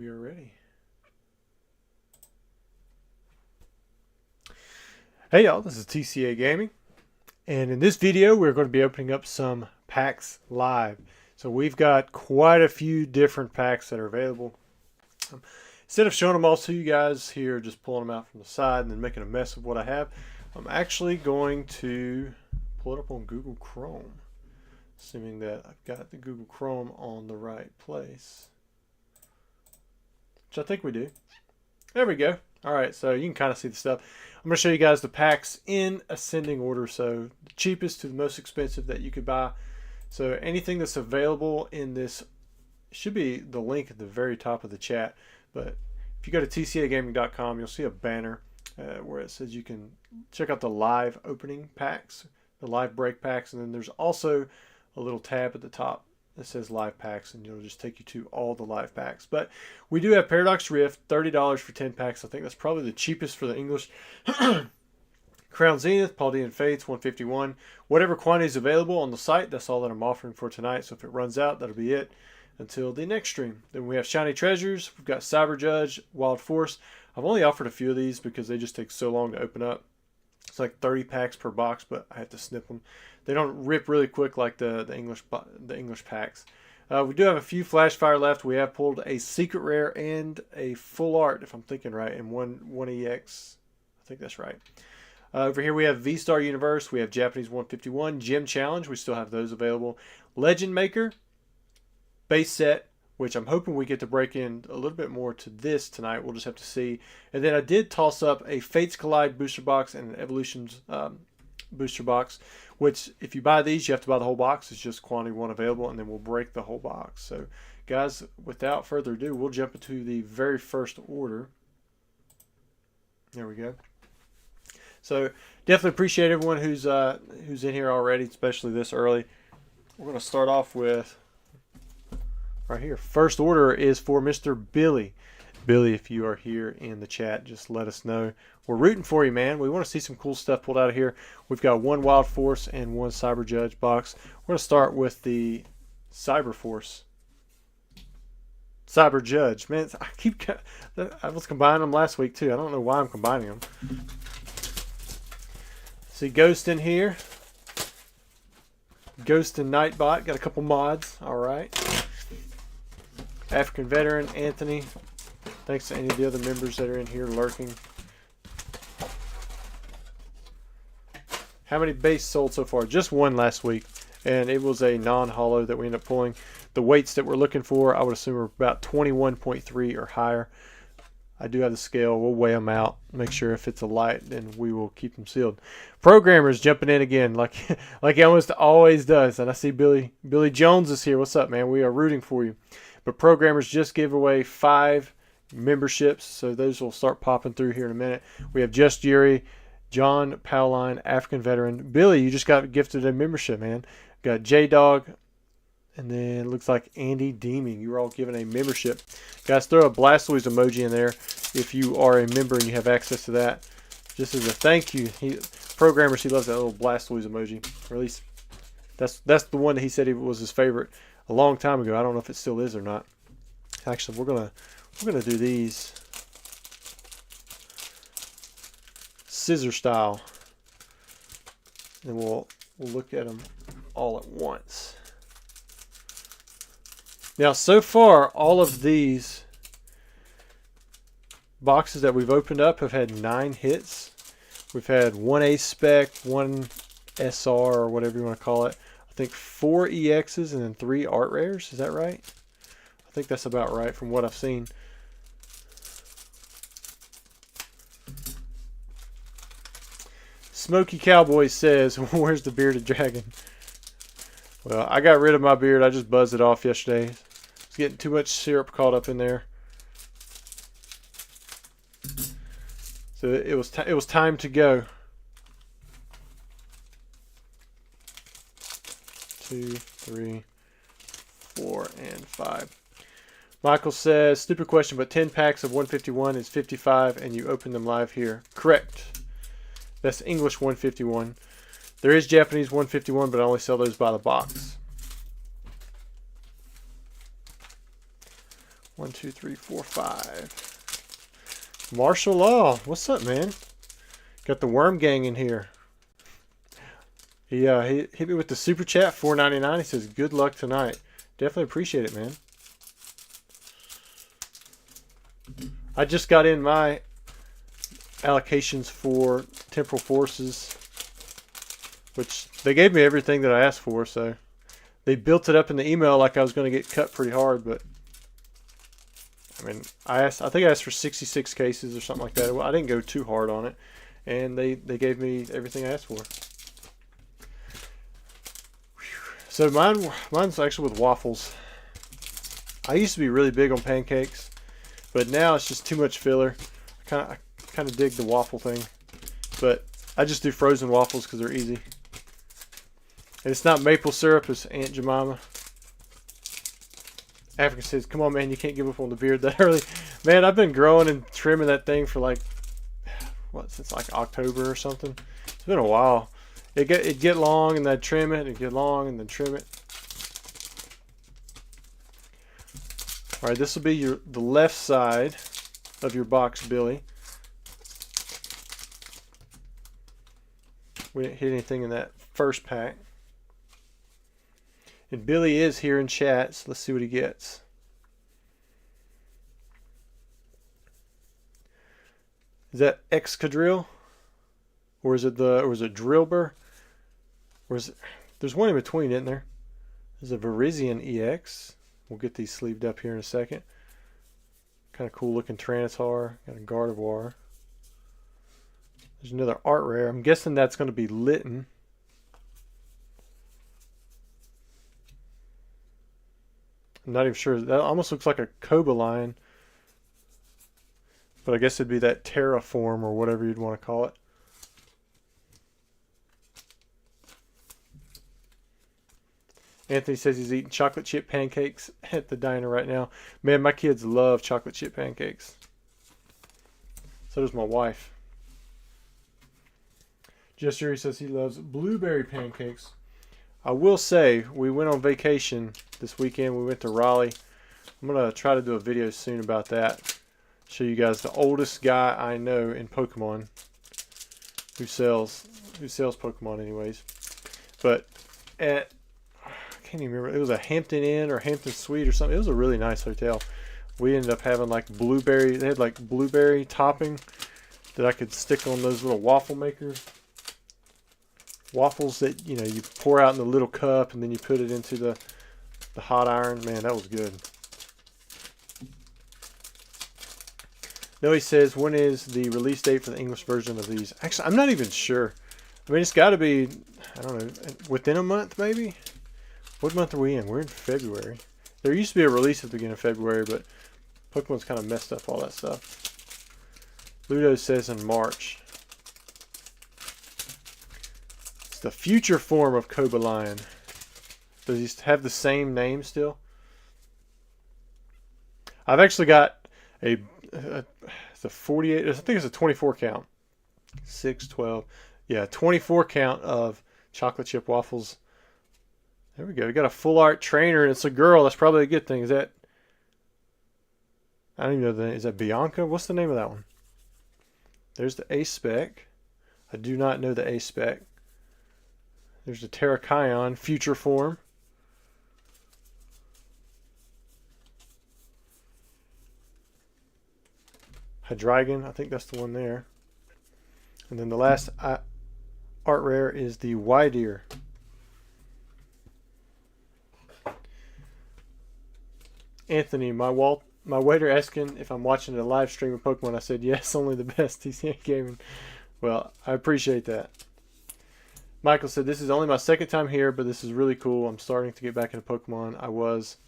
We are ready. Hey y'all, this is TCA Gaming, and in this video we're going to be opening up some packs live. So we've got quite a few different packs that are available. Instead of showing them all to you guys here, just pulling them out from the side and then making a mess of what I have, I'm actually going to pull it up on Google Chrome, assuming that I've got the Google Chrome on the right place, which I think we do. There we go. All right, so you can kind of see the stuff. I'm going to show you guys the packs in ascending order, so the cheapest to the most expensive that you could buy. So anything that's available in this should be the link at the very top of the chat. But if you go to tcagaming.com, you'll see a banner where it says you can check out the live opening packs, the live break packs, and then there's also a little tab at the top that says live packs, and it'll just take you to all the live packs. But we do have Paradox Rift, $30 for 10 packs. I think that's probably the cheapest for the English. Crown Zenith, Paldean Fates, 151. Whatever quantity is available on the site, that's all that I'm offering for tonight. So if it runs out, that'll be it until the next stream. Then we have Shiny Treasures. We've got Cyber Judge, Wild Force. I've only offered a few of these because they just take so long to open up. It's like 30 packs per box, but I have to snip them. They don't rip really quick like the English packs. We do have a few Flash Fire left. We have pulled a Secret Rare and a Full Art, if I'm thinking right, and one EX. I think that's right. Over here we have V-Star Universe. We have Japanese 151. Gem Challenge. We still have those available. Legend Maker. Base set, which I'm hoping we get to break in a little bit more to this tonight. We'll just have to see. And then I did toss up a Fates Collide booster box and an Evolutions booster box, which if you buy these, you have to buy the whole box. It's just quantity one available, and then we'll break the whole box. So, guys, without further ado, we'll jump into the very first order. There we go. So, definitely appreciate everyone who's in here already, especially this early. We're going to start off with right here. First order is for Mr. Billy. Billy, if you are here in the chat, just let us know. We're rooting for you, man. We want to see some cool stuff pulled out of here. We've got one Wild Force and one Cyber Judge box. We're going to start with the Cyber Force. Cyber Judge. Man, I was combining them last week, too. I don't know why I'm combining them. See Ghost in here. Ghost and Nightbot. Got a couple mods. All right. African Veteran, Anthony. Thanks to any of the other members that are in here lurking. How many base sold so far? Just one last week, and it was a non-holo that we ended up pulling. The weights that we're looking for, I would assume, are about 21.3 or higher. I do have the scale. We'll weigh them out, make sure if it's a light, then we will keep them sealed. Programmers jumping in again, like he almost always does. And I see Billy Jones is here. What's up, man? We are rooting for you. But Programmers just gave away 5 memberships, so those will start popping through here in a minute. We have Just Yuri, John Powline, African Veteran. Billy, you just got gifted a membership, man. Got J-Dog, and then it looks like Andy Deeming. You were all given a membership. Guys, throw a Blastoise emoji in there if you are a member and you have access to that. Just as a thank you. Programmers, he loves that little Blastoise emoji. Or at least that's the one that he said was his favorite a long time ago. I don't know if it still is or not. Actually, we're gonna do these scissor style, and we'll look at them all at once. Now, so far, all of these boxes that we've opened up have had 9 hits. We've had 1 Ace Spec, 1 SR, or whatever you want to call it. I think 4 EXs and then 3 Art Rares. Is that right? I think that's about right from what I've seen. Smoky Cowboy says, where's the bearded dragon? Well, I got rid of my beard. I just buzzed it off yesterday. It's getting too much syrup caught up in there. So it was time to go. 2, 3, 4, and 5. Michael says, stupid question, but 10 packs of 151 is 55 and you open them live here. Correct. That's English 151. There is Japanese 151, but I only sell those by the box. 1, 2, 3, 4, 5. Martial Law, what's up, man? Got the Worm Gang in here. He hit me with the super chat, $4.99. He says, "Good luck tonight." Definitely appreciate it, man. I just got in my allocations for Temporal Forces, which they gave me everything that I asked for, so they built it up in the email like I was going to get cut pretty hard, but I mean, I think I asked for 66 cases or something like that. Well, I didn't go too hard on it, and they gave me everything I asked for. So mine's actually with waffles. I used to be really big on pancakes, but now it's just too much filler. I kind of dig the waffle thing, but I just do frozen waffles because they're easy. And it's not maple syrup, it's Aunt Jemima. Africa says, "Come on, man, you can't give up on the beard that early." Man, I've been growing and trimming that thing for like, since like October or something. It's been a while. It'd get long and then I'd trim it, it'd get long and then trim it. Alright, this will be the left side of your box, Billy. We didn't hit anything in that first pack. And Billy is here in chat, so let's see what he gets. Is that Excadrill? Or is it Drillbur? Or is it, there's one in between, isn't there? There's a Virizion EX. We'll get these sleeved up here in a second. Kind of cool looking Tyranitar. Got a Gardevoir. There's another art rare. I'm guessing that's going to be Litten. I'm not even sure. That almost looks like a Cobalion. But I guess it'd be that Terraform or whatever you'd want to call it. Anthony says he's eating chocolate chip pancakes at the diner right now. Man, my kids love chocolate chip pancakes. So does my wife. Jess Yuri says he loves blueberry pancakes. I will say, we went on vacation this weekend. We went to Raleigh. I'm going to try to do a video soon about that. Show you guys the oldest guy I know in Pokemon who sells Pokemon anyways. But I can't even remember. It was a Hampton Inn or Hampton Suite or something. It was a really nice hotel. We ended up having like blueberry. They had like blueberry topping that I could stick on those little waffle makers. Waffles that, you know, you pour out in the little cup and then you put it into the hot iron. Man, that was good. No, he says, when is the release date for the English version of these? Actually, I'm not even sure. I mean, it's got to be, I don't know, within a month maybe? What month are we in? We're in February. There used to be a release at the beginning of February, but Pokemon's kind of messed up all that stuff. Ludo says in March. It's the future form of Cobalion. Does he have the same name still? I've actually got it's a 48, I think it's a 24 count. 6, 12. Yeah, 24 count of chocolate chip waffles. There we go. We got a full art trainer and it's a girl. That's probably a good thing. Is that, I don't even know the name. Is that Bianca? What's the name of that one? There's the A-Spec. I do not know the A-Spec. There's the Terrakion future form. Hydreigon, I think that's the one there. And then the last art rare is the Widear. Anthony, my waiter asking if I'm watching a live stream of Pokemon. I said yes, only the best. He's gaming. Well, I appreciate that. Michael said, this is only my second time here, but this is really cool. I'm starting to get back into Pokemon. I was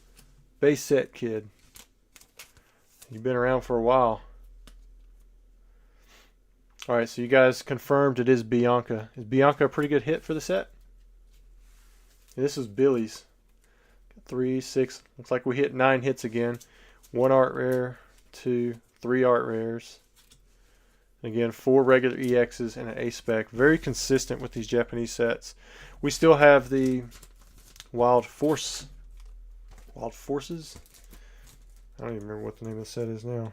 base set kid. You've been around for a while. Alright, so you guys confirmed it is Bianca. Is Bianca a pretty good hit for the set? And this is Billy's. 3, 6. Looks like we hit 9 hits again. 1 art rare, 2, 3 art rares. And again, 4 regular EXs and an A-Spec. Very consistent with these Japanese sets. We still have the Wild Forces? I I don't even remember what the name of the set is now.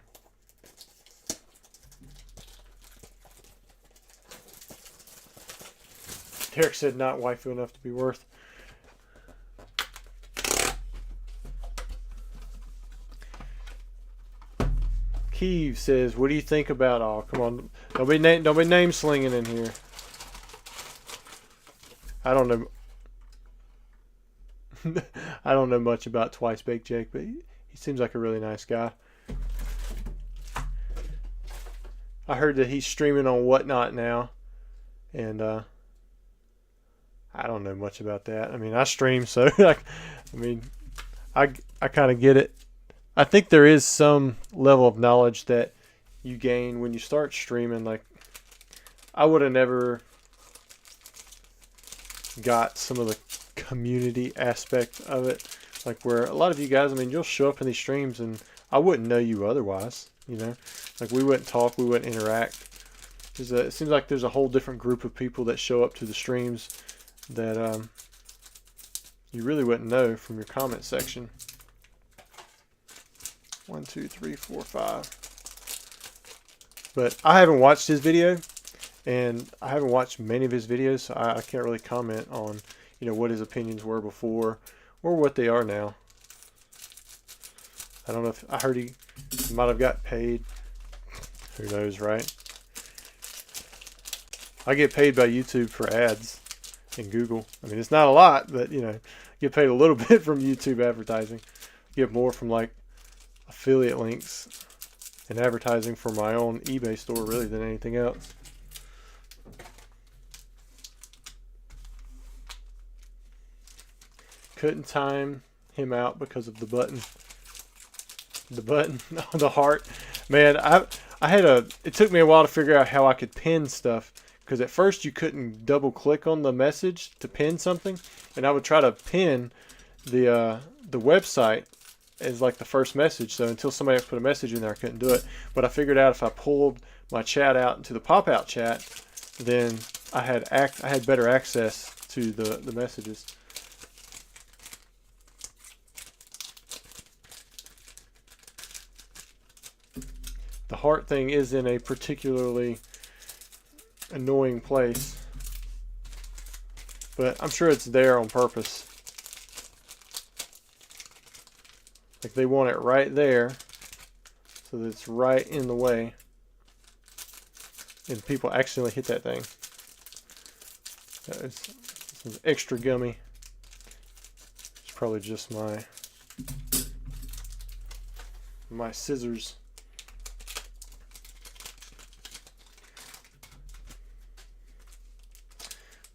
Derek said not waifu enough to be worth. Keeve says, "What do you think about?" Oh, come on! Don't be name slinging in here. I don't know. I don't know much about Twice Baked Jake, but he seems like a really nice guy. I heard that he's streaming on Whatnot now, and I don't know much about that. I mean, I stream, so like, I mean, I kind of get it. I think there is some level of knowledge that you gain when you start streaming. Like, I would have never got some of the community aspect of it, like where a lot of you guys, I mean, you'll show up in these streams and I wouldn't know you otherwise, you know, like we wouldn't talk, we wouldn't interact. It seems like there's a whole different group of people that show up to the streams that you really wouldn't know from your comment section. 1, 2, 3, 4, 5. But I haven't watched his video, and I haven't watched many of his videos, so I can't really comment on, you know, what his opinions were before or what they are now. I don't know if I heard he might have got paid. Who knows, right? I get paid by YouTube for ads and Google. I mean, it's not a lot, but you know, get paid a little bit from YouTube advertising. Get more from like affiliate links and advertising for my own eBay store really than anything else. Couldn't time him out because of the button. The heart. Man, it took me a while to figure out how I could pin stuff, because at first you couldn't double click on the message to pin something, and I would try to pin the website as like the first message. So until somebody else put a message in there, I couldn't do it. But I figured out if I pulled my chat out into the pop-out chat, then I had better access to the messages. The heart thing is in a particularly annoying place, but I'm sure it's there on purpose. Like they want it right there, so that it's right in the way, and people accidentally hit that thing. It's extra gummy. It's probably just my scissors.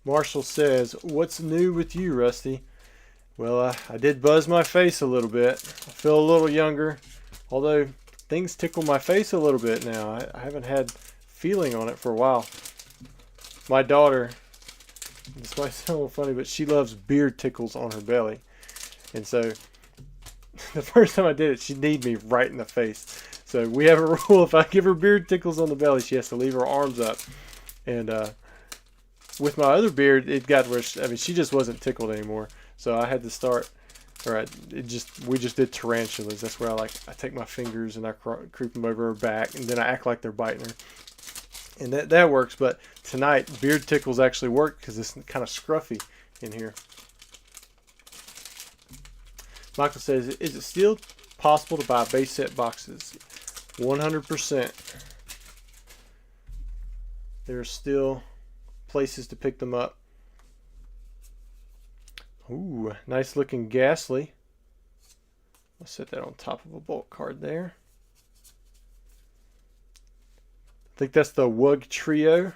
Marshall says, "What's new with you, Rusty?" Well, I did buzz my face a little bit. I feel a little younger, although things tickle my face a little bit now. I haven't had feeling on it for a while. My daughter, this might sound a little funny, but she loves beard tickles on her belly. And so the first time I did it, she kneed me right in the face. So we have a rule: if I give her beard tickles on the belly, she has to leave her arms up. And with my other beard, it got where she just wasn't tickled anymore. So I had to start, we just did tarantulas. That's where I take my fingers and I creep them over her back, and then I act like they're biting her. And that works. But tonight, beard tickles actually work because it's kind of scruffy in here. Michael says, "Is it still possible to buy base set boxes?" 100%. There's still places to pick them up. Ooh, nice looking Ghastly. I'll set that on top of a bulk card there. I think that's the Wug Trio.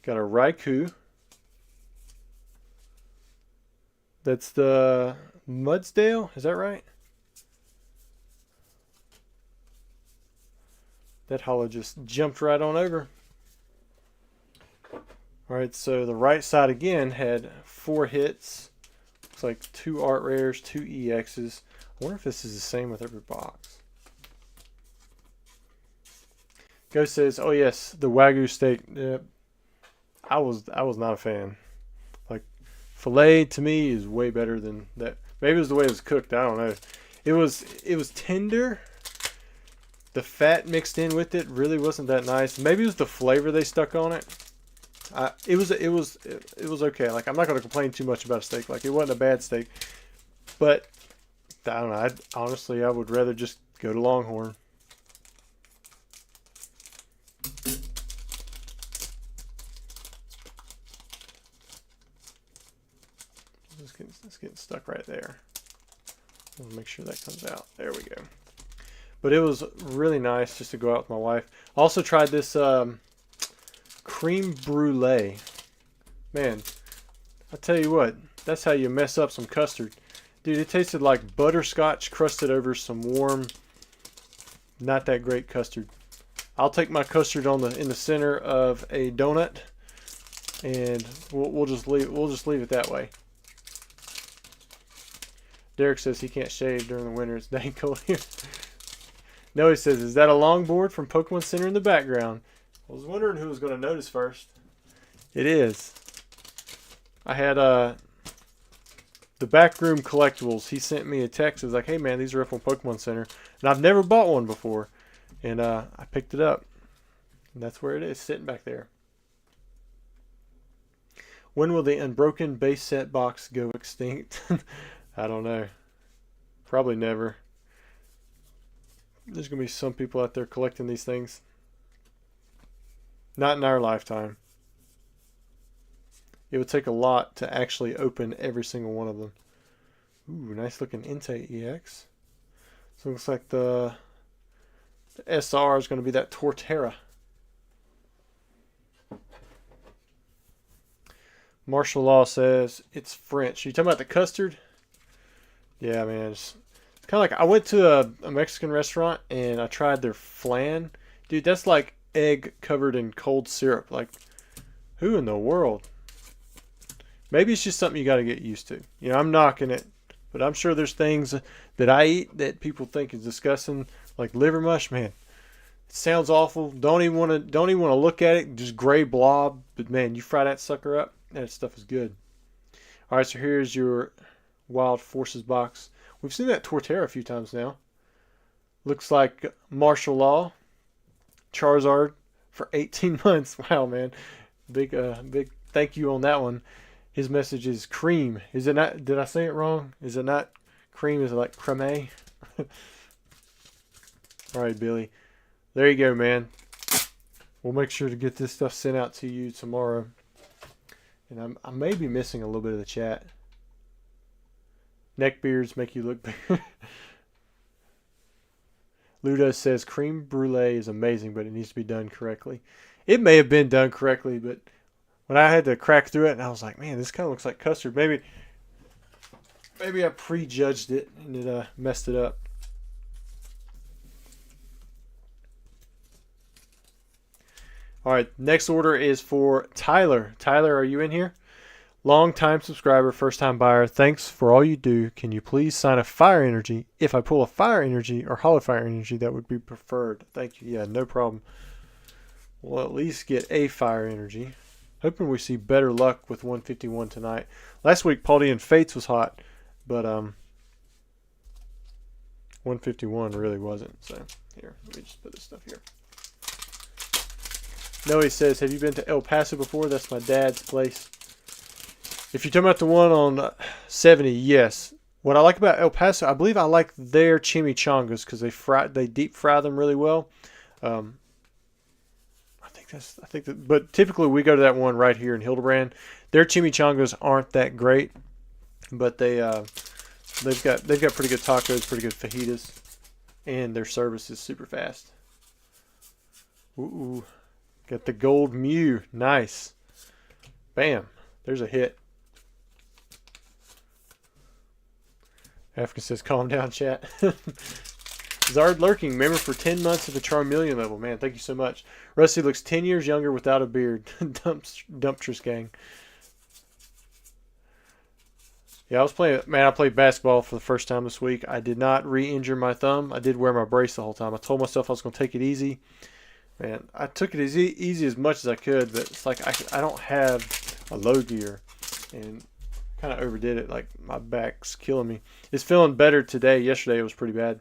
Got a Raikou. That's the Mudsdale, is that right? That holo just jumped right on over. Alright, so the right side again had 4 hits. Looks like 2 art rares, 2 EXs. I wonder if this is the same with every box. Ghost says, "Oh yes, the Wagyu steak." Yeah, I was not a fan. Like, filet to me is way better than that. Maybe it was the way it was cooked. I don't know. It was tender. The fat mixed in with it really wasn't that nice. Maybe it was the flavor they stuck on it. It was okay. Like, I'm not gonna complain too much about a steak. Like, it wasn't a bad steak, but I don't know. Honestly, I would rather just go to Longhorn. It's getting stuck right there. I'll make sure that comes out. There we go. But it was really nice just to go out with my wife. I also tried this creme brulee. Man, I tell you what, that's how you mess up some custard. Dude, it tasted like butterscotch crusted over some warm, not that great custard. I'll take my custard in the center of a donut, and we'll just leave it that way. Derek says he can't shave during the winter. It's dang cold here. No, he says, is that a longboard from Pokemon Center in the background? I was wondering who was going to notice first. It is. I had the Backroom Collectibles. He sent me a text. It was like, hey man, these are up on Pokemon Center. And I've never bought one before. And I picked it up. And that's where it is, sitting back there. When will the Unbroken base set box go extinct? I don't know. Probably never. There's going to be some people out there collecting these things. Not in our lifetime. It would take a lot to actually open every single one of them. Ooh, nice looking Entei EX. So it looks like the SR is going to be that Torterra. Martial Law says it's French. Are you talking about the custard? Yeah, man. It's kind of like I went to a Mexican restaurant and I tried their flan. Dude, that's like egg covered in cold syrup. Like, who in the world? Maybe it's just something you got to get used to. You know, I'm knocking it, but I'm sure there's things that I eat that people think is disgusting, like liver mush. Man, it sounds awful. Don't even want to look at it. Just gray blob. But man, you fry that sucker up, that stuff is good. All right, so here's your Wild Forces box. We've seen that Torterra a few times now. Looks like Martial Law, Charizard for 18 months. Wow, man. Big thank you on that one. His message is cream. Is it not? Did I say it wrong? Is it not cream? Is it like creme? All right, Billy. There you go, man. We'll make sure to get this stuff sent out to you tomorrow. And I may be missing a little bit of the chat. Neckbeards make you look better. Luda says creme brulee is amazing, but it needs to be done correctly. It may have been done correctly, but when I had to crack through it, and I was like, man, this kind of looks like custard. Maybe I prejudged it and it messed it up. All right, next order is for Tyler. Tyler, are you in here? Long-time subscriber, first-time buyer. Thanks for all you do. Can you please sign a Fire Energy? If I pull a Fire Energy or Hollow Fire Energy, that would be preferred. Thank you. Yeah, no problem. We'll at least get a Fire Energy. Hoping we see better luck with 151 tonight. Last week, Paldean Fates was hot, but 151 really wasn't. So here, let me just put this stuff here. Noe says, have you been to El Paso before? That's my dad's place. If you're talking about the one on 70, yes. What I like about El Paso, I believe I like their chimichangas because they deep fry them really well. But typically we go to that one right here in Hildebrand. Their chimichangas aren't that great, but they've got pretty good tacos, pretty good fajitas, and their service is super fast. Ooh, got the gold Mew, nice. Bam, there's a hit. Africa says, calm down, chat. Zard Lurking, member for 10 months at the Charmeleon level. Man, thank you so much. Rusty looks 10 years younger without a beard. Dumptress gang. Yeah, I played basketball for the first time this week. I did not re-injure my thumb. I did wear my brace the whole time. I told myself I was going to take it easy. Man, I took it as easy as much as I could, but it's like I don't have a low gear. And kind of overdid it. Like, my back's killing me. It's feeling better today. Yesterday it was pretty bad.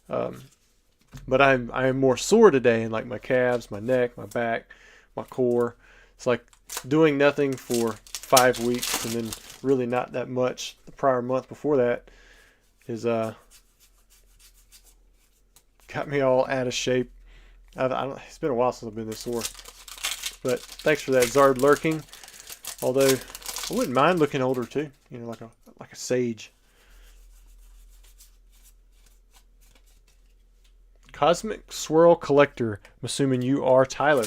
But I'm more sore today, in like my calves, my neck, my back, my core. It's like doing nothing for 5 weeks and then really not that much the prior month before that is got me all out of shape. It's been a while since I've been this sore. But thanks for that, Zard Lurking. Although I wouldn't mind looking older too, you know, like a sage. Cosmic Swirl Collector. I'm assuming you are Tyler.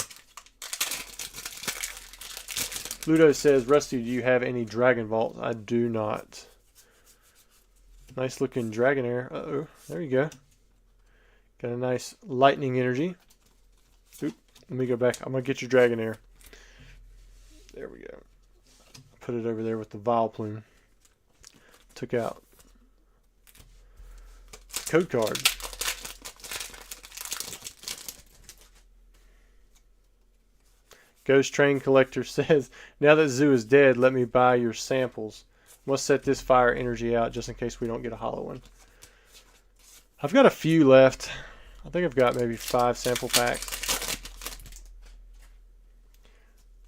Ludo says, Rusty, do you have any Dragon Vaults? I do not. Nice looking Dragonair. Uh-oh. There you go. Got a nice lightning energy. Oop. Let me go back. I'm going to get your Dragonair. There we go. Put it over there with the Vileplume. Took out code card. Ghost Train Collector says, now that Zoo is dead, let me buy your samples. Must set this fire energy out just in case we don't get a hollow one. I've got a few left. I think I've got maybe 5 sample packs.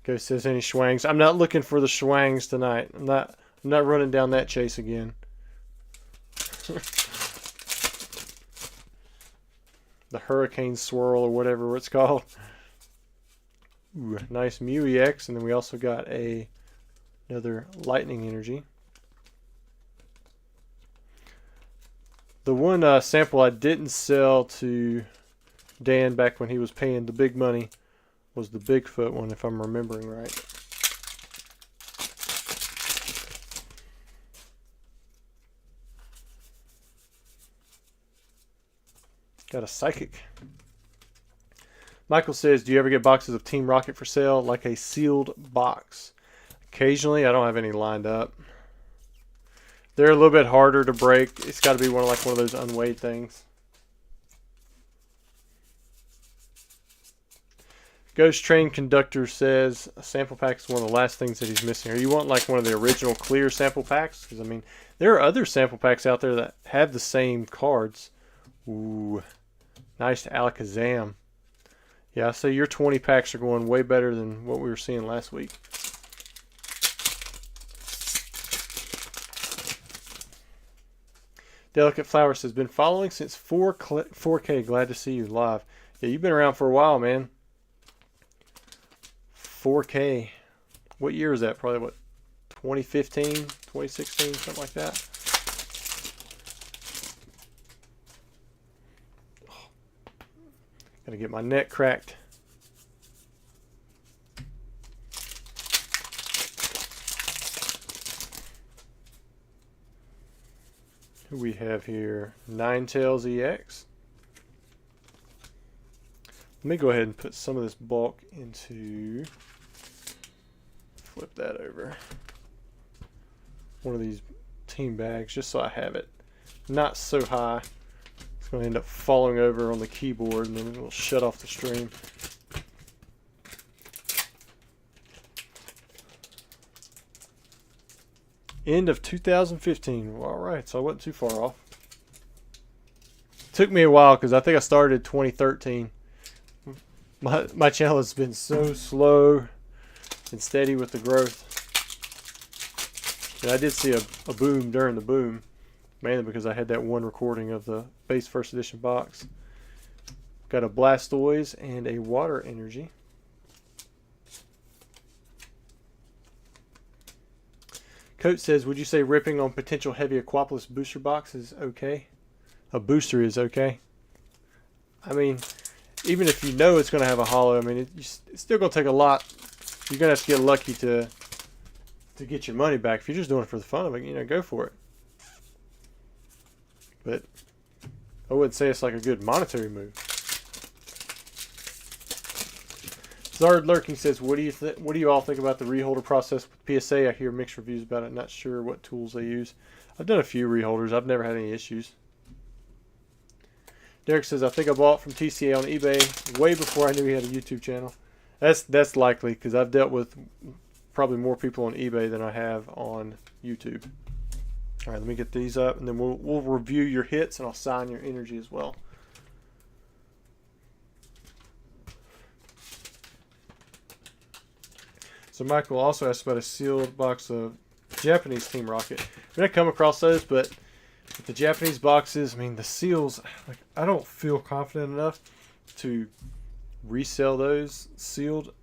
Ghost says, any schwangs? I'm not looking for the schwangs tonight. I'm not running down that chase again. The Hurricane Swirl or whatever it's called. Ooh, nice Mew EX, and then we also got another Lightning Energy. The one sample I didn't sell to Dan back when he was paying the big money was the Bigfoot one, if I'm remembering right. Got a Psychic. Michael says, do you ever get boxes of Team Rocket for sale, like a sealed box? Occasionally. I don't have any lined up. They're a little bit harder to break. It's got to be one of those unweighed things. Ghost Train Conductor says, a sample pack is one of the last things that he's missing. Or you want like one of the original clear sample packs? Because, I mean, there are other sample packs out there that have the same cards. Ooh, nice Alakazam. Yeah, so your 20 packs are going way better than what we were seeing last week. Delicate Flower says, been following since 4K. Glad to see you live. Yeah, you've been around for a while, man. 4K. What year is that? Probably, what, 2015, 2016, something like that. Gotta get my neck cracked. Who we have here? Ninetales EX. Let me go ahead and put some of this bulk into, flip that over, one of these team bags, just so I have it not so high. It's going to end up falling over on the keyboard and then it will shut off the stream. End of 2015. Well, all right, so I wasn't too far off. Took me a while because I think I started 2013. My channel has been so slow and steady with the growth. And I did see a boom during the boom, mainly because I had that one recording of the base first edition box. Got a Blastoise and a Water Energy. Coach says, would you say ripping on potential heavy Aquapolis booster box is okay? A booster is okay. I mean, even if you know it's going to have a hollow, I mean, it's still going to take a lot. You're going to have to get lucky to get your money back. If you're just doing it for the fun of it, you know, go for it. But I wouldn't say it's like a good monetary move. Zard Lurking says, what do you all think about the reholder process with PSA? I hear mixed reviews about it. Not sure what tools they use. I've done a few reholders. I've never had any issues. Derek says, I think I bought from TCA on eBay way before I knew he had a YouTube channel. That's likely because I've dealt with probably more people on eBay than I have on YouTube. All right, let me get these up, and then we'll review your hits, and I'll sign your energy as well. So Michael also asked about a sealed box of Japanese Team Rocket. I mean, I come across those, but with the Japanese boxes, I mean, the seals, like, I don't feel confident enough to resell those sealed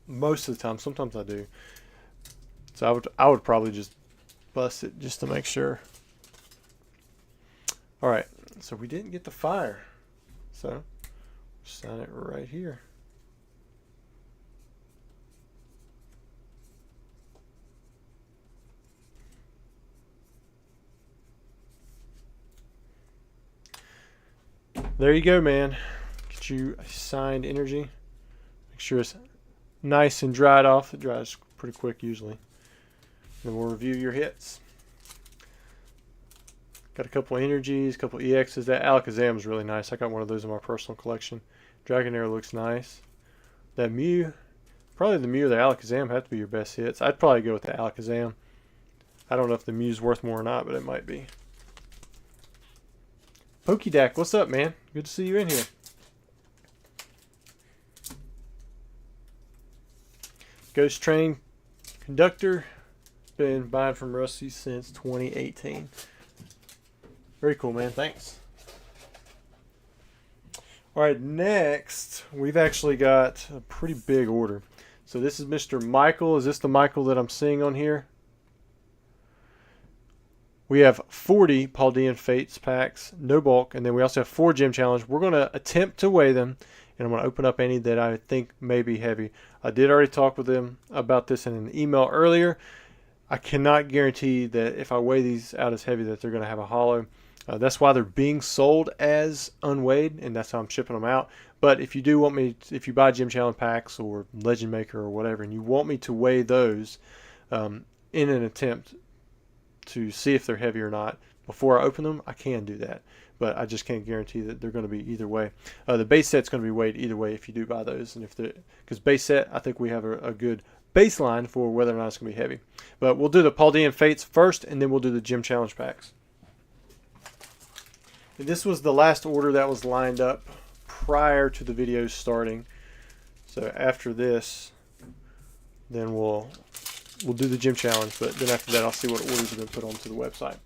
most of the time. Sometimes I do. So I would probably just bust it just to make sure. All right, so we didn't get the fire. So sign it right here. There you go, man. Get you a signed energy. Make sure it's nice and dried off. It dries pretty quick usually. Then we'll review your hits. Got a couple of energies, a couple of EXs. That Alakazam is really nice. I got one of those in my personal collection. Dragonair looks nice. That Mew, probably the Mew or the Alakazam have to be your best hits. I'd probably go with the Alakazam. I don't know if the Mew's worth more or not, but it might be. Pokedak, what's up, man? Good to see you in here. Ghost Train Conductor. Been buying from Rusty since 2018. Very cool, man. Thanks. All right, next, we've actually got a pretty big order. So this is Mr. Michael. Is this the Michael that I'm seeing on here? We have 40 Paldean Fates packs, no bulk, and then we also have 4 Gym Challenge. We're going to attempt to weigh them, and I'm going to open up any that I think may be heavy. I did already talk with them about this in an email earlier. I cannot guarantee that if I weigh these out as heavy that they're going to have a hollow. That's why they're being sold as unweighed, and that's how I'm shipping them out. But if you do want me, if you buy Gym Challenge packs or Legend Maker or whatever, and you want me to weigh those in an attempt to see if they're heavy or not before I open them, I can do that. But I just can't guarantee that they're going to be either way. The base set's going to be weighed either way if you do buy those, and if because base set, I think we have a good baseline for whether or not it's going to be heavy. But we'll do the Paldean Fates first, and then we'll do the Gym Challenge packs. And this was the last order that was lined up prior to the video starting. So after this, then we'll do the Gym Challenge, but then after that I'll see what orders have been put onto the website.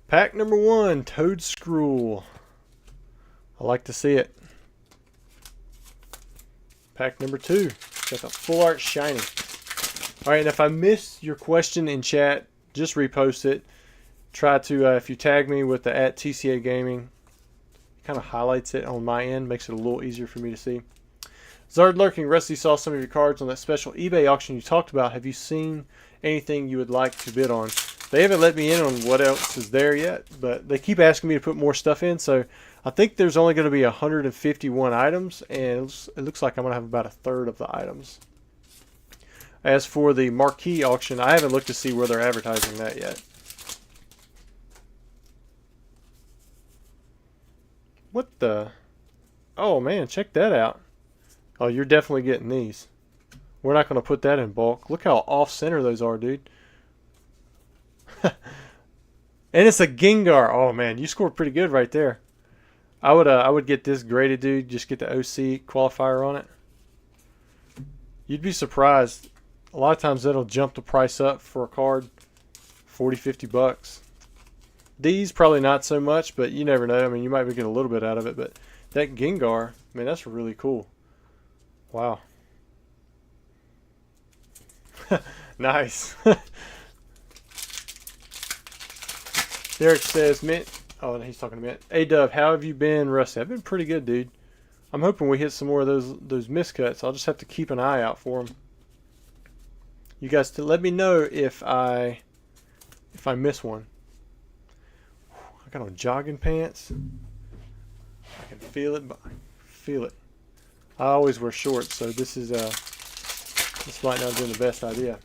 Pack number 1, Toad Scroll. I like to see it. Pack number 2, got the Full Art Shiny. Alright, and if I missed your question in chat, just repost it. Try to, if you tag me with the @TCA Gaming, it kind of highlights it on my end, makes it a little easier for me to see. Zard Lurking, Rusty saw some of your cards on that special eBay auction you talked about. Have you seen anything you would like to bid on? They haven't let me in on what else is there yet, but they keep asking me to put more stuff in, so I think there's only going to be 151 items, and it looks like I'm going to have about a third of the items. As for the marquee auction, I haven't looked to see where they're advertising that yet. What the? Oh man, check that out. Oh, you're definitely getting these. We're not going to put that in bulk. Look how off-center those are, dude. And it's a Gengar. Oh man, you scored pretty good right there. I would get this graded, dude. Just get the OC qualifier on it. You'd be surprised. A lot of times that'll jump the price up for a card, 40, 50 bucks. These probably not so much, but you never know. I mean, you might be getting a little bit out of it, but that Gengar, man, that's really cool. Wow. Nice. Derek says, Mint. Oh, he's talking to Mint. Hey, Dove, how have you been, Rusty? I've been pretty good, dude. I'm hoping we hit some more of those miscuts. I'll just have to keep an eye out for them. You guys, let me know if I miss one. I got on jogging pants. I can feel it. Feel it. I always wear shorts, so this might not have been the best idea.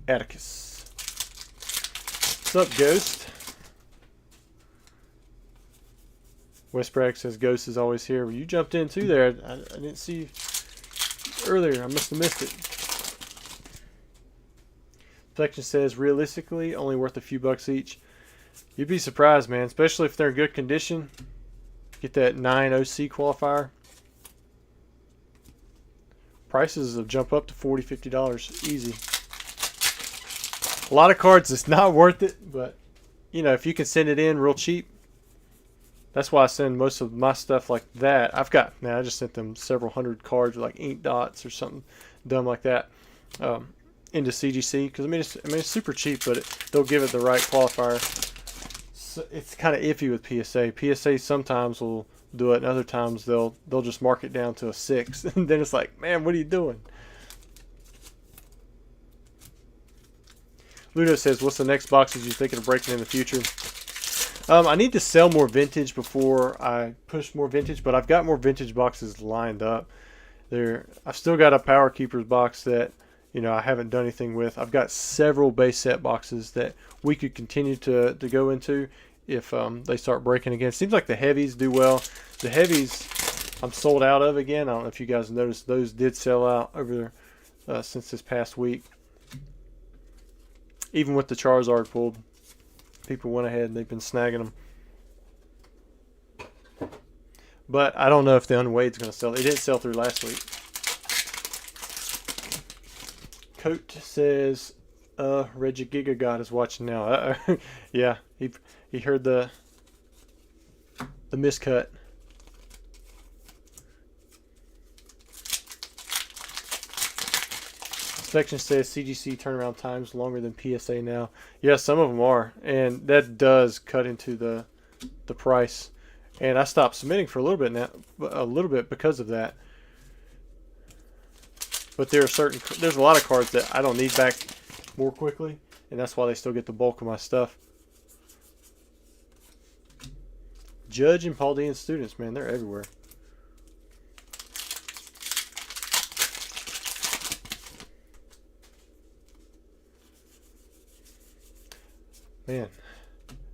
Atticus. What's up, Ghost? Westbrack says Ghost is always here. Well, you jumped in too there. I didn't see you earlier. I must have missed it. Flexion says realistically only worth a few bucks each. You'd be surprised, man, especially if they're in good condition. Get that 9 OC qualifier. Prices will jump up to $40, $50 easy. A lot of cards, it's not worth it, but you know, if you can send it in real cheap, that's why I send most of my stuff like that. I just sent them several hundred cards with like ink dots or something dumb like that into CGC, because I mean it's super cheap, but they'll give it the right qualifier. So it's kind of iffy with PSA. PSA sometimes will do it, and other times they'll just mark it down to a 6, and then it's like, man, what are you doing? Ludo says, what's the next boxes you're thinking of breaking in the future? I need to sell more vintage before I push more vintage, but I've got more vintage boxes lined up. I've still got a Power Keepers box that, you know, I haven't done anything with. I've got several base set boxes that we could continue to go into if they start breaking again. Seems like the heavies do well. The heavies I'm sold out of again. I don't know if you guys noticed, those did sell out over since this past week. Even with the Charizard pulled, people went ahead and they've been snagging them. But I don't know if the unweighed is going to sell. It didn't sell through last week. Coat says, Reggie Giga God is watching now. Yeah, he heard the miscut. Inspection says CGC turnaround times longer than PSA now. Yeah, some of them are, and that does cut into the price. And I stopped submitting for a little bit because of that. But there's a lot of cards that I don't need back more quickly, and that's why they still get the bulk of my stuff. Judge and Paul Dean students, man, they're everywhere. Man,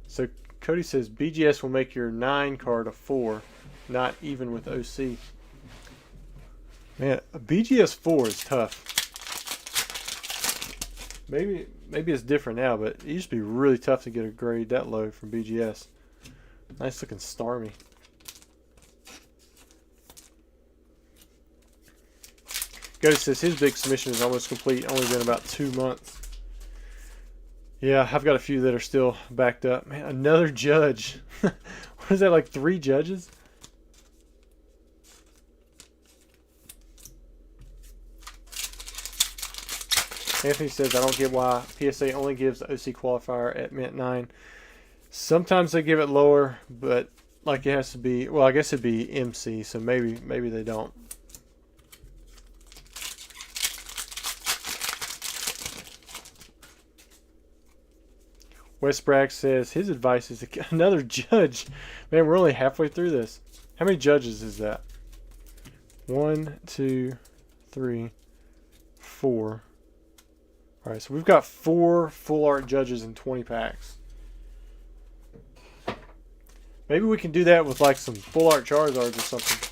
so Cody says BGS will make your 9 card a 4, not even with OC. Man, a BGS 4 is tough. Maybe it's different now, but it used to be really tough to get a grade that low from BGS. Nice looking Starmie. Cody says his big submission is almost complete, only been about 2 months. Yeah, I've got a few that are still backed up. Man, another judge. What is that, like 3 judges? Anthony says, I don't get why PSA only gives the OC qualifier at Mint 9. Sometimes they give it lower, but like it has to be, well, I guess it'd be MC, so maybe they don't. Westbrack says his advice is another judge. Man, we're only halfway through this. How many judges is that? 1, 2, 3, 4. All right, so we've got 4 full art judges in 20 packs. Maybe we can do that with like some full art Charizards or something.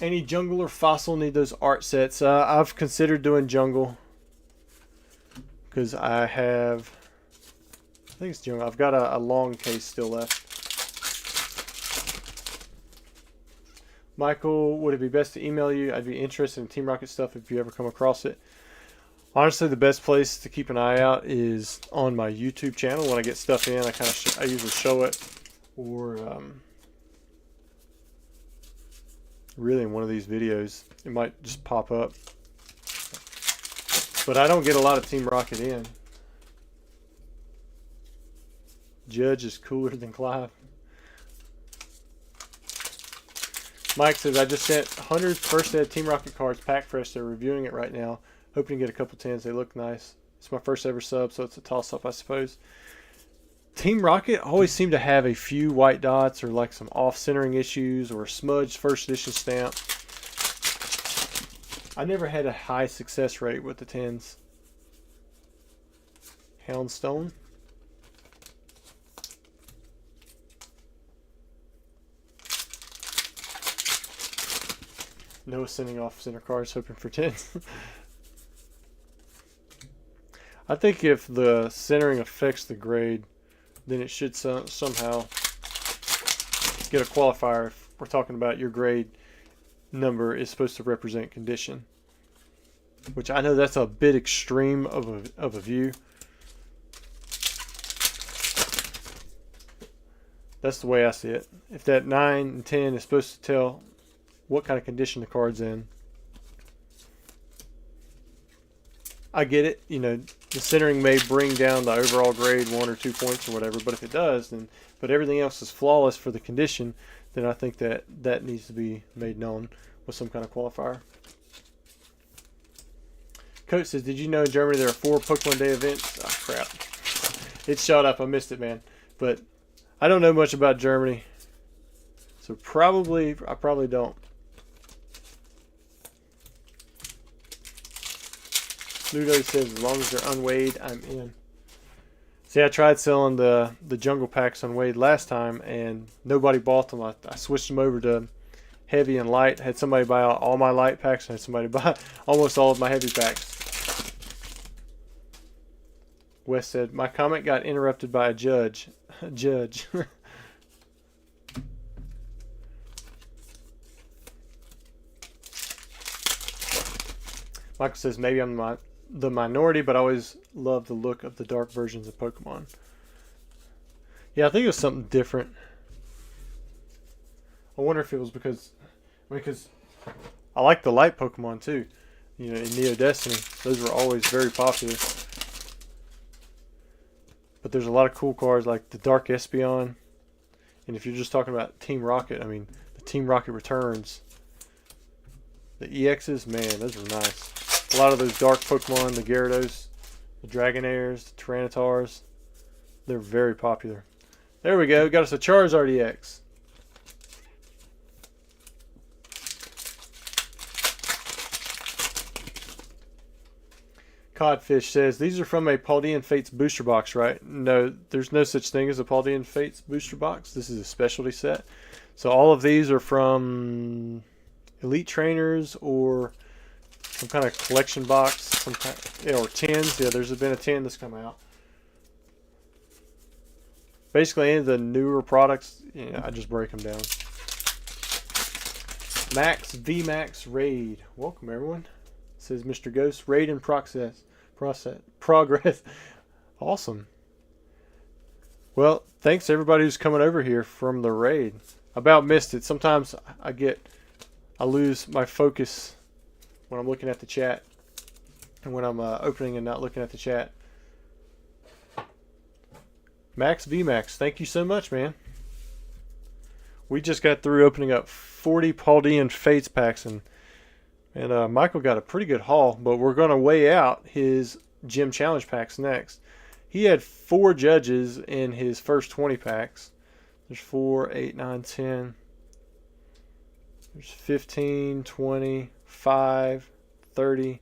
Any jungle or fossil need those art sets? I've considered doing jungle because I think it's jungle. I've got a long case still left. Michael, would it be best to email you? I'd be interested in Team Rocket stuff if you ever come across it. Honestly, the best place to keep an eye out is on my YouTube channel. When I get stuff in, I usually show it, or really in one of these videos, it might just pop up. But I don't get a lot of Team Rocket in. Judge is cooler than Clive. Mike says, I just sent 100 first set of Team Rocket cards, pack fresh. They're reviewing it right now. Hoping to get a couple 10s. They look nice. It's my first ever sub, so it's a toss-up, I suppose. Team Rocket always seem to have a few white dots or like some off-centering issues or a smudged first edition stamp. I never had a high success rate with the 10s. Houndstone. Noah sending off center cards, hoping for 10. I think if the centering affects the grade, then it should somehow get a qualifier if we're talking about your grade number is supposed to represent condition. Which I know that's a bit extreme of a view. That's the way I see it. If that 9 and 10 is supposed to tell what kind of condition the card's in, I get it. You know, the centering may bring down the overall grade 1 or 2 points or whatever, but if it does, then but everything else is flawless for the condition, then I think that that needs to be made known with some kind of qualifier. Coach says, did you know in Germany there are 4 Pokemon Day events? Oh, crap. It shot up. I missed it, man. But I don't know much about Germany. So I probably don't. Ludo says, as long as they're unweighed, I'm in. See, I tried selling the jungle packs unweighed last time, and nobody bought them. I switched them over to heavy and light. Had somebody buy all my light packs, and had somebody buy almost all of my heavy packs. Wes said, my comment got interrupted by a judge. Judge. Michael says, maybe I'm the minority, but I always love the look of the dark versions of Pokemon. Yeah, I think it was something different. I wonder if it was because I like the light Pokemon too. You know, in Neo Destiny, those were always very popular. But there's a lot of cool cards like the Dark Espeon. And if you're just talking about Team Rocket, I mean, the Team Rocket Returns. The EXs, man, those were nice. A lot of those dark Pokemon, the Gyarados, the Dragonairs, the Tyrannitars, they're very popular. There we go. Got us a Charizard EX. Codfish says, these are from a Paldean Fates booster box, right? No, there's no such thing as a Paldean Fates booster box. This is a specialty set. So all of these are from Elite Trainers or some kind of collection box, some kind, or tins. Yeah, there's been a tin that's come out. Basically, any of the newer products, I just break them down. Max VMAX Raid. Welcome, everyone. Says Mr. Ghost. Raid in progress. Awesome. Well, thanks to everybody who's coming over here from the raid. About missed it. Sometimes I lose my focus when I'm looking at the chat, and when I'm opening and not looking at the chat. Max VMAX, thank you so much, man. We just got through opening up 40 Paldean Fates packs, and Michael got a pretty good haul, but we're going to weigh out his Gym Challenge packs next. He had 4 judges in his first 20 packs. There's 4, 8, 9, 10. There's 15, 20, 5, 30.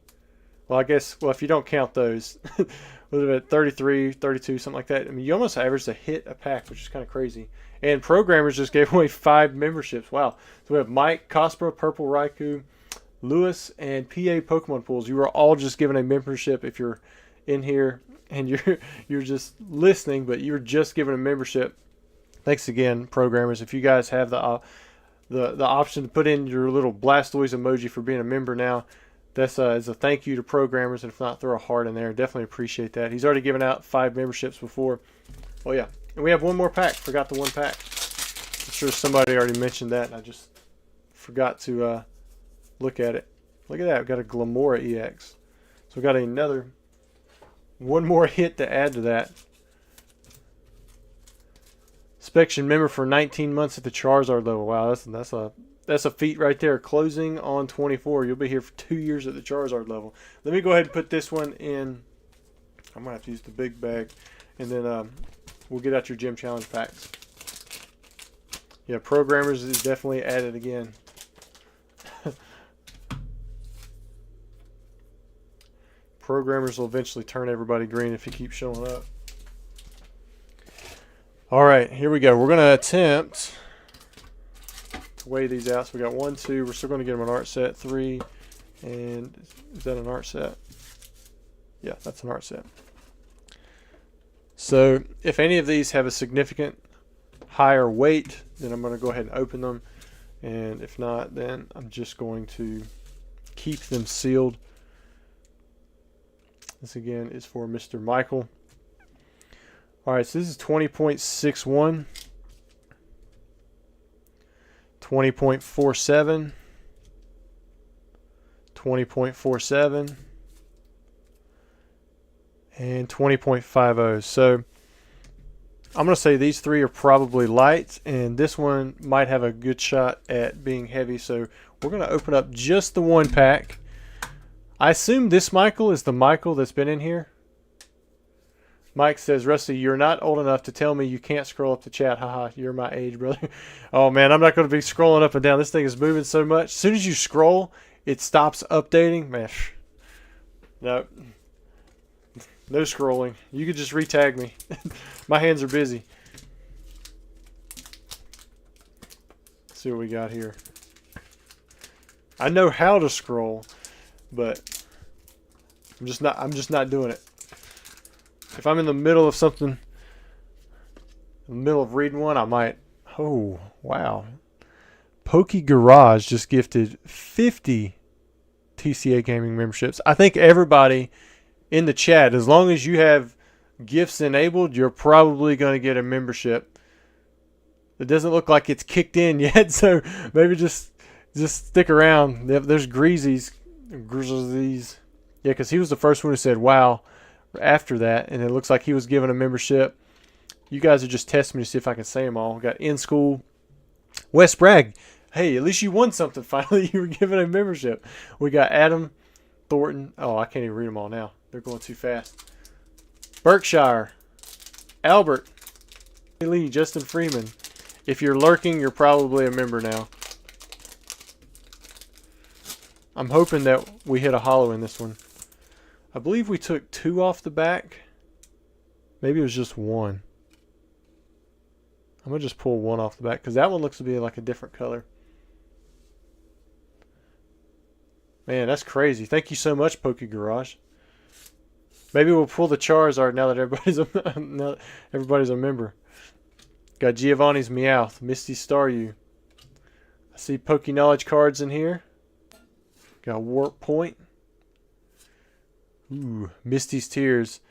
Well, I guess, if you don't count those, what is it, 33, 32, something like that. I mean, you almost averaged a hit a pack, which is kind of crazy. And Programmers just gave away 5 memberships. Wow. So we have Mike, Cospra, Purple Raikou, Lewis, and PA Pokemon Pools. You are all just given a membership if you're in here and you're just listening, but you're just given a membership. Thanks again, Programmers. If you guys have the option to put in your little Blastoise emoji for being a member now, that's as a thank you to Programmers, and if not, throw a heart in there. Definitely appreciate that. He's already given out 5 memberships before. Oh yeah, and we have one more pack. Forgot the one pack. I'm sure somebody already mentioned that, and I just forgot to look at it. Look at that. We've got a Glamora EX. So we've got one more hit to add to that. Inspection member for 19 months at the Charizard level. Wow, that's a feat right there. Closing on 24. You'll be here for 2 years at the Charizard level. Let me go ahead and put this one in. I'm going to have to use the big bag. And then we'll get out your Gym Challenge packs. Yeah, Programmers is definitely added again. Programmers will eventually turn everybody green if you keep showing up. All right, here we go. We're going to attempt let's weigh these out. So we got 1, 2. We're still going to get them an art set. 3, and is that an art set? Yeah, that's an art set. So if any of these have a significant higher weight, then I'm going to go ahead and open them. And if not, then I'm just going to keep them sealed. This again is for Mr. Michael. Alright, so this is 20.61, 20.47, 20.47, and 20.50. So I'm going to say these three are probably light, and this one might have a good shot at being heavy. So we're going to open up just the one pack. I assume this Michael is the Michael that's been in here. Mike says, Rusty, you're not old enough to tell me you can't scroll up the chat. Haha, you're my age, brother. Oh, man, I'm not going to be scrolling up and down. This thing is moving so much. As soon as you scroll, it stops updating. Man, no. No scrolling. You could just retag me. My hands are busy. Let's see what we got here. I know how to scroll, but I'm just not doing it. If I'm in the middle of something, in the middle of reading one, I might. Oh, wow. Pokey Garage just gifted 50 TCA Gaming memberships. I think everybody in the chat, as long as you have gifts enabled, you're probably going to get a membership. It doesn't look like it's kicked in yet, so maybe just stick around. There's Greasy's. Yeah, because he was the first one who said wow after that, and it looks like he was given a membership. You guys are just testing me to see if I can say them all. We got In School. Wes Bragg. Hey, at least you won something finally. You were given a membership. We got Adam Thornton. Oh, I can't even read them all now. They're going too fast. Berkshire. Albert. Lee. Justin Freeman. If you're lurking, you're probably a member now. I'm hoping that we hit a hollow in this one. I believe we took 2 off the back. Maybe it was just 1. I'm going to just pull 1 off the back because that one looks to be like a different color. Man, that's crazy. Thank you so much, Pokey Garage. Maybe we'll pull the Charizard now that everybody's a member. Got Giovanni's Meowth, Misty Staryu. I see Poke Knowledge cards in here. Got Warp Point. Ooh, Misty's Tears.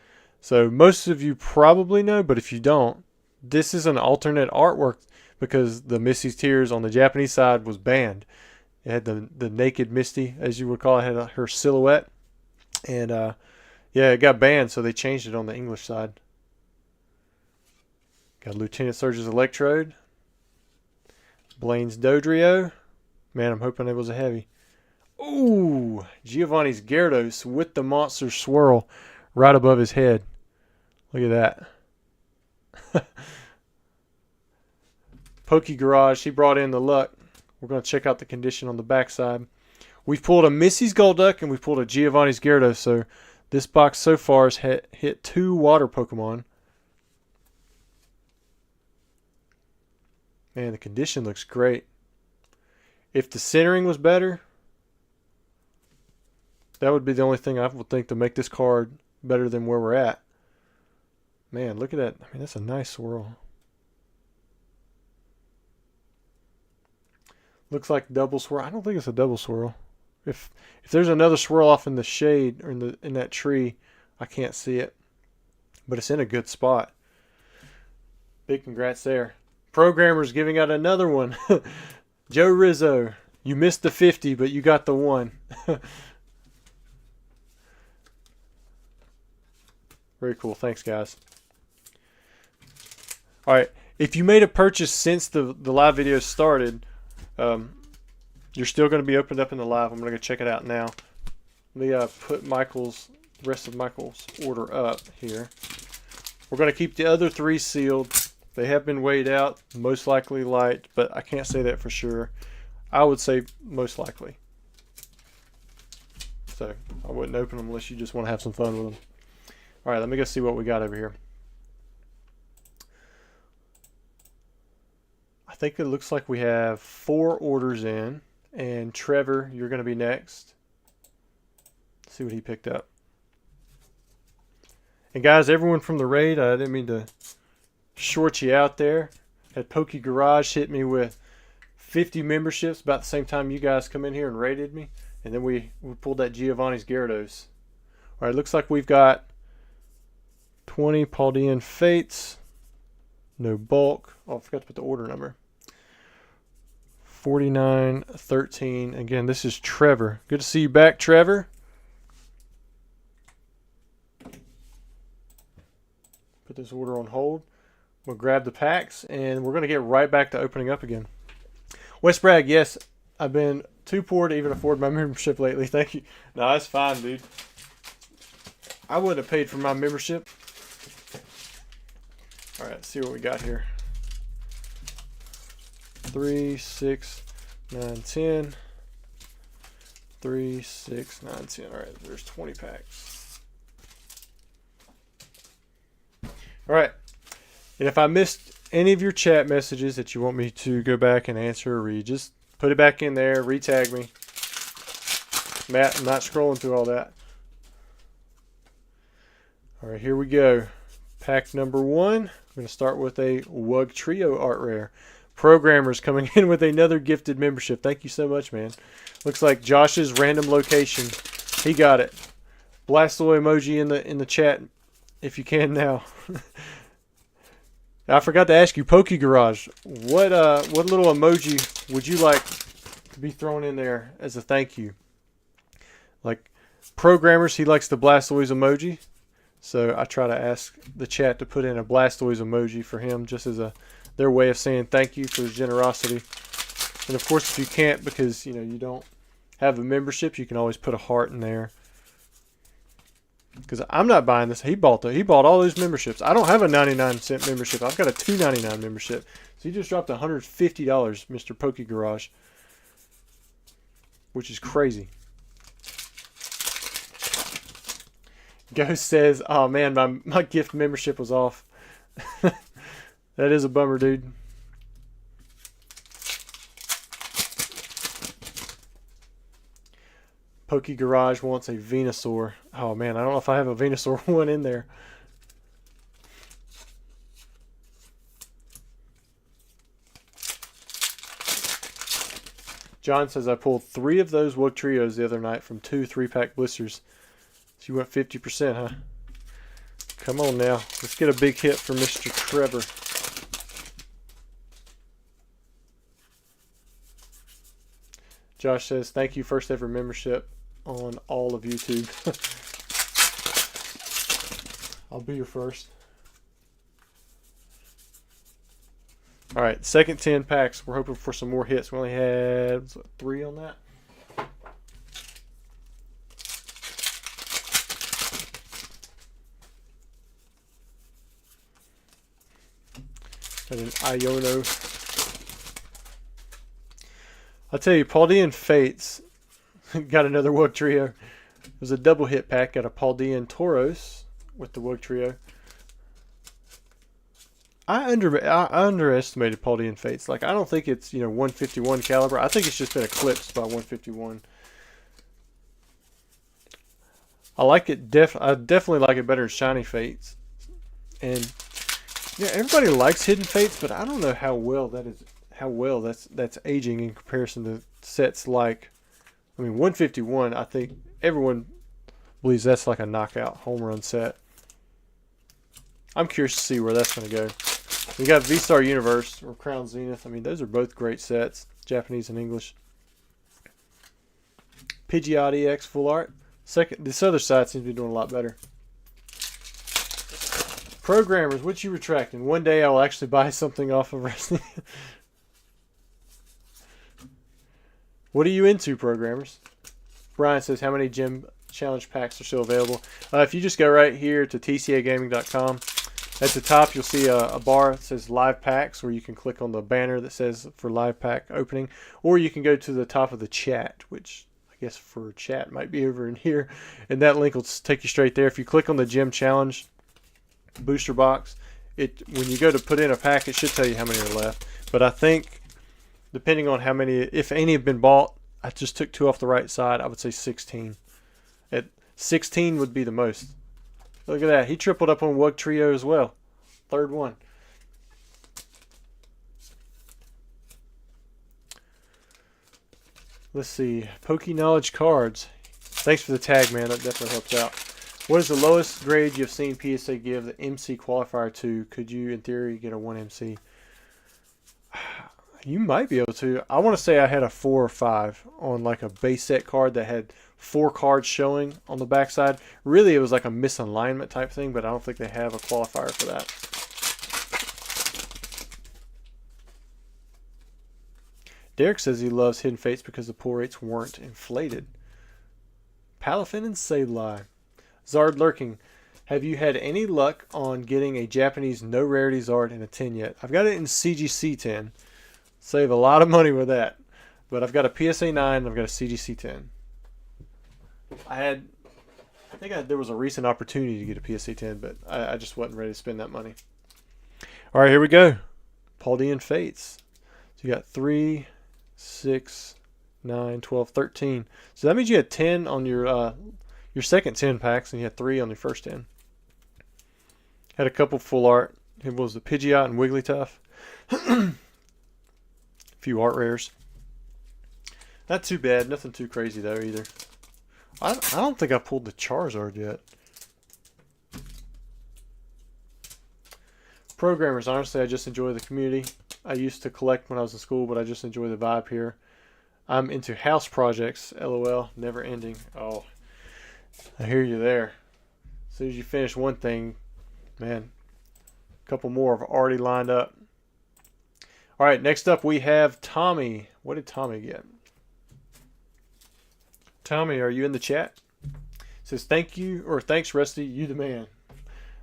So most of you probably know, but if you don't, this is an alternate artwork because the Misty's Tears on the Japanese side was banned. It had the naked Misty, as you would call it, had her silhouette. And yeah, it got banned, so they changed it on the English side. Got Lieutenant Surge's Electrode. Blaine's Dodrio. Man, I'm hoping it was a heavy. Ooh, Giovanni's Gyarados with the monster swirl right above his head. Look at that. Pokey Garage, he brought in the luck. We're going to check out the condition on the backside. We've pulled a Missy's Golduck and we've pulled a Giovanni's Gyarados. So this box so far has hit 2 water Pokemon. Man, the condition looks great. If the centering was better, that would be the only thing I would think to make this card better than where we're at. Man, look at that. I mean, that's a nice swirl. Looks like double swirl. I don't think it's a double swirl. If there's another swirl off in the shade or in that tree, I can't see it. But it's in a good spot. Big congrats there. Programmer's giving out another one. Joe Rizzo, you missed the 50, but you got the 1. Very cool. Thanks, guys. All right. If you made a purchase since the live video started, you're still going to be opened up in the live. I'm going to go check it out now. Let me put the rest of Michael's order up here. We're going to keep the other 3 sealed. They have been weighed out, most likely light, but I can't say that for sure. I would say most likely. So I wouldn't open them unless you just want to have some fun with them. All right, let me go see what we got over here. I I think it looks like we have 4 orders in. And Trevor, you're going to be next. Let's see what he picked up. And guys, everyone from the raid, I didn't mean to short you out there. Had Pokey Garage hit me with 50 memberships about the same time you guys come in here and raided me. And then we pulled that Giovanni's Gyarados. All right, looks like we've got 20 Paldean Fates. No bulk. Oh, I forgot to put the order number. 4913. Again, this is Trevor. Good to see you back, Trevor. Put this order on hold. We'll grab the packs, and we're going to get right back to opening up again. West Bragg, yes, I've been too poor to even afford my membership lately. Thank you. No, that's fine, dude. I wouldn't have paid for my membership. All right, let's see what we got here. 3, 6, 9, 10. 3, 6, 9, 10. All right, there's 20 packs. All right. And if I missed any of your chat messages that you want me to go back and answer or read, just put it back in there, re-tag me. Matt, I'm not scrolling through all that. All right, here we go. Pack number 1. I'm going to start with a Wug Trio Art Rare. Programmers coming in with another gifted membership. Thank you so much, man. Looks like Josh's random location. He got it. Blastoise emoji in the chat if you can now. I forgot to ask you, Pokey Garage, what little emoji would you like to be thrown in there as a thank you? Like Programmers, he likes the Blastoise emoji. So I try to ask the chat to put in a Blastoise emoji for him just as their way of saying thank you for his generosity. And of course, if you can't because you don't have a membership, you can always put a heart in there. Because I'm not buying this. He bought all those memberships. I don't have a 99-cent membership. I've got a $2.99 membership. So he just dropped $150, Mr. Pokey Garage, which is crazy. Ghost says, "Oh man, my gift membership was off." That is a bummer, dude. Pokey Garage wants a Venusaur. Oh man, I don't know if I have a Venusaur one in there. John says I pulled 3 of those Wug Trios the other night from 2 3-pack blisters. So you went 50%, huh? Come on now. Let's get a big hit for Mr. Trevor. Josh says, thank you, first ever membership on all of YouTube. I'll be your first. All right, second 10 packs. We're hoping for some more hits. We only had 3 on that. Got an Iono. I'll tell you, Paldean Fates got another Wug Trio. It was a double hit pack. Got a Paldean Tauros with the Wug Trio. I underestimated Paldean Fates. Like, I don't think it's 151 caliber. I think it's just been eclipsed by 151. I like it. I definitely like it better than Shiny Fates. And yeah, everybody likes Hidden Fates, but I don't know how well that's aging in comparison to sets like, 151. I think everyone believes that's like a knockout home run set. I'm curious to see where that's going to go. We got V-Star Universe or Crown Zenith. Those are both great sets, Japanese and English. Pidgeot EX Full Art. This other side seems to be doing a lot better. Programmers, what you retracting? One day I will actually buy something off of wrestling. What are you into, Programmers? Brian says, how many gym challenge packs are still available? If you just go right here to tcagaming.com, at the top you'll see a bar that says live packs, where you can click on the banner that says for live pack opening, or you can go to the top of the chat, which I guess for chat might be over in here, and that link will take you straight there. If you click on the gym challenge booster box, when you go to put in a pack, it should tell you how many are left. But I think, depending on how many, if any have been bought, I just took 2 off the right side. I would say 16. At 16 would be the most. Look at that. He tripled up on Wug Trio as well. Third one. Let's see. Pokey Knowledge cards. Thanks for the tag, man. That definitely helps out. What is the lowest grade you've seen PSA give the MC qualifier to? Could you, in theory, get a 1 MC? You might be able to. I want to say I had a 4 or 5 on like a base set card that had 4 cards showing on the backside. Really, it was like a misalignment type thing, but I don't think they have a qualifier for that. Derek says he loves Hidden Fates because the pull rates weren't inflated. Palafin and Sableye. Zard Lurking. Have you had any luck on getting a Japanese no rarity Zard in a 10 yet? I've got it in CGC 10. Save a lot of money with that. But I've got a PSA 9 and I've got a CGC 10. I think there was a recent opportunity to get a PSA 10, but I just wasn't ready to spend that money. All right, here we go. Paldean Fates. So you got 3, 6, 9, 12, 13. So that means you had 10 on your second 10 packs, and you had 3 on your first 10. Had a couple full art. It was the Pidgeot and Wigglytuff. A few art rares. Not too bad. Nothing too crazy though either. I don't think I pulled the Charizard yet. Programmers, honestly, I just enjoy the community. I used to collect when I was in school, but I just enjoy the vibe here. I'm into house projects, LOL, never ending. Oh, I hear you there. As soon as you finish one thing, man, a couple more have already lined up. All right, next up we have Tommy. What did Tommy get? Tommy, are you in the chat? Says thank you, or thanks Rusty, you the man.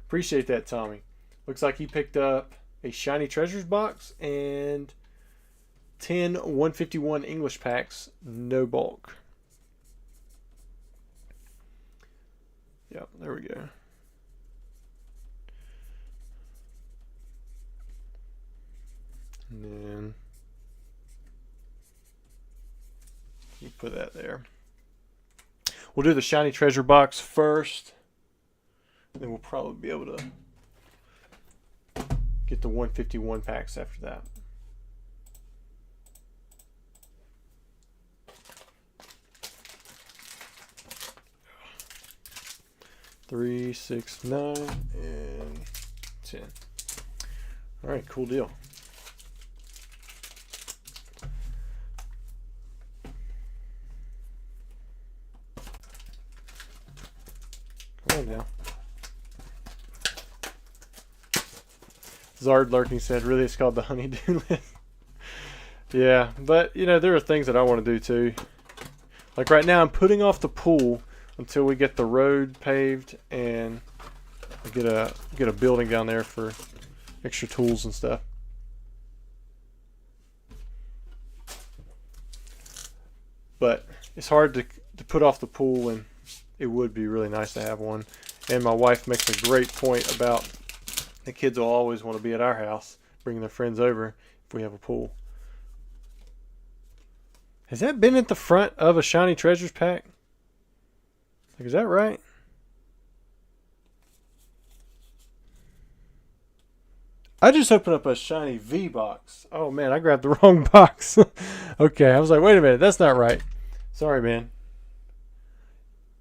Appreciate that, Tommy. Looks like he picked up a Shiny Treasures box and 10 151 English packs, no bulk. Yep, there we go. And then you put that there. We'll do the Shiny Treasure box first. Then we'll probably be able to get the 151 packs after that. Three, 6, 9, and 10. All right, cool deal. Come on now. Zard Lurking said, really, it's called the honeydew list. Yeah, but, you know, there are things that I want to do, too. Like right now, I'm putting off the pool until we get the road paved and get a building down there for extra tools and stuff. But it's hard to put off the pool, and it would be really nice to have one. And my wife makes a great point about the kids will always want to be at our house, bringing their friends over if we have a pool. Has that been at the front of a Shiny Treasures pack? Like, is that right? I just opened up a Shiny V box. Oh man, I grabbed the wrong box. Okay, I was like, wait a minute, that's not right. Sorry, man.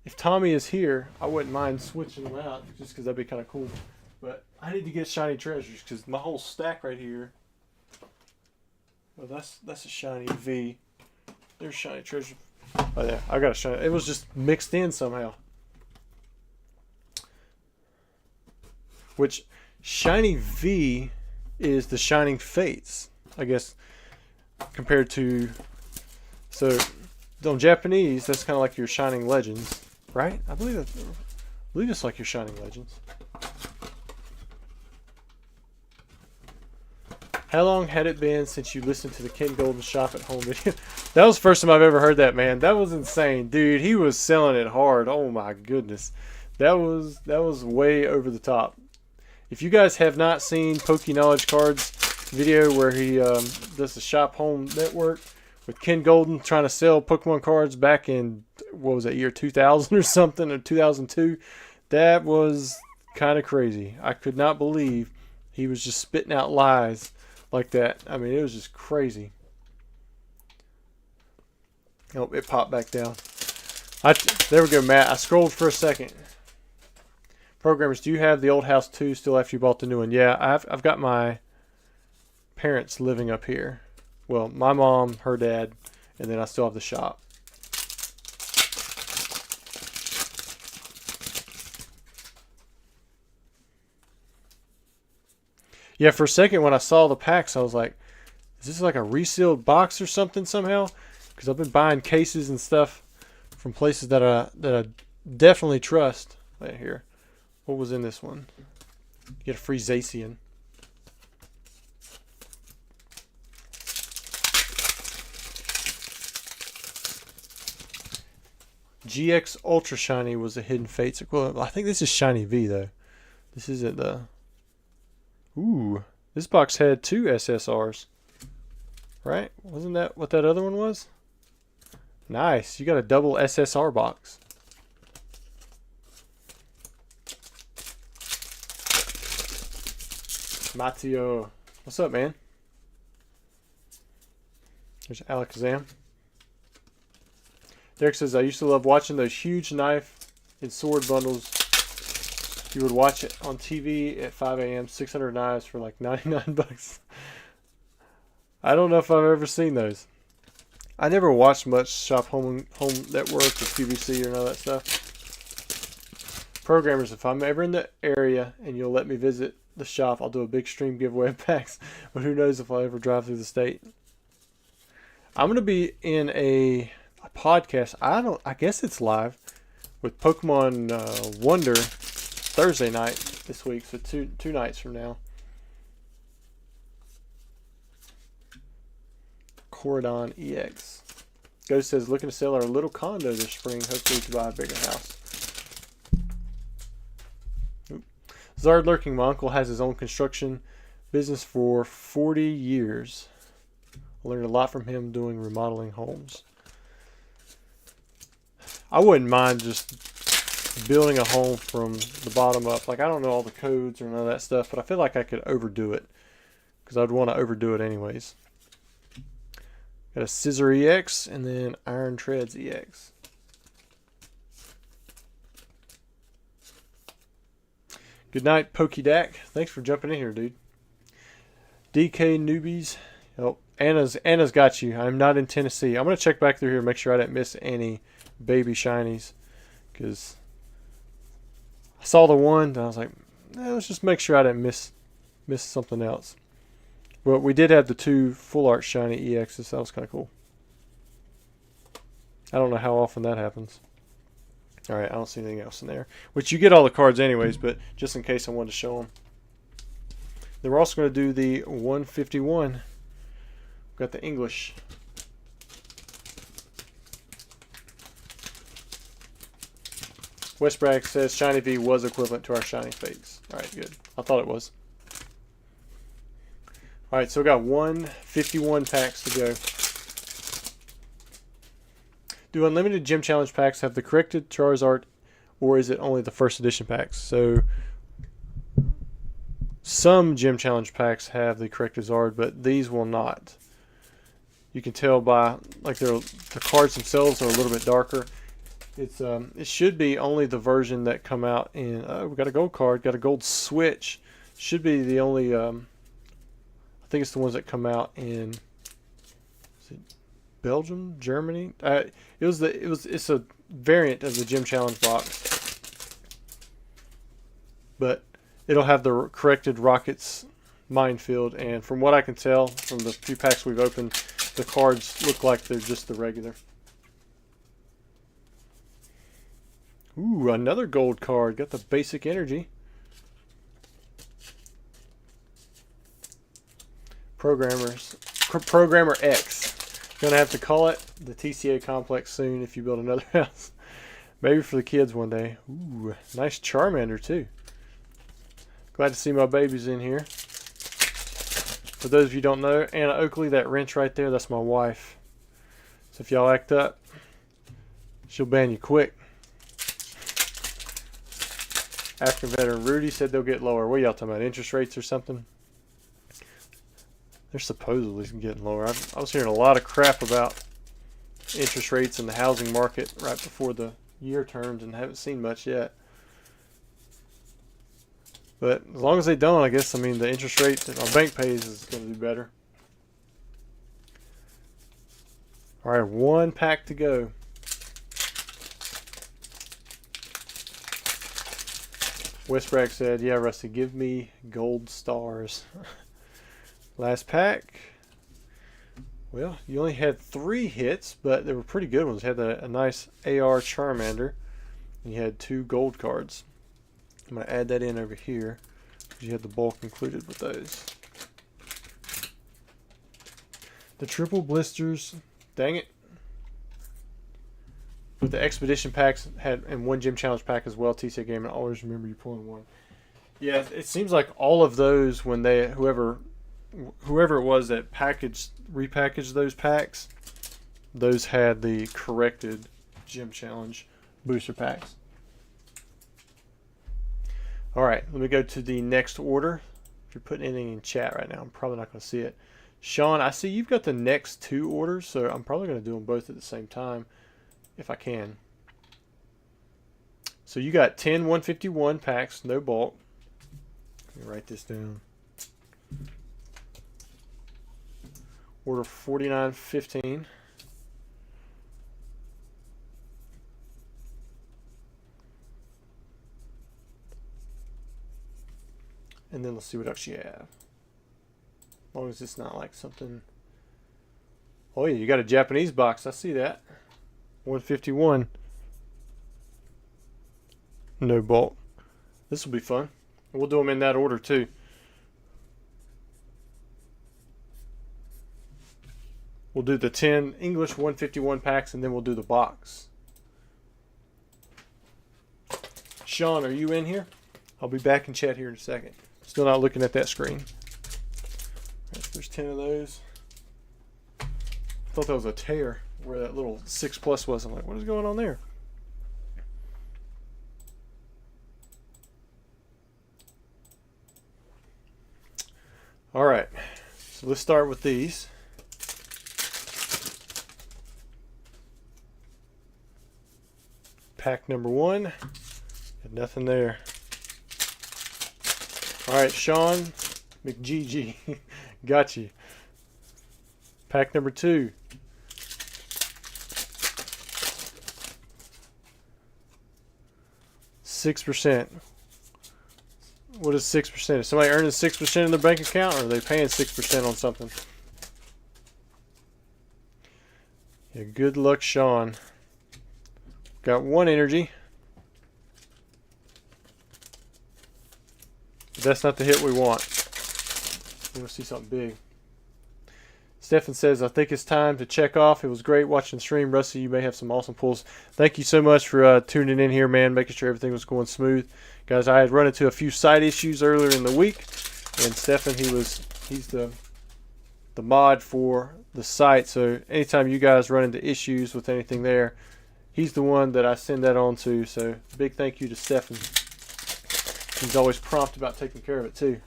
If Tommy is here, I wouldn't mind switching them out just because that'd be kind of cool. But I need to get Shiny Treasures because my whole stack right here. Well, that's a Shiny V. There's Shiny Treasure. Oh yeah, I got a Shiny. It was just mixed in somehow. Which Shiny V is the Shining Fates, I guess, compared to. So on Japanese, that's kind of like your Shining Legends, right? I believe it's like your Shining Legends. How long had it been since you listened to the Ken Golden Shop at Home video? That was the first time I've ever heard that, man. That was insane. Dude, he was selling it hard. Oh my goodness. That was way over the top. If you guys have not seen Pokey Knowledge Cards video where he does the Shop Home Network with Ken Golden trying to sell Pokemon cards back in, what was that, year 2000 or something, or 2002, that was kind of crazy. I could not believe he was just spitting out lies like that. I mean, it was just crazy. Oh, it popped back down. There we go, Matt. I scrolled for a second. Programmers, do you have the old house too still after you bought the new one? Yeah, I've got my parents living up here. Well, my mom, her dad, and then I still have the shop. Yeah, for a second when I saw the packs, I was like, is this like a resealed box or something somehow? Because I've been buying cases and stuff from places that I definitely trust. Right here. What was in this one? You get a free Zacian. GX Ultra Shiny was a Hidden Fates equivalent. I think this is Shiny V though. This isn't the... Ooh, this box had 2 SSRs. Right? Wasn't that what that other one was? Nice. You got a double SSR box. Mateo. What's up, man? There's Alakazam. Derek says, I used to love watching those huge knife and sword bundles. You would watch it on TV at 5 a.m. 600 knives for like 99 bucks. I don't know if I've ever seen those. I never watched much Shop Home Network or QVC or none of that stuff. Programmers, if I'm ever in the area and you'll let me visit the shop, I'll do a big stream giveaway of packs. But who knows if I'll ever drive through the state. I'm going to be in a podcast. I guess it's live with Pokemon Wonder Thursday night this week. So two nights from now. Coridon EX. Ghost says, looking to sell our little condo this spring. Hopefully to buy a bigger house. Oop. Zard Lurking, my uncle has his own construction business for 40 years. I learned a lot from him doing remodeling homes. I wouldn't mind just building a home from the bottom up. Like, I don't know all the codes or none of that stuff, but I feel like I could overdo it. Because I'd want to overdo it anyways. Got a Scissor EX and then Iron Treads EX. Good night, Pokedak. Thanks for jumping in here, dude. DK newbies. Oh, Anna's got you. I'm not in Tennessee. I'm gonna check back through here and make sure I didn't miss any baby shinies, because I saw the one and I was like, let's just make sure I didn't miss something else. But we did have the 2 full art shiny EXs. That was kind of cool. I don't know how often that happens. Alright, I don't see anything else in there. Which you get all the cards anyways, but just in case I wanted to show them. Then we're also going to do the 151. We've got the English. Westbrag says Shiny V was equivalent to our Shiny Fates. Alright, good. I thought it was. Alright, so we got 151 packs to go. Do unlimited gym challenge packs have the corrected Charizard, or is it only the first edition packs? So some gym challenge packs have the corrected Zard, but these will not. You can tell by like the cards themselves are a little bit darker. It's it should be only the version that come out in. We got a gold card, got a gold switch. Should be the only. I think it's the ones that come out in, is it Belgium, Germany. It's a variant of the Gym Challenge box, but it'll have the corrected Rockets Minefield. And from what I can tell from the few packs we've opened, the cards look like they're just the regular. Ooh, another gold card. Got the basic energy. Programmer X. Gonna have to call it the TCA complex soon if you build another house. Maybe for the kids one day. Ooh, nice Charmander too. Glad to see my babies in here. For those of you who don't know, Anna Oakley, that wrench right there, that's my wife. So if y'all act up, she'll ban you quick. African veteran Rudy said they'll get lower. What are y'all talking about? Interest rates or something? They're supposedly getting lower. I was hearing a lot of crap about interest rates in the housing market right before the year turns and haven't seen much yet. But as long as they don't, I guess, I mean, the interest rate that our bank pays is going to do better. All right, one pack to go. Westbrack said, yeah, Rusty, give me gold stars. Last pack. Well, you only had 3 hits, but they were pretty good ones. You had a nice AR Charmander. And you had 2 gold cards. I'm going to add that in over here because you had the bulk included with those. The triple blisters, dang it. With the expedition packs had and 1 gym challenge pack as well, TCA Game, and always remember you pulling 1. Yeah, it seems like all of those when they whoever it was that repackaged those packs, those had the corrected gym challenge booster packs. All right, let me go to the next order. If you're putting anything in chat right now, I'm probably not going to see it. Sean, I see you've got the next 2 orders, so I'm probably going to do them both at the same time if I can. So you got 10 151 packs, no bulk. Let me write this down. Order 4915. And then let's see what else you have. As long as it's not like something. Oh yeah, you got a Japanese box. I see that. 151. No bulk. This will be fun. We'll do them in that order too. We'll do the 10 English 151 packs and then we'll do the box. Sean, are you in here? I'll be back in chat here in a second. Still not looking at that screen. Right, there's 10 of those. I thought that was a tear where that little 6+ was. I'm like, what is going on there? All right, so let's start with these. Pack number 1, had nothing there. All right, Sean McGG, got you. Pack number 2. %. What is 6%? Is somebody earning 6% in their bank account, or are they paying 6% on something? Yeah, good luck, Sean. Got 1 energy. But that's not the hit we want. We want to see something big. Stefan says, I think it's time to check off. It was great watching the stream. Rusty, you may have some awesome pulls. Thank you so much for tuning in here, man, making sure everything was going smooth. Guys, I had run into a few side issues earlier in the week, and Stefan, he's the mod for the site, so anytime you guys run into issues with anything there, he's the one that I send that on to, so big thank you to Stefan. He's always prompt about taking care of it too.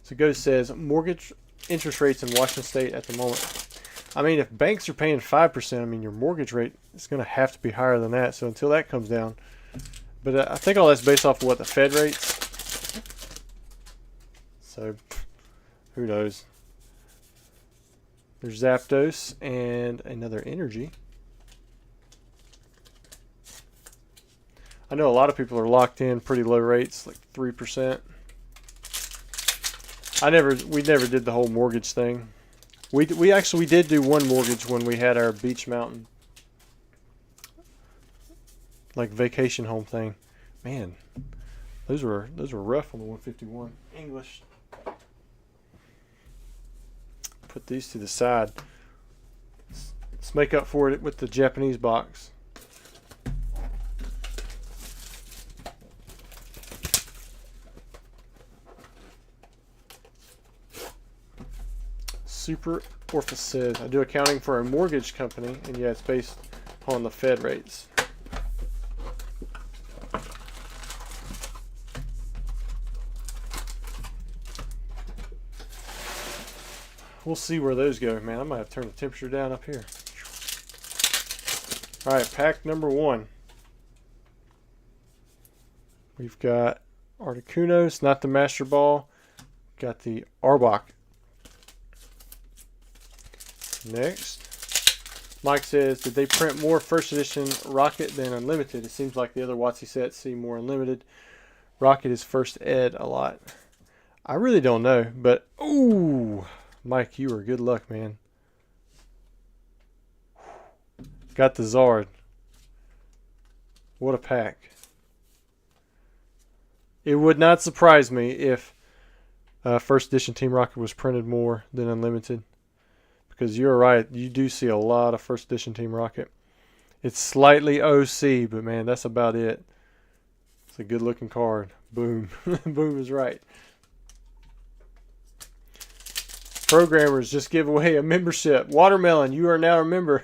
So Ghost says, mortgage interest rates in Washington State at the moment. I mean, if banks are paying 5%, I mean, your mortgage rate is going to have to be higher than that. So until that comes down. But I think all that's based off of what the Fed rates. So who knows? There's Zapdos and another energy. I know a lot of people are locked in pretty low rates, like 3%. We never did the whole mortgage thing. We actually did do one mortgage when we had our Beach Mountain like vacation home thing. Man, those were rough on the 151 English. Put these to the side. Let's make up for it with the Japanese box. Super Orpha says, I do accounting for a mortgage company, and yeah, it's based on the Fed rates. We'll see where those go, man. I might have to turn the temperature down up here. All right, pack number 1. We've got Articunos, not the Master Ball. Got the Arbok. Next, Mike says, did they print more first edition Rocket than Unlimited? It seems like the other WotC sets seem more Unlimited. Rocket is first ed a lot. I really don't know, but ooh, Mike, you are good luck, man. Got the Zard. What a pack. It would not surprise me if first edition Team Rocket was printed more than Unlimited. Because you're right, you do see a lot of first edition Team Rocket. It's slightly OC, but man, that's about it. It's a good looking card. Boom. Boom is right. Programmers just give away a membership. Watermelon, you are now a member.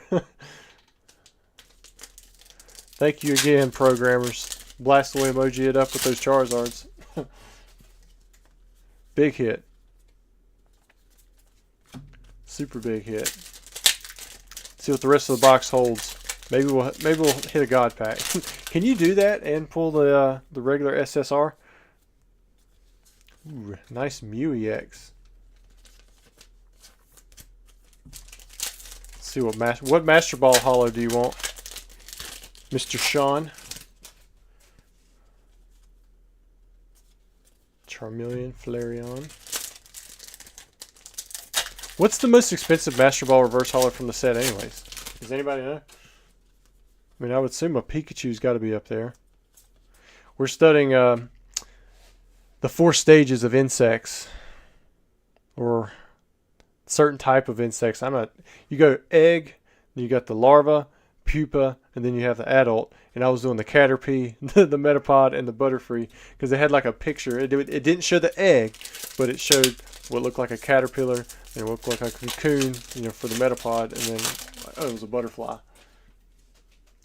Thank you again, programmers. Blast away emoji it up with those Charizards. Big hit. Super big hit. See what the rest of the box holds. Maybe we'll hit a God pack. Can you do that and pull the regular SSR? Ooh, nice Mew EX. Let's see what Master Ball Holo do you want, Mr. Sean? Charmeleon, Flareon. What's the most expensive Master Ball Reverse Holo from the set anyways? Does anybody know? I mean, I would assume a Pikachu's got to be up there. We're studying the 4 stages of insects. Or certain type of insects. You go egg, you got the larva, pupa, and then you have the adult. And I was doing the Caterpie, the Metapod, and the Butterfree because they had like a picture. It didn't show the egg, but it showed what looked like a caterpillar and what looked like a cocoon, for the Metapod, and then it was a butterfly.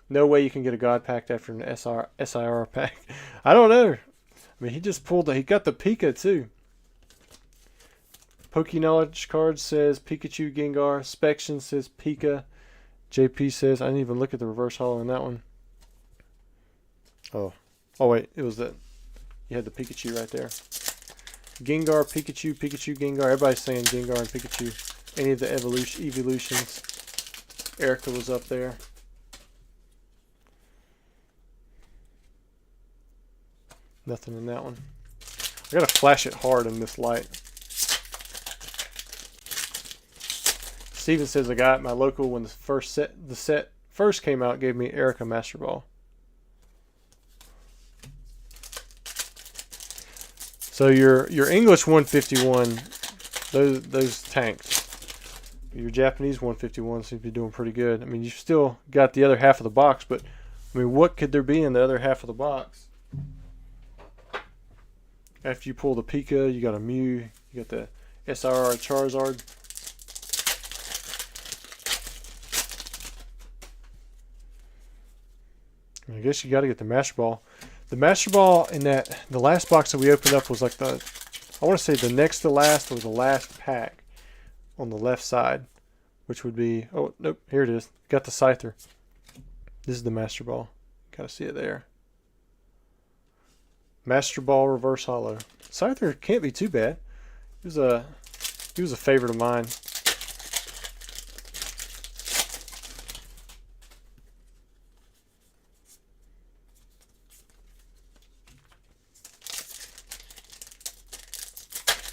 No way you can get a God pack after an SIR pack. I don't know. I mean, he just he got the Pika too. Poke Knowledge Card says Pikachu, Gengar. Spection says Pika. JP says, I didn't even look at the reverse holo in that one. Oh wait, it was that. You had the Pikachu right there. Gengar, Pikachu, Pikachu, Gengar. Everybody's saying Gengar and Pikachu. Any of the evolutions. Erica was up there. Nothing in that one. I gotta flash it hard in this light. Steven says, I got at my local when the set first came out, gave me Erica Master Ball. So your English 151, those tanked. Your Japanese 151 seems to be doing pretty good. I mean, you've still got the other half of the box, but I mean, what could there be in the other half of the box? After you pull the Pika, you got a Mew, you got the SRR Charizard. I guess you got to get the Master Ball. The Master Ball in the last box that we opened up was like I want to say the next to last or the last pack on the left side, which would be, oh, nope, here it is. Got the Scyther. This is the Master Ball. Got to see it there. Master Ball Reverse Holo. Scyther can't be too bad. He was a favorite of mine.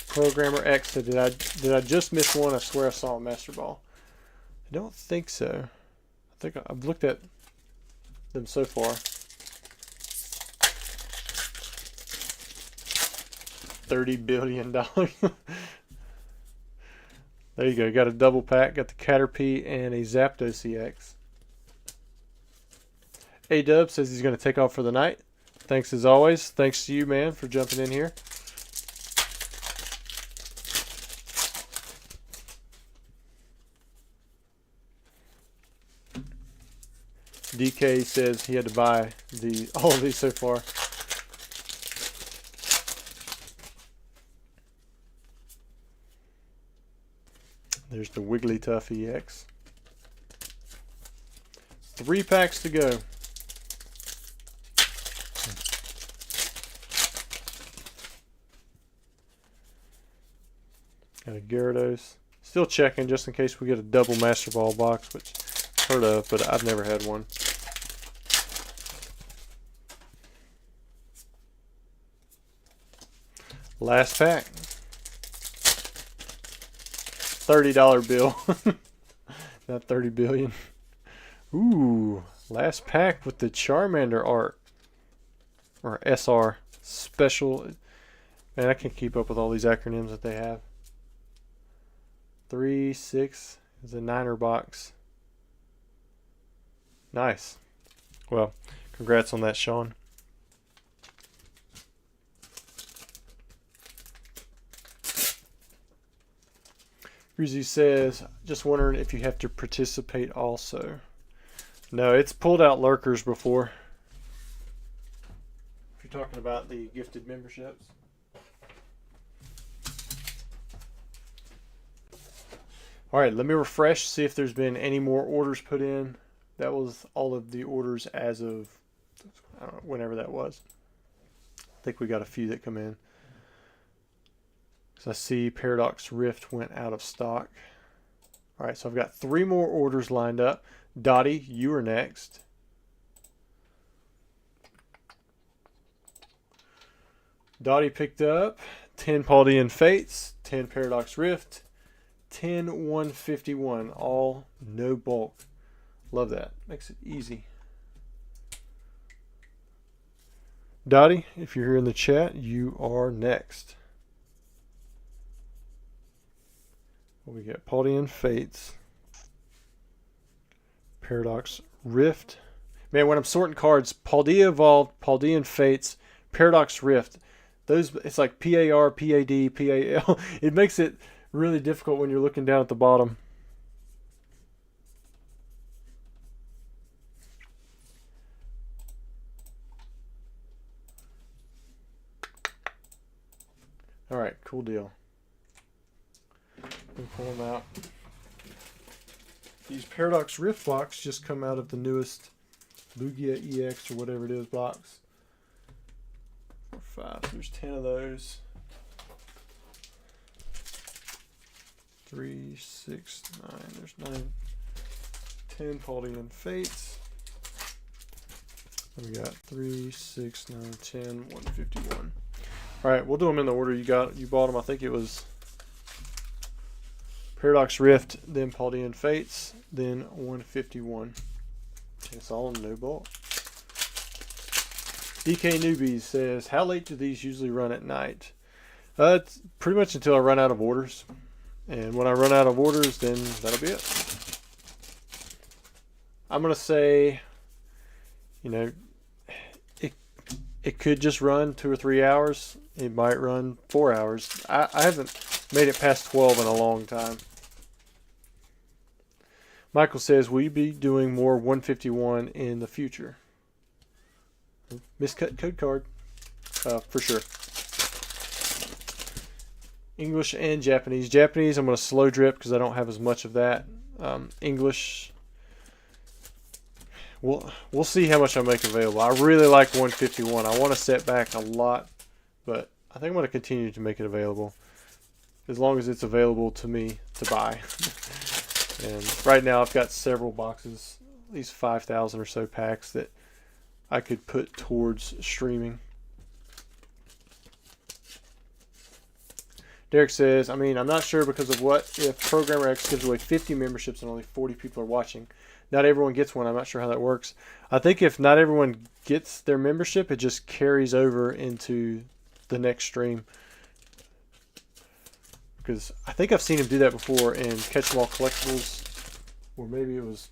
Programmer X said, did I just miss one? I swear I saw a Master Ball. I don't think so. I think I've looked at them so far. $30 billion. There you go. Got a double pack. Got the Caterpie and a Zapdos CX. A-Dub says he's going to take off for the night. Thanks as always. Thanks to you, man, for jumping in here. DK says he had to buy all of these so far. There's the Wigglytuff EX. 3 packs to go. Got a Gyarados. Still checking just in case we get a double Master Ball box, which I've heard of, but I've never had one. Last pack. $30 bill. Not 30 billion. Ooh, last pack with the Charmander art. Or SR. Special. Man, I can't keep up with all these acronyms that they have. 3, 6 is a 9er box. Nice. Well, congrats on that, Sean. Rizzy says, just wondering if you have to participate also. No, it's pulled out lurkers before. If you're talking about the gifted memberships. Alright, let me refresh, see if there's been any more orders put in. That was all of the orders as of, I don't know, whenever that was. I think we got a few that come in. So I see Paradox Rift went out of stock. Alright, so I've got 3 more orders lined up. Dottie, you are next. Dottie picked up 10 Paldean Fates, 10 Paradox Rift, 10 151, all no bulk. Love that. Makes it easy. Dottie, if you're here in the chat, you are next. We got Paldean Fates, Paradox Rift. Man, when I'm sorting cards, Paldea Evolved, Paldean Fates, Paradox Rift. Those, it's like PAR, PAD, PAL. It makes it really difficult when you're looking down at the bottom. All right, cool deal. Let me pull them out. These Paradox Rift blocks just come out of the newest Lugia EX or whatever it is box. 4, 5. There's 10 of those. 3, 6, 9. There's 9. 10 Paldean Fates. And we got 3, 6, 9, 10, 151. All right, we'll do them in the order you bought them. I think it was Paradox Rift, then Paldean Fates, then 151. It's all no bulk. DK Newbies says, how late do these usually run at night? It's pretty much until I run out of orders. And when I run out of orders, then that'll be it. I'm going to say, you know, it could just run 2 or 3 hours. It might run 4 hours. I haven't made it past 12 in a long time. Michael says, will you be doing more 151 in the future? Miscut code card. For sure. English and Japanese. Japanese, I'm going to slow drip because I don't have as much of that. English, we'll see how much I make available. I really like 151. I want to set back a lot, but I think I'm going to continue to make it available as long as it's available to me to buy. And right now I've got several boxes, at least 5,000 or so packs that I could put towards streaming. Derek says, I mean, I'm not sure because of what if Programmer X gives away 50 memberships and only 40 people are watching. Not everyone gets one. I'm not sure how that works. I think if not everyone gets their membership, it just carries over into the next stream. Because I think I've seen him do that before in Catch 'em All Collectibles, or maybe it was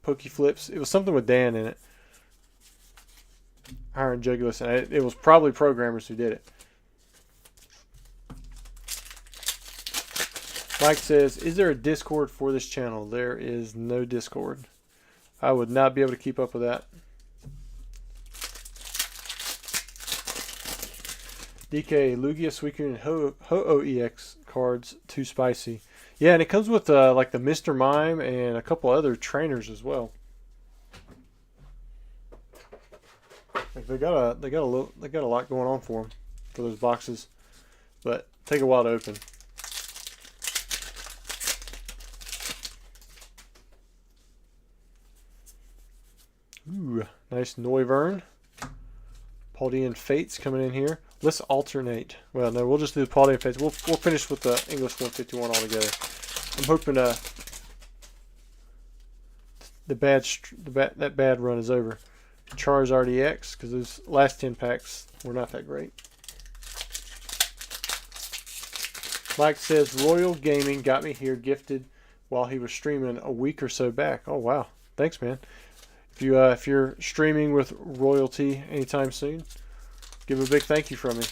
Pokey Flips. It was something with Dan in it. Iron Jugulus, and it was probably programmers who did it. Mike says, is there a Discord for this channel? There is no Discord. I would not be able to keep up with that. DK, Lugia, Suicune, and Ho-Oh EX cards, too spicy. Yeah, and it comes with like the Mr. Mime and a couple other trainers as well. Like they got a lot going on for them for those boxes, but take a while to open. Ooh, nice Noivern. Paldean Fates coming in here. Let's alternate. Well, no, we'll just do the Paldean Fates. We'll finish with the English 151 altogether. I'm hoping that bad run is over. Charizard EX, because those last 10 packs were not that great. Mike says Royal Gaming got me here gifted while he was streaming a week or so back. Oh wow, thanks man. If you're streaming with royalty anytime soon, give a big thank you from me.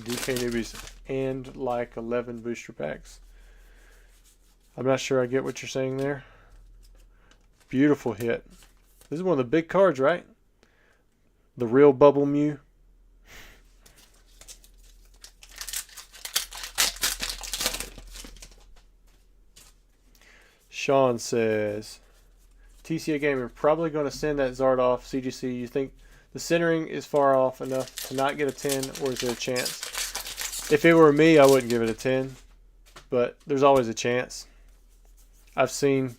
DK newbies and like 11 booster packs. I'm not sure I get what you're saying there. Beautiful hit. This is one of the big cards, right? The real Bubble Mew. Sean says, TCA Gamer probably going to send that Zard off CGC. You think the centering is far off enough to not get a 10, or is there a chance? If it were me, I wouldn't give it a 10, but there's always a chance. I've seen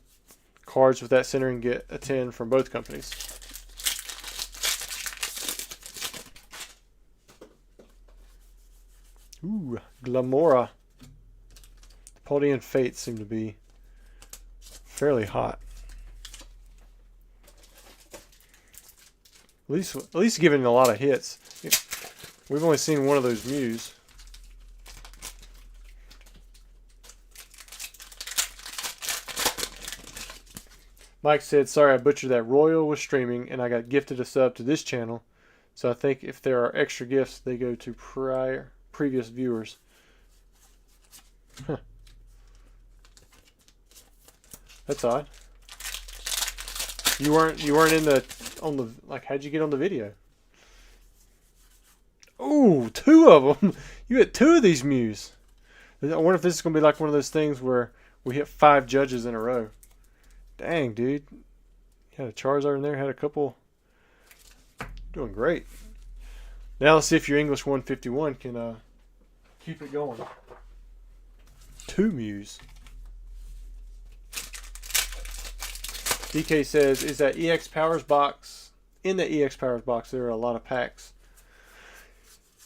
cards with that centering get a 10 from both companies. Ooh, Glamora. The Paldean Fates seem to be fairly hot. At least giving a lot of hits. We've only seen one of those Mews. Mike said, sorry I butchered that. Royal was streaming and I got gifted a sub to this channel. So I think if there are extra gifts, they go to previous viewers. Huh. That's odd. You weren't on the like, how'd you get on the video? Ooh, 2 of them. You hit 2 of these Mews. I wonder if this is gonna be like one of those things where we hit 5 judges in a row. Dang, dude. Had a Charizard in there, had a couple. Doing great. Now let's see if your English 151 can keep it going. 2 Mews. DK says, is that EX Powers box? In the EX Powers box, there are a lot of packs.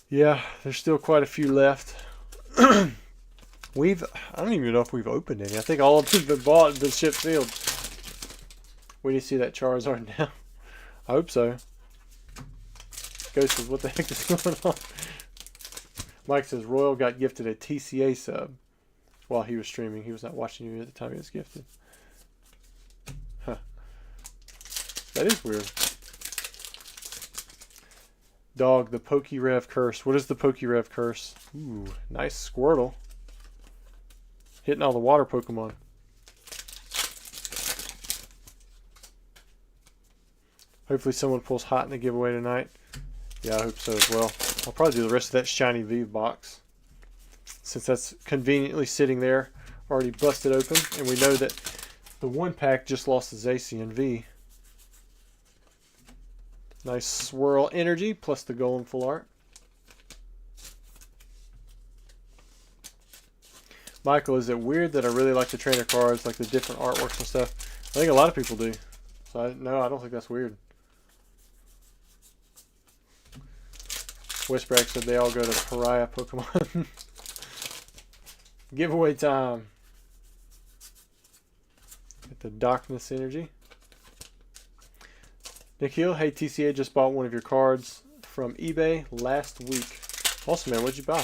Yeah, there's still quite a few left. I don't even know if we've opened any. I think all of them have been bought and been shipped sealed. We need to see that Charizard now. I hope so. Ghost says, what the heck is going on? Mike says, Royal got gifted a TCA sub while he was streaming. He was not watching you at the time he was gifted. Huh. That is weird. Dog, the Pokerev curse. What is the Pokerev curse? Ooh, nice Squirtle. Hitting all the water Pokemon. Hopefully someone pulls hot in the giveaway tonight. Yeah, I hope so as well. I'll probably do the rest of that Shiny V box, since that's conveniently sitting there, already busted open, and we know that the 1 pack just lost the Zacian V. Nice Swirl Energy, plus the Golem Full Art. Michael, is it weird that I really like the trainer cards, like the different artworks and stuff? I think a lot of people do. So no, I don't think that's weird. Whisbrack said they all go to Pariah Pokemon. Giveaway time. Get the Darkness Energy. Nikhil, hey TCA, just bought one of your cards from eBay last week. Awesome, man. What'd you buy?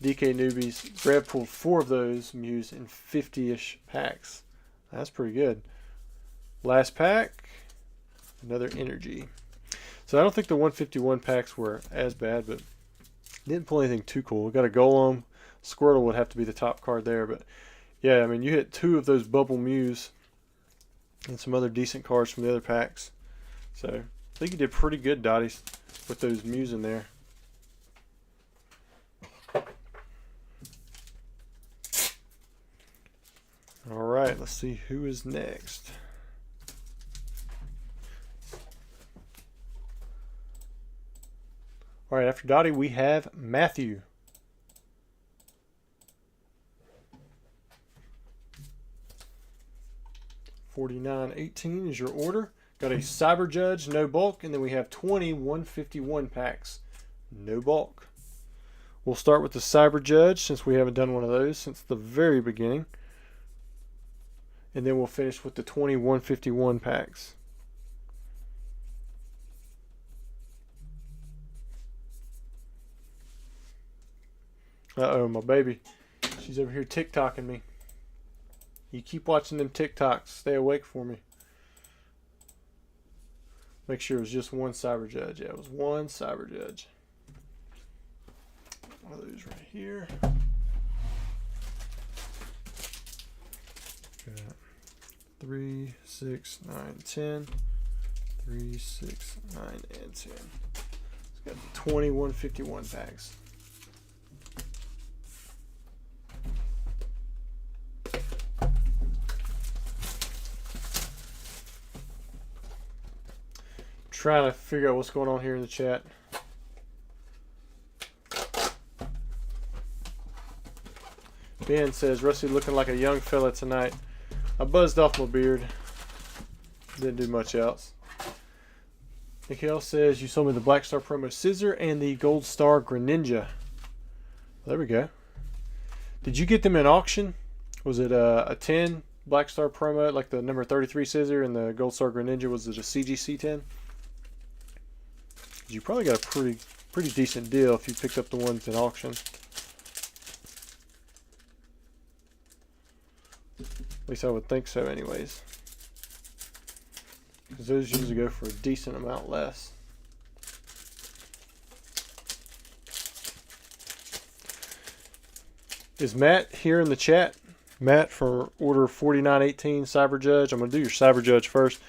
DK Newbies. Brad pulled 4 of those Mews in 50-ish packs. That's pretty good. Last pack. Another energy. So I don't think the 151 packs were as bad, but didn't pull anything too cool. We got a Golem. Squirtle would have to be the top card there, but yeah, I mean, you hit 2 of those Bubble Mews and some other decent cards from the other packs. So I think you did pretty good, Dotties, with those Mews in there. All right, let's see who is next. All right, after Dottie, we have Matthew. $49.18 is your order. Got a Cyber Judge, no bulk, and then we have 20 151 packs, no bulk. We'll start with the Cyber Judge since we haven't done one of those since the very beginning. And then we'll finish with the 20 151 packs. Uh-oh, my baby. She's over here TikToking me. You keep watching them TikToks. Stay awake for me. Make sure it was just one Cyber Judge. Yeah, it was one Cyber Judge. One of those right here. Got 3, 6, 9, 10. 3, 6, 9, and 10. It's got the 20 151 packs. Trying to figure out what's going on here in the chat. Ben says, Rusty looking like a young fella tonight. I buzzed off my beard. Didn't do much else. Mikhail says, you sold me the Black Star Promo Scissor and the Gold Star Greninja. There we go. Did you get them in auction? Was it a 10 Black Star Promo, like the number 33 Scissor, and the Gold Star Greninja, was it a CGC 10? You probably got a pretty decent deal if you picked up the ones in auction. At least I would think so anyways. Because those usually go for a decent amount less. Is Matt here in the chat? Matt for order 4918 Cyber Judge. I'm going to do your Cyber Judge first.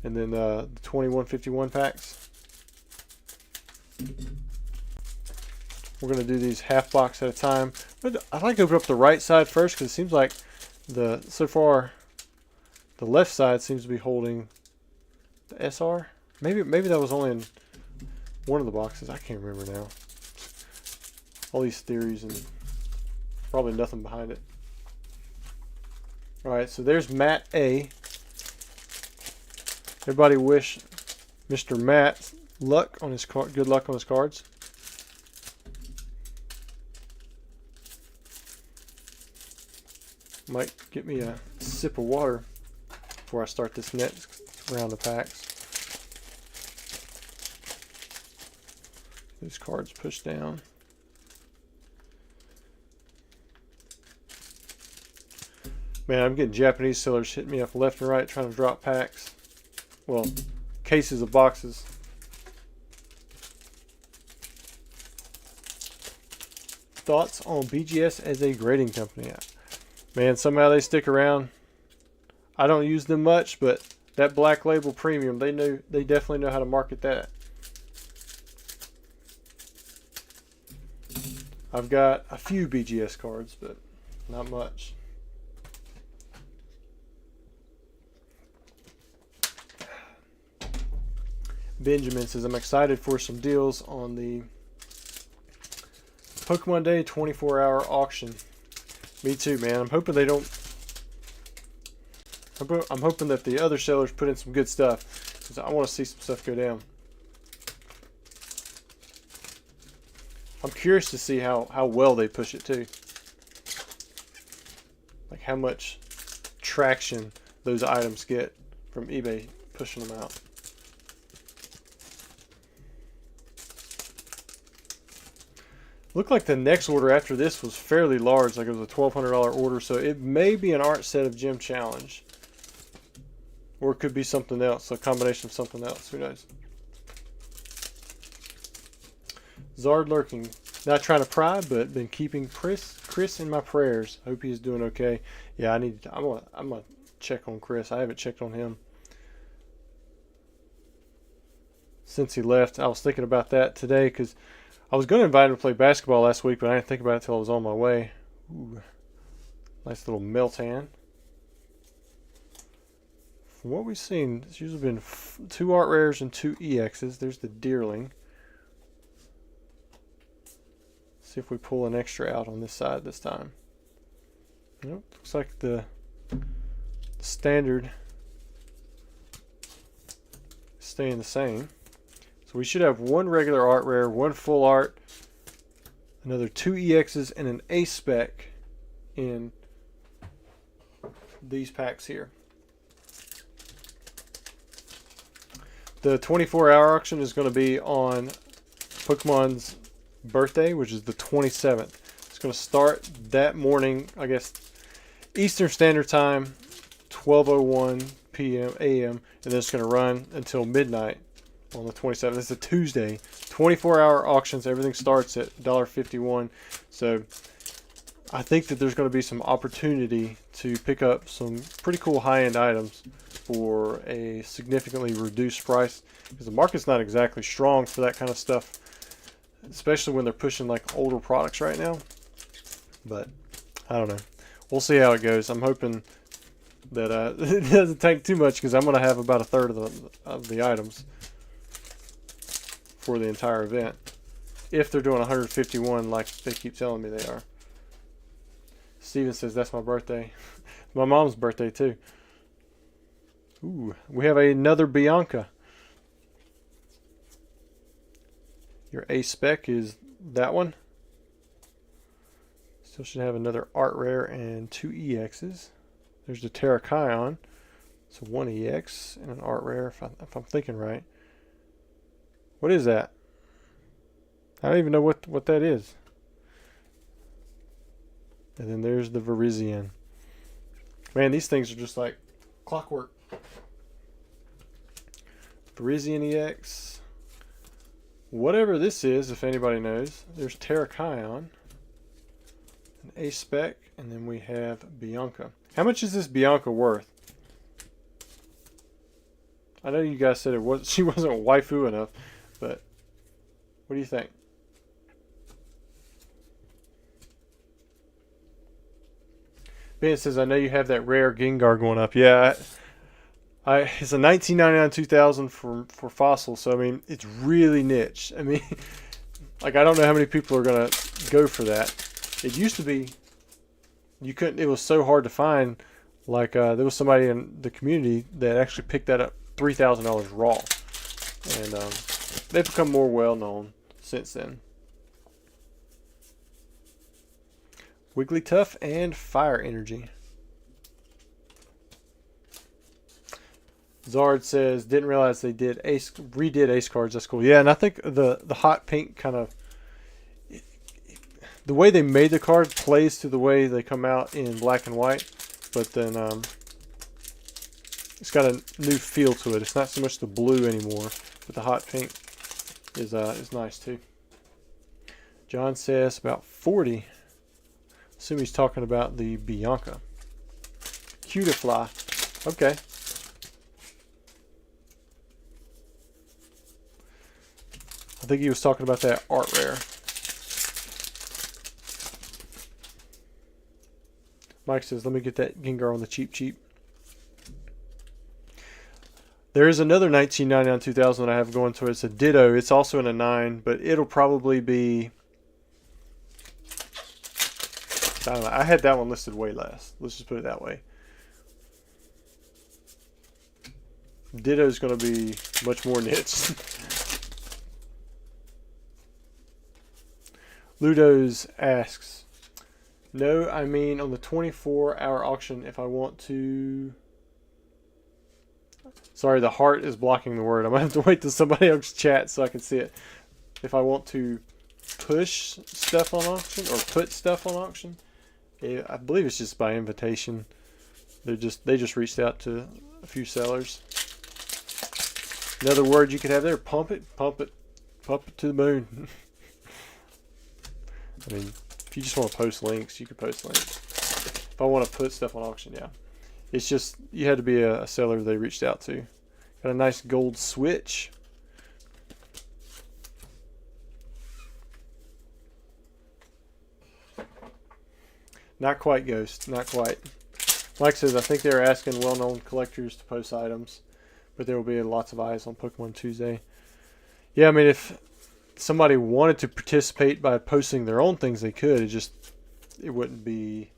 And then the 2151 packs. We're going to do these half box at a time. But I'd like to open up the right side first because it seems like so far the left side seems to be holding the SR. Maybe that was only in one of the boxes. I can't remember now. All these theories and probably nothing behind it. Alright, so there's Matt A. Everybody wish Mr. Matt luck on his card. Good luck on his cards. Might get me a sip of water before I start this next round of packs. These cards pushed down. Man, I'm getting Japanese sellers hitting me up left and right trying to drop packs. Well, cases of boxes. Thoughts on BGS as a grading company? Man, somehow they stick around. I don't use them much, but that Black Label Premium, they definitely know how to market that. I've got a few BGS cards, but not much. Benjamin says, I'm excited for some deals on the Pokemon Day 24-hour auction. Me too, man. I'm hoping they don't. I'm hoping that the other sellers put in some good stuff, because I want to see some stuff go down. I'm curious to see how well they push it too. Like how much traction those items get from eBay pushing them out. Looked like the next order after this was fairly large, like it was a $1,200 order, so it may be an art set of Gym Challenge. Or it could be something else, a combination of something else, who knows. Zard lurking. Not trying to pry, but been keeping Chris in my prayers. Hope he's doing okay. Yeah, I'm gonna check on Chris. I haven't checked on him since he left. I was thinking about that today because I was going to invite him to play basketball last week, but I didn't think about it until I was on my way. Ooh, nice little Meltan. From what we've seen, it's usually been 2 art rares and 2 EXs. There's the Deerling. See if we pull an extra out on this side this time. Nope, looks like the standard is staying the same. So we should have 1 regular art rare, 1 full art, another 2 EXs, and an A spec in these packs here. The 24-hour auction is going to be on Pokemon's birthday, which is the 27th. It's going to start that morning, I guess, Eastern Standard Time, 12:01 p.m. a.m., and then it's going to run until midnight on the 27th. It's a Tuesday. 24-hour auctions. Everything starts at $1.51. So I think that there's going to be some opportunity to pick up some pretty cool high-end items for a significantly reduced price, because the market's not exactly strong for that kind of stuff, especially when they're pushing like older products right now. But I don't know. We'll see how it goes. I'm hoping that it doesn't tank too much, because I'm going to have about 1/3 of the items for the entire event, if they're doing 151 like they keep telling me they are. Steven says that's my birthday. My mom's birthday too. Ooh, we have another Bianca. Your A spec is that one. Still should have another art rare and 2 EXs. There's the Terrakion. So 1 EX and an art rare, if I'm thinking right. What is that? I don't even know what that is. And then there's the Virizion. Man, these things are just like clockwork. Virizion EX. Whatever this is, if anybody knows. There's Terrakion. An A spec. And then we have Bianca. How much is this Bianca worth? I know you guys said she wasn't waifu enough, but what do you think? Ben says, I know you have that rare Gengar going up. Yeah, it's a 1999 2000 for fossil, so I mean it's really niche. I mean, like I don't know how many people are gonna go for that. It used to be you couldn't. It was so hard to find. Like there was somebody in the community that actually picked that up $3,000 raw, and they've become more well known since then. Wigglytuff and Fire Energy. Zard says, didn't realize they redid Ace cards. That's cool. Yeah, and I think the hot pink kind of, the way they made the card plays to the way they come out in black and white, but then it's got a new feel to it. It's not so much the blue anymore, but the hot pink is nice too. John says about 40. Assume he's talking about the Bianca. Cutiefly. Okay. I think he was talking about that art rare. Mike says, let me get that Gengar on the cheap. There is another 1999 2000 that I have going to it. It's a Ditto. It's also in a 9, but it'll probably be, I don't know. I had that one listed way less. Let's just put it that way. Ditto is going to be much more niche. Ludo's asks, no, I mean on the 24-hour auction if I want to... Sorry, the heart is blocking the word. I'm going to have to wait till somebody else chats so I can see it. If I want to push stuff on auction or put stuff on auction, I believe it's just by invitation. They just reached out to a few sellers. Another word you could have there, pump it to the moon. I mean, if you just want to post links, you can post links. If I want to put stuff on auction, yeah. It's just, you had to be a seller they reached out to. Got a nice gold switch. Not quite Ghost, not quite. Mike says, I think they were asking well-known collectors to post items, but there will be lots of eyes on Pokemon Tuesday. Yeah, I mean, if somebody wanted to participate by posting their own things, they could. It wouldn't be.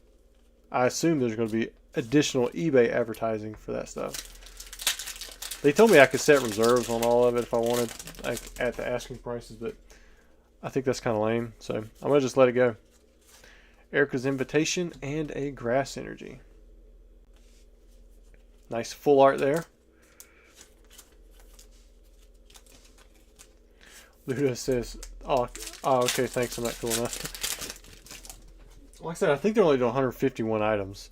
I assume there's going to be additional eBay advertising for that stuff. They told me I could set reserves on all of it if I wanted, like at the asking prices, but I think that's kind of lame. So I'm going to just let it go. Erica's Invitation and a Grass Energy. Nice full art there. Luda says, oh, okay, thanks, I'm not cool enough. Like I said, I think they're only doing 151 items.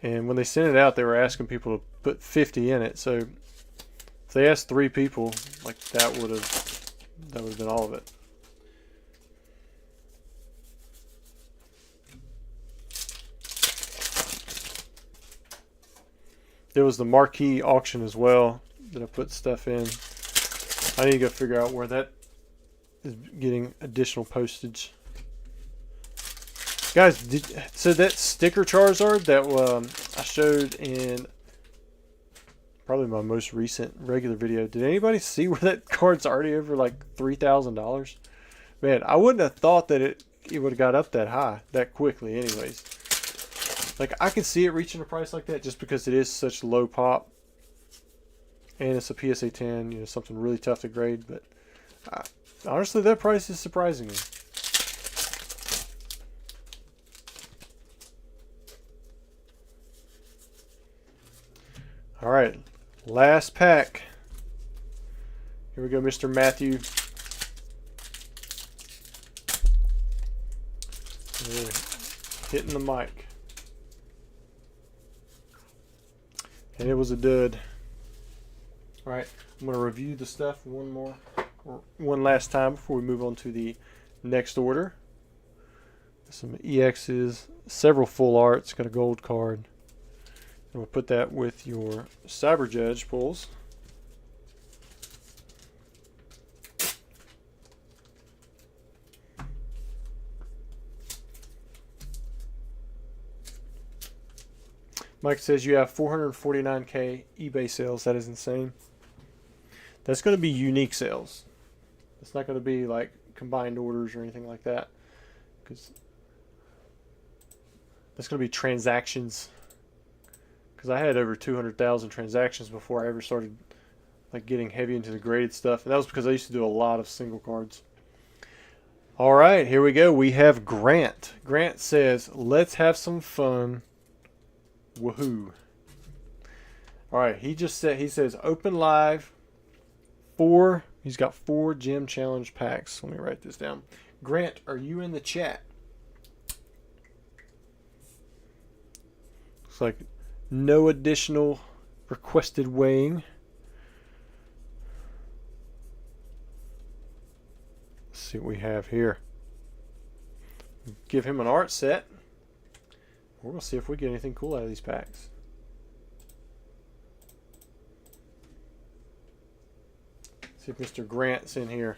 And when they sent it out, they were asking people to put 50 in it. So if they asked 3 people, like that would have been all of it. There was the marquee auction as well that I put stuff in. I need to go figure out where that is getting additional postage. Guys, so that sticker Charizard that I showed in probably my most recent regular video, did anybody see where that card's already over like $3,000? Man, I wouldn't have thought that it would have got up that high that quickly anyways. Like, I can see it reaching a price like that just because it is such low pop. And it's a PSA 10, you know, something really tough to grade. But honestly, that price is surprising me. All right, last pack. Here we go, Mr. Matthew. Hitting the mic. And it was a dud. All right, I'm going to review the stuff one last time before we move on to the next order. Some EXs, several full arts, got a gold card. And we'll put that with your Cyber Judge pulls. Mike says you have 449K eBay sales. That is insane. That's going to be unique sales. It's not going to be like combined orders or anything like that, because that's going to be transactions. Because I had over 200,000 transactions before I ever started like getting heavy into the graded stuff, and that was because I used to do a lot of single cards. All right, here we go. We have Grant. Grant says, "Let's have some fun." Woohoo! All right, he says open live. He's got 4 gym challenge packs. Let me write this down. Grant, are you in the chat? Looks like no additional requested weighing. Let's see what we have here. Give him an art set. We're going to see if we get anything cool out of these packs. See if Mr. Grant's in here.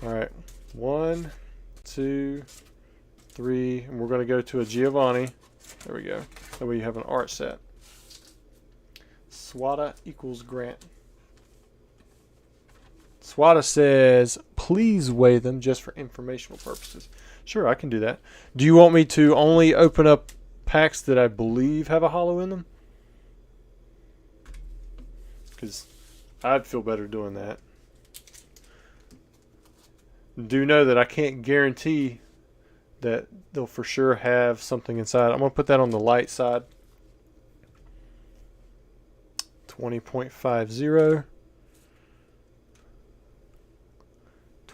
All right. 1, 2, 3. And we're going to go to a Giovanni. There we go. That way you have an art set. Swada equals Grant. Swada says, please weigh them just for informational purposes. Sure, I can do that. Do you want me to only open up packs that I believe have a hollow in them? Because I'd feel better doing that. Do know that I can't guarantee that they'll for sure have something inside. I'm going to put that on the light side. 20.50.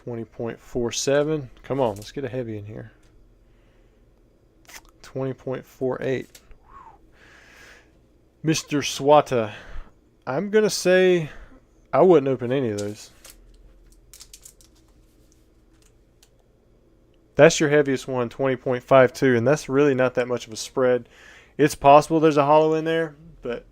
20.47. Come on, let's get a heavy in here. 20.48. Mr. Swata, I'm going to say I wouldn't open any of those. That's your heaviest one, 20.52, and that's really not that much of a spread. It's possible there's a hollow in there, but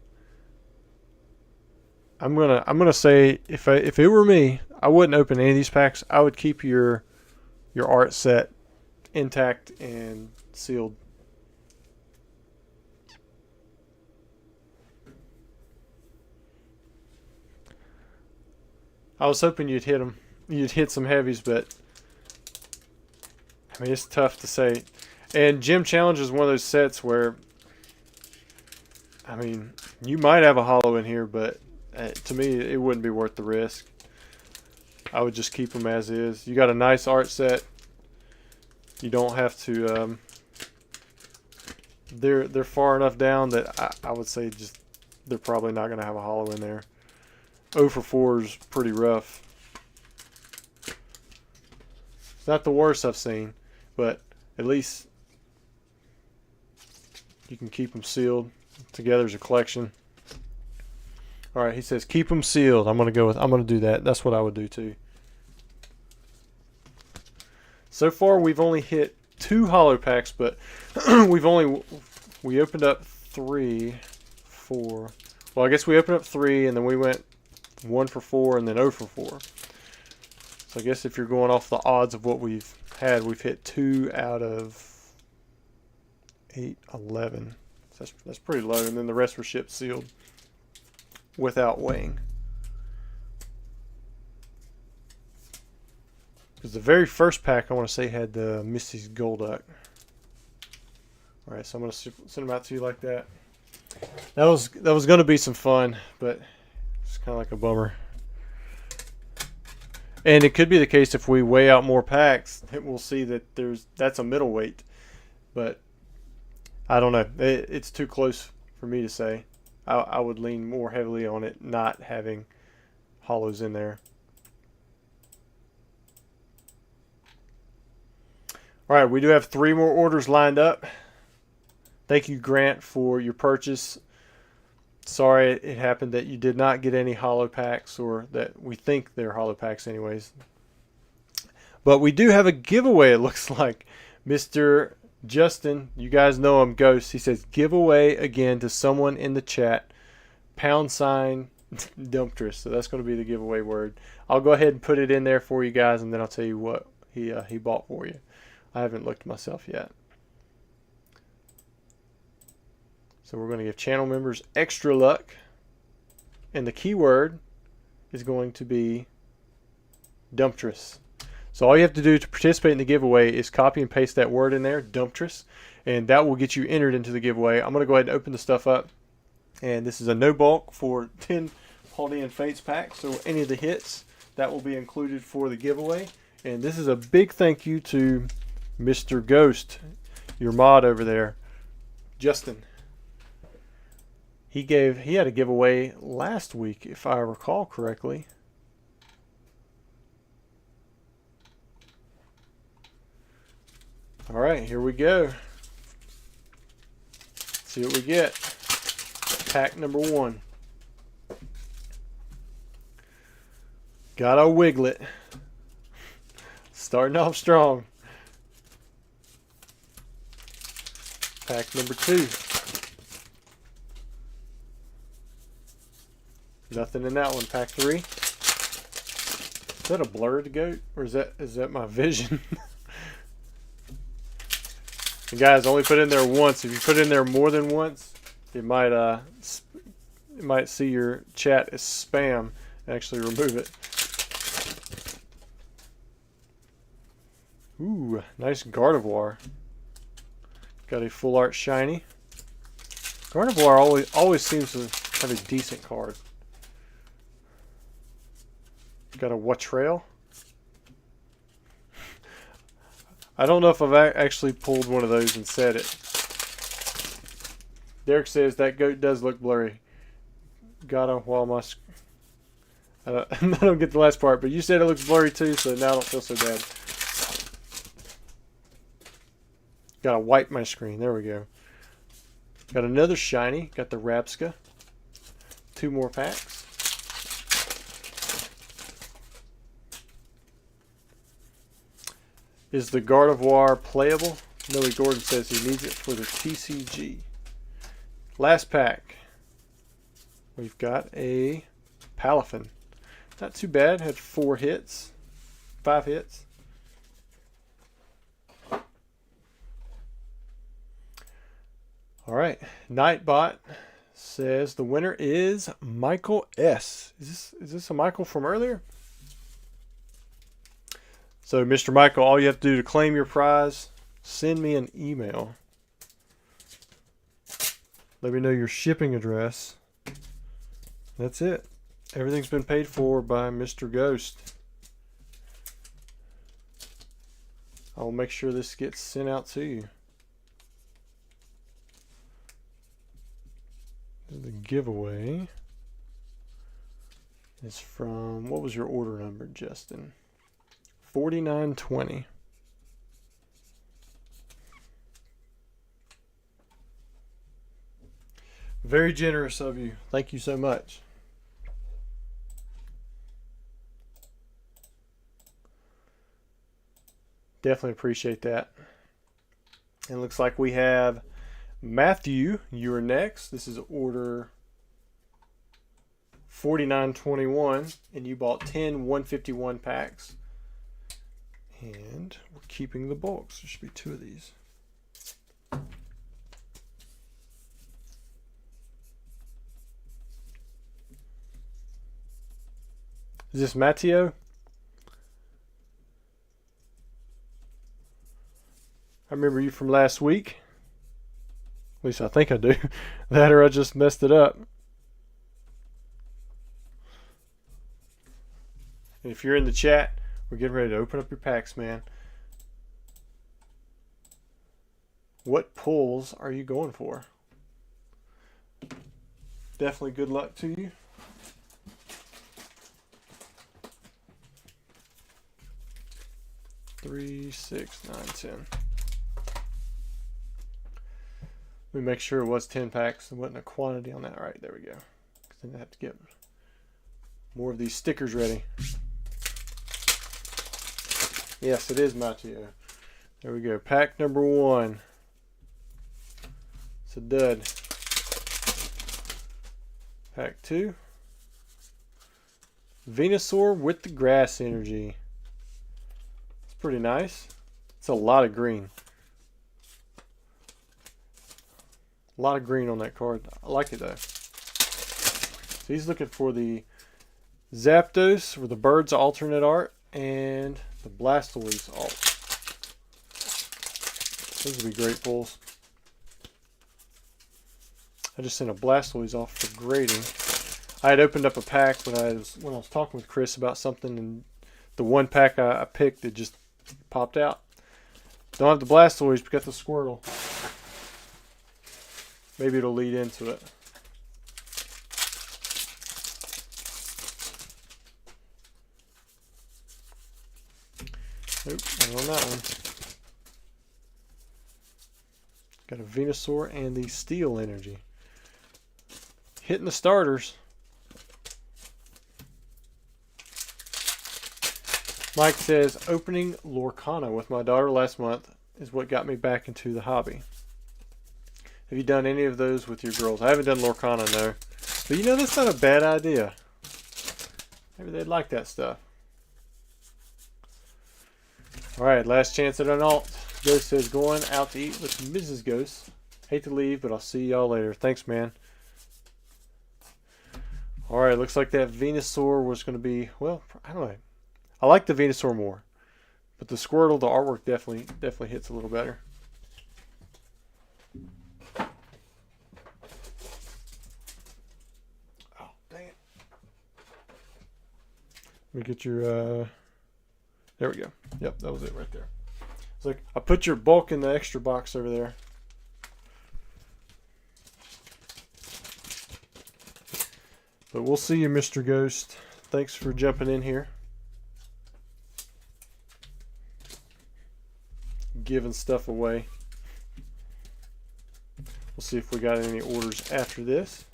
I'm gonna say if it were me, I wouldn't open any of these packs. I would keep your art set intact and sealed. I was hoping you'd hit them. You'd hit some heavies, but I mean, it's tough to say. And Gym Challenge is one of those sets where, I mean, you might have a hollow in here, but to me, it wouldn't be worth the risk. I would just keep them as is. You got a nice art set. You don't have to. They're far enough down that I would say just they're probably not going to have a hollow in there. 0 for 4 is pretty rough. It's not the worst I've seen, but at least you can keep them sealed together as a collection. All right, he says keep them sealed. I'm gonna do that. That's what I would do too. So far, we've only hit 2 hollow packs, but we opened up 3, 4. Well, I guess we opened up 3, and then we went 1 for 4, and then 0 for 4. So I guess if you're going off the odds of what we've had, we've hit 2 out of 8, 11. So that's pretty low, and then the rest were shipped sealed without weighing. Because the very first pack I want to say had the Misty's Golduck. All right, so I'm going to send them out to you like that. That was going to be some fun, but it's kind of like a bummer. And it could be the case if we weigh out more packs, we'll see that that's a middleweight. But I don't know. It's too close for me to say. I would lean more heavily on it not having hollows in there. All right, we do have 3 more orders lined up. Thank you, Grant, for your purchase. Sorry it happened that you did not get any hollow packs, or that we think they're hollow packs anyways. But we do have a giveaway, it looks like. Mr. Justin, you guys know him, Ghost. He says, giveaway again to someone in the chat. # Dumptress. So that's going to be the giveaway word. I'll go ahead and put it in there for you guys, and then I'll tell you what he bought for you. I haven't looked myself yet. So we're going to give channel members extra luck. And the keyword is going to be Dumptress. So all you have to do to participate in the giveaway is copy and paste that word in there, Dumptress, and that will get you entered into the giveaway. I'm going to go ahead and open the stuff up. And this is a no bulk for 10 Paldean Fates packs. So any of the hits, that will be included for the giveaway. And this is a big thank you to Mr. Ghost, your mod over there, Justin. He had a giveaway last week, if I recall correctly. All right, here we go. Let's see what we get. Pack number 1. Got a Wiglet. Starting off strong. Pack number 2. Nothing in that one. Pack 3. Is that a blurred goat, or is that my vision? And guys, only put in there once. If you put in there more than once, it might see your chat as spam and actually remove it. Ooh, nice Gardevoir. Got a full art shiny. Gardevoir always seems to have a decent card. Got a Wattrail. I don't know if I've actually pulled one of those and said it. Derek says that goat does look blurry. Gotta while my... I don't get the last part, but you said it looks blurry too, so now I don't feel so bad. Gotta wipe my screen. There we go. Got another shiny. Got the Rapska. 2 more packs. Is the Gardevoir playable? Millie Gordon says he needs it for the TCG. Last pack. We've got a Palafin. Not too bad. Had 5 hits. All right. Nightbot says the winner is Michael S. Is this a Michael from earlier? So, Mr. Michael, all you have to do to claim your prize, send me an email. Let me know your shipping address. That's it. Everything's been paid for by Mr. Ghost. I will make sure this gets sent out to you. The giveaway is from, what was your order number, Justin? 4920. Very generous of you. Thank you so much. Definitely appreciate that. And it looks like we have Matthew, you are next. This is order 4921, and you bought 10 151 packs. And we're keeping the bulks. There should be 2 of these. Is this Matteo? I remember you from last week. At least I think I do. That or I just messed it up. And if you're in the chat, we're getting ready to open up your packs, man. What pulls are you going for? Definitely good luck to you. Three, 6, 9, 10. Let me make sure it was 10 packs. There wasn't a quantity on that. All right, there we go. Then I have to get more of these stickers ready. Yes, it is Matteo. There we go. Pack number 1. It's a dud. Pack 2. Venusaur with the grass energy. It's pretty nice. It's a lot of green. A lot of green on that card. I like it though. So he's looking for the Zapdos or the Birds alternate art and the Blastoise alt. Those would be great pulls. I just sent a Blastoise off for grading. I had opened up a pack when I was talking with Chris about something, and the one pack I picked, it just popped out. Don't have the Blastoise, but got the Squirtle. Maybe it'll lead into it. Nope, not on that one. Got a Venusaur and the Steel Energy. Hitting the starters. Mike says, opening Lorcana with my daughter last month is what got me back into the hobby. Have you done any of those with your girls? I haven't done Lorcana, no. But you know, that's not a bad idea. Maybe they'd like that stuff. Alright, last chance at an alt. Ghost says, going out to eat with Mrs. Ghost. Hate to leave, but I'll see y'all later. Thanks, man. Alright, looks like that Venusaur was going to be, well, I don't know. I like the Venusaur more. But the Squirtle, the artwork definitely hits a little better. Oh, dang it. Let me get your, there we go. Yep, that was it right there. It's like, I put your bulk in the extra box over there. But we'll see you, Mr. Ghost. Thanks for jumping in here. Giving stuff away. We'll see if we got any orders after this.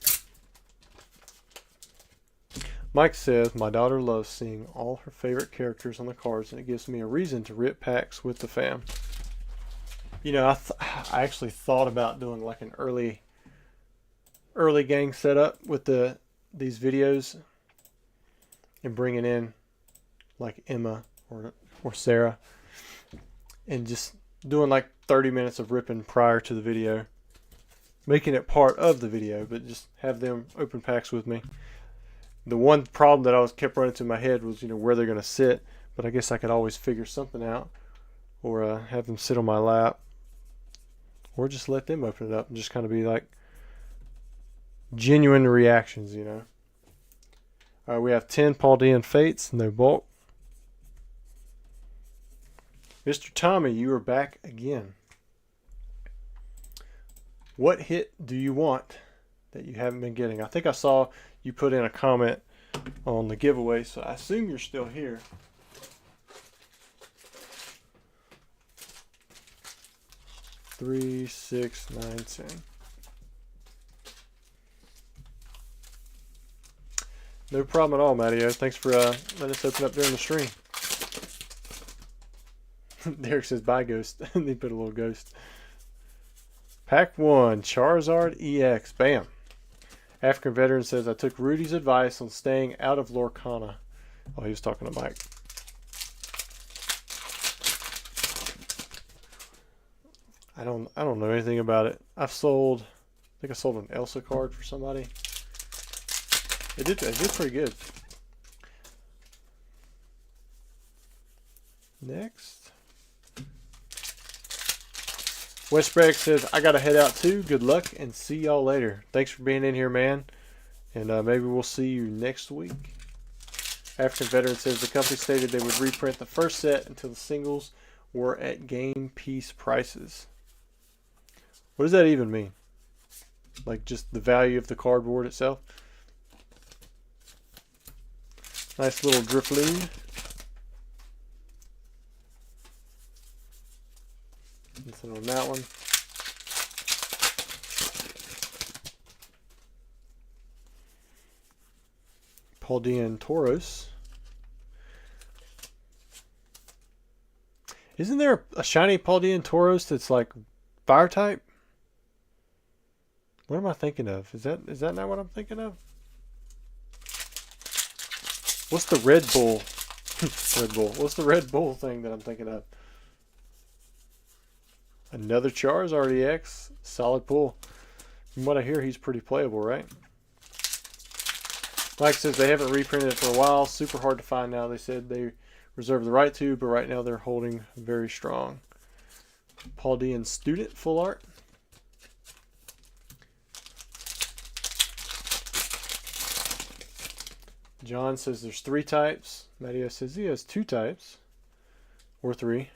Mike says, my daughter loves seeing all her favorite characters on the cards, and it gives me a reason to rip packs with the fam. You know, I actually thought about doing like an early gang setup with these videos and bringing in like Emma or Sarah and just doing like 30 minutes of ripping prior to the video, making it part of the video, but just have them open packs with me. The one problem that I kept running through my head was, you know, where they're going to sit, but I guess I could always figure something out, or have them sit on my lap, or just let them open it up and just kind of be like genuine reactions, you know. All right, we have 10 Paldean Fates, no bulk. Mr. Tommy, you are back again. What hit do you want that you haven't been getting? I think I saw you put in a comment on the giveaway, so I assume you're still here. Three, 6, 9, 10. No problem at all, Mattio. Thanks for letting us open up during the stream. Derek says, bye, Ghost. They put a little ghost. Pack 1, Charizard EX. Bam. African Veteran says, I took Rudy's advice on staying out of Lorcana. Oh, he was talking to Mike. I don't know anything about it. I think I sold an Elsa card for somebody. It did pretty good. Next. Westbreak says, I got to head out too. Good luck and see y'all later. Thanks for being in here, man. And maybe we'll see you next week. African Veteran says, the company stated they would reprint the first set until the singles were at game piece prices. What does that even mean? Like just the value of the cardboard itself? Nice little Drifloon. Nothing on that one. Paldean Tauros. Isn't there a shiny Paldean Tauros that's like fire type? What am I thinking of? Is that not what I'm thinking of? What's the Red Bull? Red Bull. What's the Red Bull thing that I'm thinking of? Another Charizard EX. Solid pull. From what I hear, he's pretty playable, right? Mike says they haven't reprinted it for a while. Super hard to find now. They said they reserve the right to, but right now they're holding very strong. Paldean Student full art. John says there's 3 types. Matteo says he has 2 types. Or 3.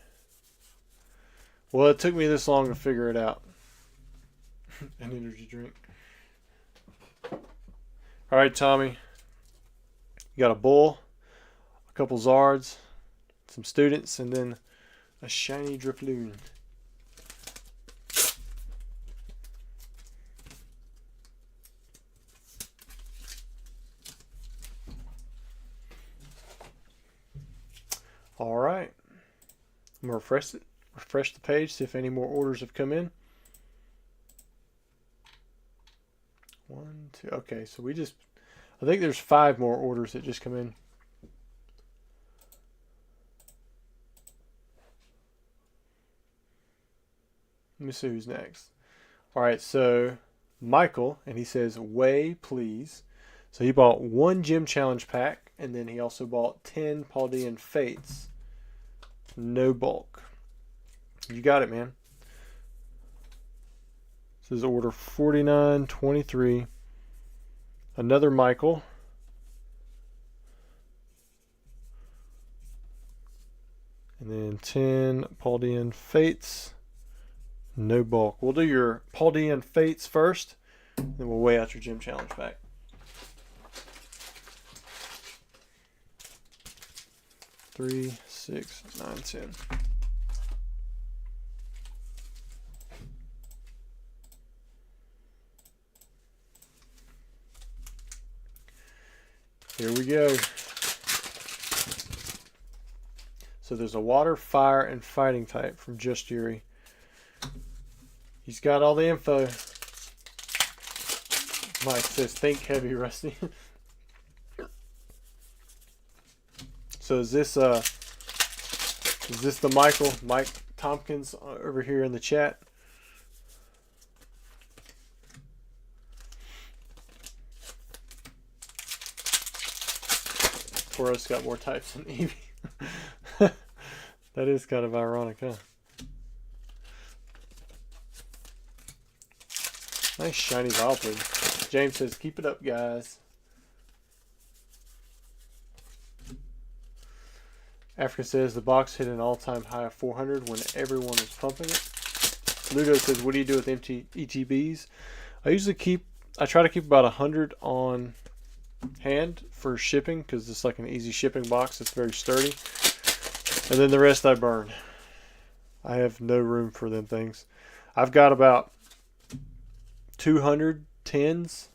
Well, it took me this long to figure it out. An energy drink. Alright, Tommy. You got a bull, a couple Zards, some students, and then a shiny Drifloon. Alright. I'm going to refresh the page, see if any more orders have come in. 1, 2. Okay, so I think there's 5 more orders that just come in. Let me see who's next. Alright, so Michael, and he says, way, please. So he bought 1 Gym Challenge pack, and then he also bought 10 Paldean Fates. No bulk. You got it, man. This is order 4923. Another Michael. And then 10 Paldean Fates. No bulk. We'll do your Paldean Fates first. Then we'll weigh out your Gym Challenge pack. Three, 6, 9, 10. Here we go. So there's a water, fire, and fighting type from Just Yuri. He's got all the info. Mike says, think heavy, Rusty. So is this the Mike Tompkins over here in the chat? Forrest got more types than Evie. That is kind of ironic, huh? Nice shiny Vileplume. James says, keep it up, guys. Africa says, the box hit an all-time high of 400 when everyone was pumping it. Ludo says, what do you do with empty ETBs? I try to keep about 100 on hand for shipping because it's like an easy shipping box. It's very sturdy. And then the rest I burn. I have no room for them things. I've got about 200 tins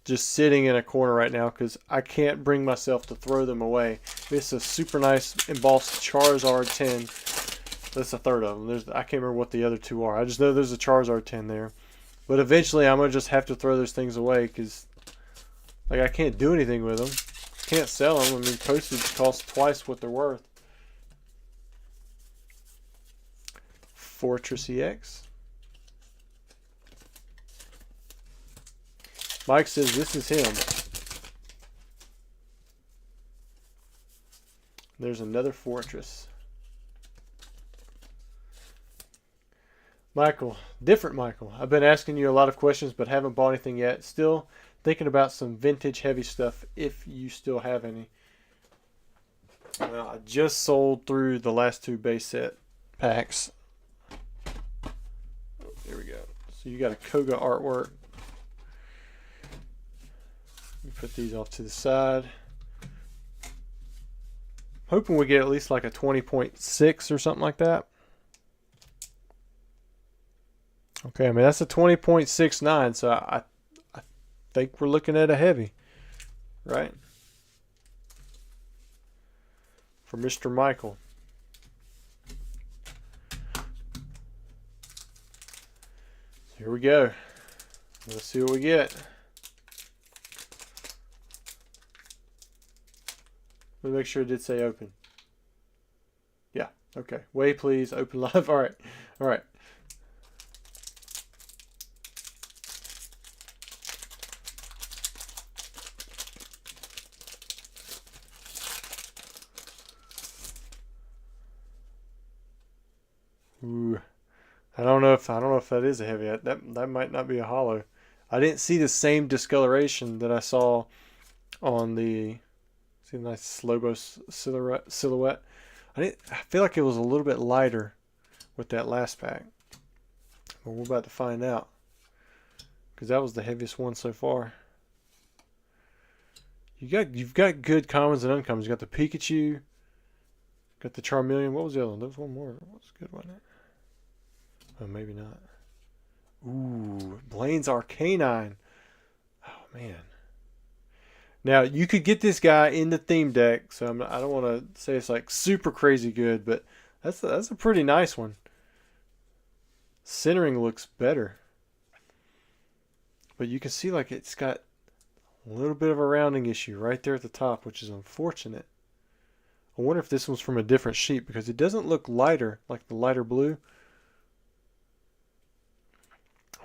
just sitting in a corner right now because I can't bring myself to throw them away. This is a super nice embossed Charizard tin. That's a third of them. I can't remember what the other two are. I just know there's a Charizard tin there. But eventually I'm going to just have to throw those things away because like I can't do anything with them. Can't sell them. I mean, postage costs twice what they're worth. Fortress EX. Mike says this is him. There's another Fortress. Michael, different Michael. I've been asking you a lot of questions but haven't bought anything yet. Still thinking about some vintage heavy stuff if you still have any. Well, I just sold through the last two base set packs. There we go. So you got a Koga artwork. We put these off to the side. Hoping we get at least like a 20.6 or something like that. Okay, I mean that's a 20.69, so I think we're looking at a heavy, right? For Mr. Michael. Here we go. Let's see what we get. Let me make sure it did say open. Yeah, okay. Wait, please. Open live. All right. All right. Ooh. I don't know if that is a heavy. That might not be a hollow. I didn't see the same discoloration that I saw on the nice Slowbo silhouette. I feel like it was a little bit lighter with that last pack. But we're about to find out. Because that was the heaviest one so far. You've got good commons and uncommons. You got the Pikachu. Got the Charmeleon. What was the other one? There was one more. What was good, wasn't it? Oh, maybe not. Ooh, Blaine's Arcanine. Oh, man. Now, you could get this guy in the theme deck, so I don't want to say it's like super crazy good, but that's a pretty nice one. Centering looks better. But you can see like it's got a little bit of a rounding issue right there at the top, which is unfortunate. I wonder if this one's from a different sheet because it doesn't look lighter, like the lighter blue.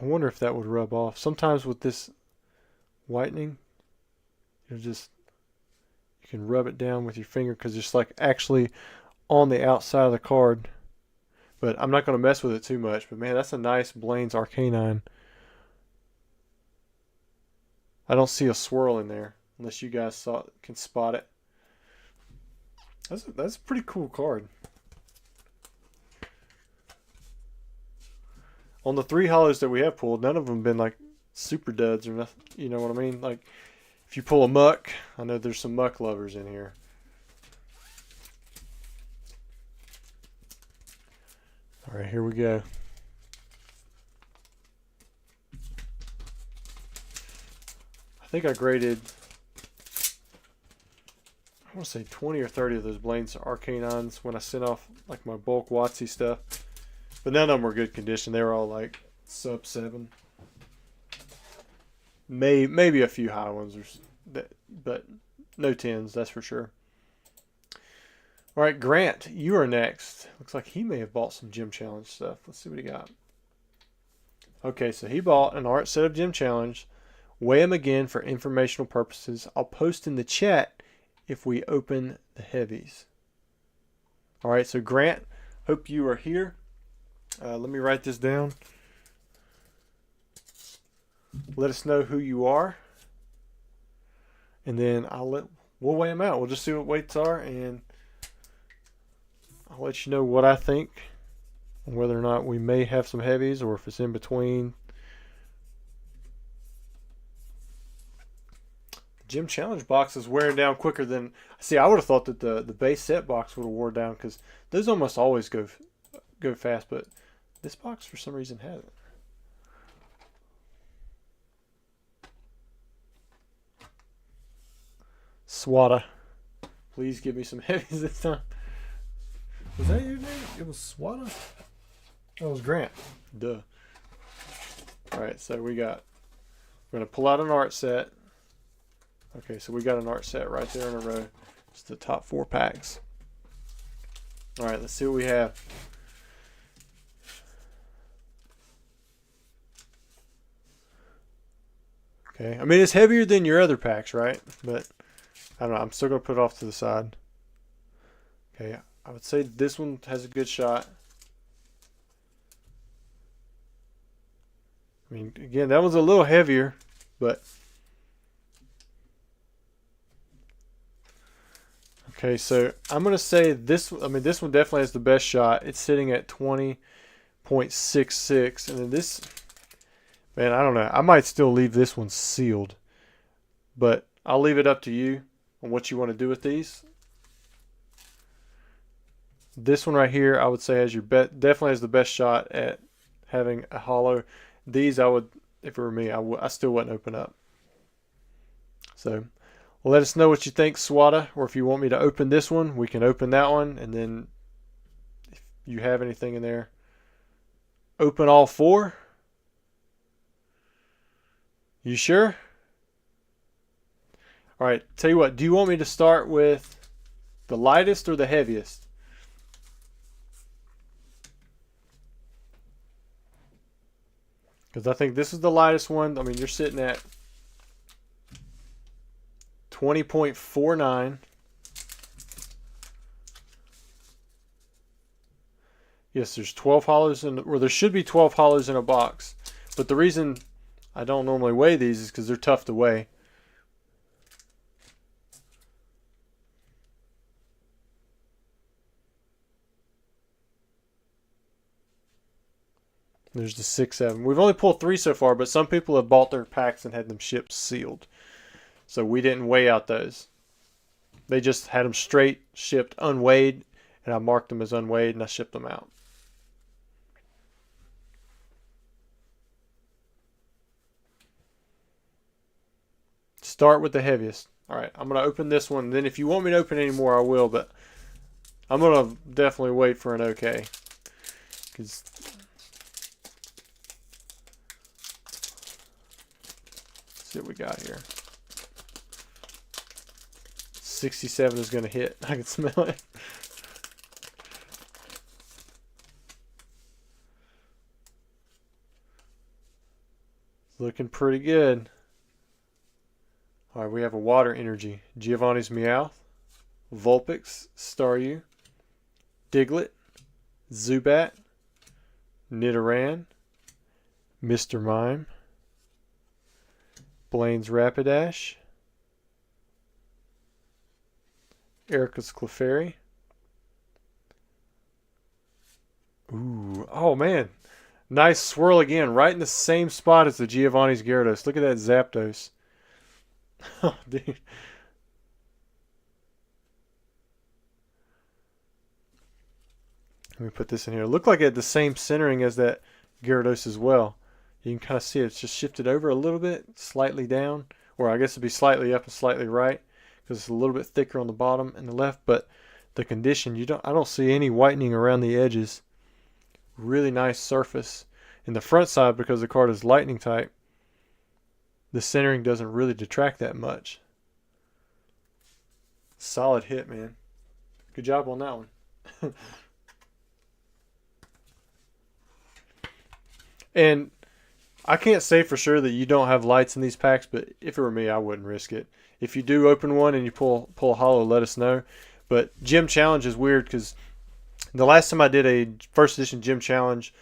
I wonder if that would rub off. Sometimes with this whitening, you can rub it down with your finger because it's like actually on the outside of the card. But I'm not going to mess with it too much. But man, that's a nice Blaine's Arcanine. I don't see a swirl in there unless you guys can spot it. That's a pretty cool card. On the 3 hollows that we have pulled, none of them have been like super duds or nothing. You know what I mean? Like if you pull a muck, I know there's some muck lovers in here. All right, here we go. I think I graded I want to say 20 or 30 of those Blaine's Arcanines when I sent off like my bulk WotC stuff. But none of them were good condition. They were all like sub 7. Maybe a few high ones, but no 10s, that's for sure. All right, Grant, you are next. Looks like he may have bought some Gym Challenge stuff. Let's see what he got. Okay, so he bought an art set of Gym Challenge. Weigh them again for informational purposes. I'll post in the chat if we open the heavies. All right, so Grant, hope you are here. Let me write this down. Let us know who you are, and then we'll weigh them out. We'll just see what weights are, and I'll let you know what I think, and whether or not we may have some heavies or if it's in between. The Gym Challenge box is wearing down quicker than. See, I would have thought that the base set box would have wore down because those almost always go fast, but this box for some reason hasn't. Swada, please give me some heavies this time. Was that your name? It was Swada? Oh, it was Grant. Duh. Alright, so we're going to pull out an art set. Okay, so we got an art set right there in a row. It's the top 4 packs. Alright, let's see what we have. Okay, I mean, it's heavier than your other packs, right? But I don't know. I'm still going to put it off to the side. Okay, I would say this one has a good shot. I mean, again, that one's a little heavier, but... Okay, so I'm going to say this... I mean, this one definitely has the best shot. It's sitting at 20.66. And then this... Man, I don't know. I might still leave this one sealed. But I'll leave it up to you on what you want to do with these. This one right here, I would say has your definitely has the best shot at having a hollow. These I would, if it were me, I still wouldn't open up. So let us know what you think, Swada, or if you want me to open this one, we can open that one, and then if you have anything in there, open all 4. You sure? All right, tell you what, do you want me to start with the lightest or the heaviest? Because I think this is the lightest one. I mean, you're sitting at 20.49. Yes, there's 12 hollows or there should be 12 hollows in a box. But the reason I don't normally weigh these is because they're tough to weigh. There's the 6, 7. We've only pulled 3 so far, but some people have bought their packs and had them shipped sealed. So we didn't weigh out those. They just had them straight shipped unweighed, and I marked them as unweighed and I shipped them out. Start with the heaviest. All right, I'm going to open this one. Then if you want me to open any more, I will, but I'm going to definitely wait for an okay. Because see what we got here. 67 is going to hit. I can smell it. Looking pretty good. All right, we have a water energy. Giovanni's Meowth, Vulpix, Staryu, Diglett, Zubat, Nidoran, Mr. Mime, Blaine's Rapidash, Erica's Clefairy. Ooh, oh man. Nice swirl again, right in the same spot as the Giovanni's Gyarados. Look at that Zapdos. Oh, dude. Let me put this in here. Look like it had the same centering as that Gyarados as well. You can kind of see it's just shifted over a little bit, slightly down. Or I guess it'd be slightly up and slightly right. because it's a little bit thicker on the bottom and the left, but the condition, I don't see any whitening around the edges. Really nice surface. In the front side, because the card is lightning type, the centering doesn't really detract that much. Solid hit, man. Good job on that one. And I can't say for sure that you don't have lights in these packs, but if it were me, I wouldn't risk it. If you do open one and you pull a holo, let us know. But Gym Challenge is weird because the last time I did a first edition Gym Challenge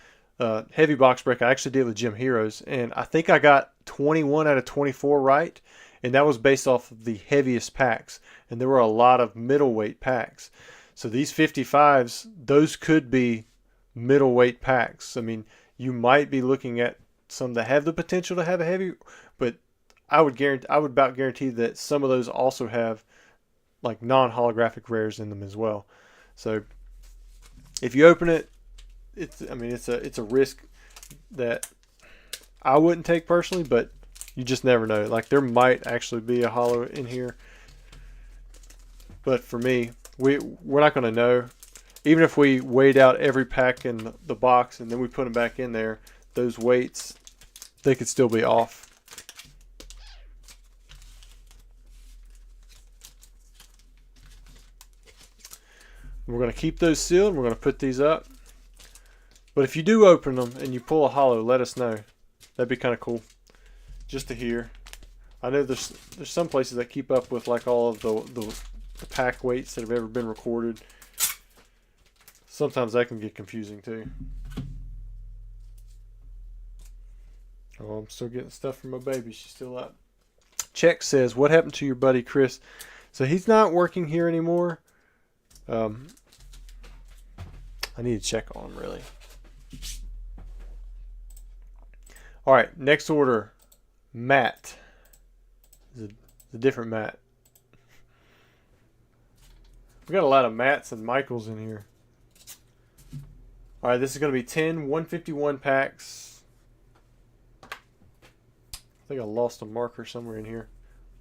heavy box break, I actually did with Gym Heroes, and I think I got 21 out of 24 right, and that was based off of the heaviest packs, and there were a lot of middleweight packs. So these 55s, those could be middleweight packs. I mean, you might be looking at some that have the potential to have a heavy, but I would about guarantee that some of those also have like non-holographic rares in them as well. So if you open it, it's a risk that I wouldn't take personally, but you just never know. Like, there might actually be a holo in here, but for me, we're not going to know. Even if we weighed out every pack in the box and then we put them back in there, those weights, they could still be off. We're going to keep those sealed, and we're going to put these up. But if you do open them and you pull a holo, let us know. That'd be kind of cool just to hear. I know there's some places that keep up with like all of the pack weights that have ever been recorded. Sometimes that can get confusing too. Oh, I'm still getting stuff from my baby. She's still up. Check says, what happened to your buddy Chris? So he's not working here anymore. I need to check on him, really. All right, next order, Matt. It's a different Matt. We got a lot of Matts and Michaels in here. All right, this is going to be 10 151 packs. I think I lost a marker somewhere in here,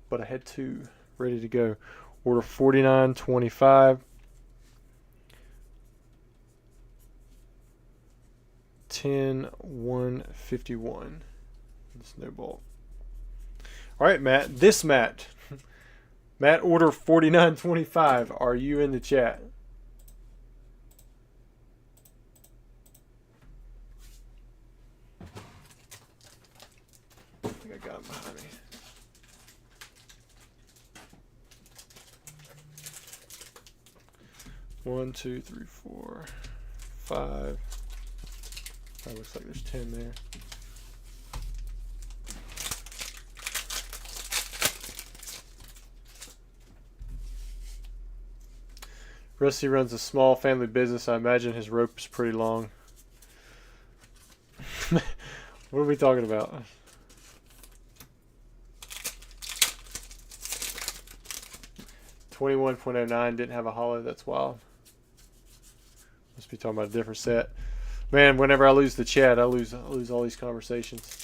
but I had two ready to go. Order 4925. 10 151. Snowball. All right, Matt. This Matt. Matt, order 4925. Are you in the chat? I think I got him behind me. One, two, three, four, five. That looks like there's 10 there. Rusty runs a small family business. I imagine his rope is pretty long. What are we talking about? $21.09 didn't have a holo. That's wild. Must be talking about a different set. Man, whenever I lose the chat, I lose all these conversations.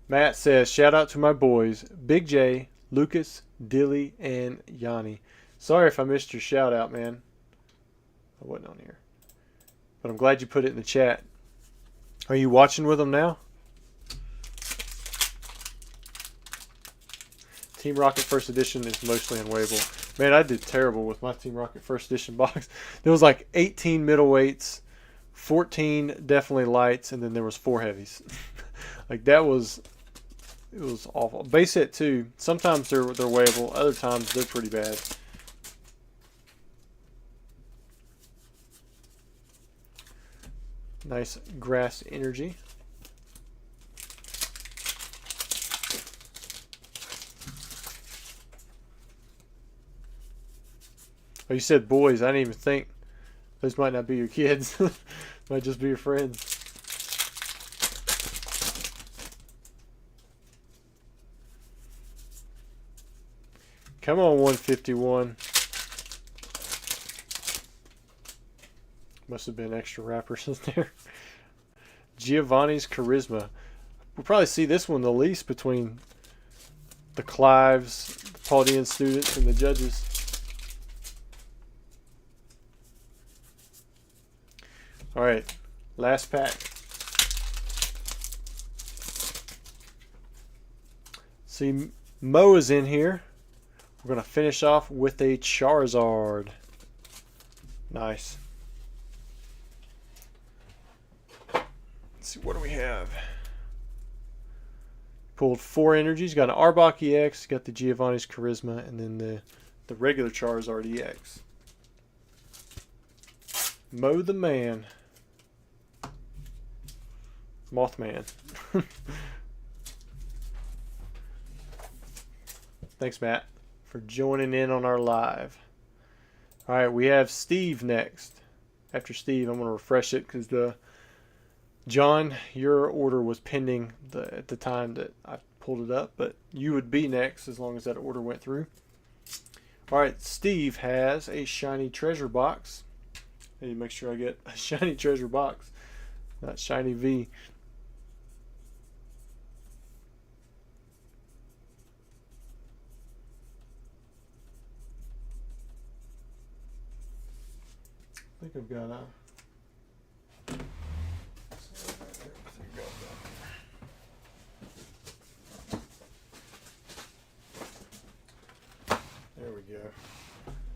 Matt says, shout out to my boys, Big J, Lucas, Dilly, and Yanni. Sorry if I missed your shout out, man. I wasn't on here. But I'm glad you put it in the chat. Are you watching with them now? Team Rocket First Edition is mostly unweighable. Man, I did terrible with my Team Rocket First Edition box. There was like 18 middleweights, 14 definitely lights, and then there was 4 heavies. Like, it was awful. Base set too. Sometimes they're weighable. Other times they're pretty bad. Nice grass energy. Oh, you said boys. I didn't even think. Those might not be your kids. Might just be your friends. Come on, 151. Must have been extra wrappers in there. Giovanni's Charisma. We'll probably see this one the least between the Clives, the Paldean students, and the judges. All right, last pack. See, Mo is in here. We're going to finish off with a Charizard. Nice. Let's see, what do we have? Pulled 4 energies. Got an Arbok EX, got the Giovanni's Charisma, and then the regular Charizard EX. Mo the man. Mothman. Thanks, Matt, for joining in on our live. All right, we have Steve next. After Steve, I'm going to refresh it because John, your order was pending at the time that I pulled it up, but you would be next as long as that order went through. All right, Steve has a shiny treasure box. I need to make sure I get a shiny treasure box, not shiny V. I think I've got a... There we go.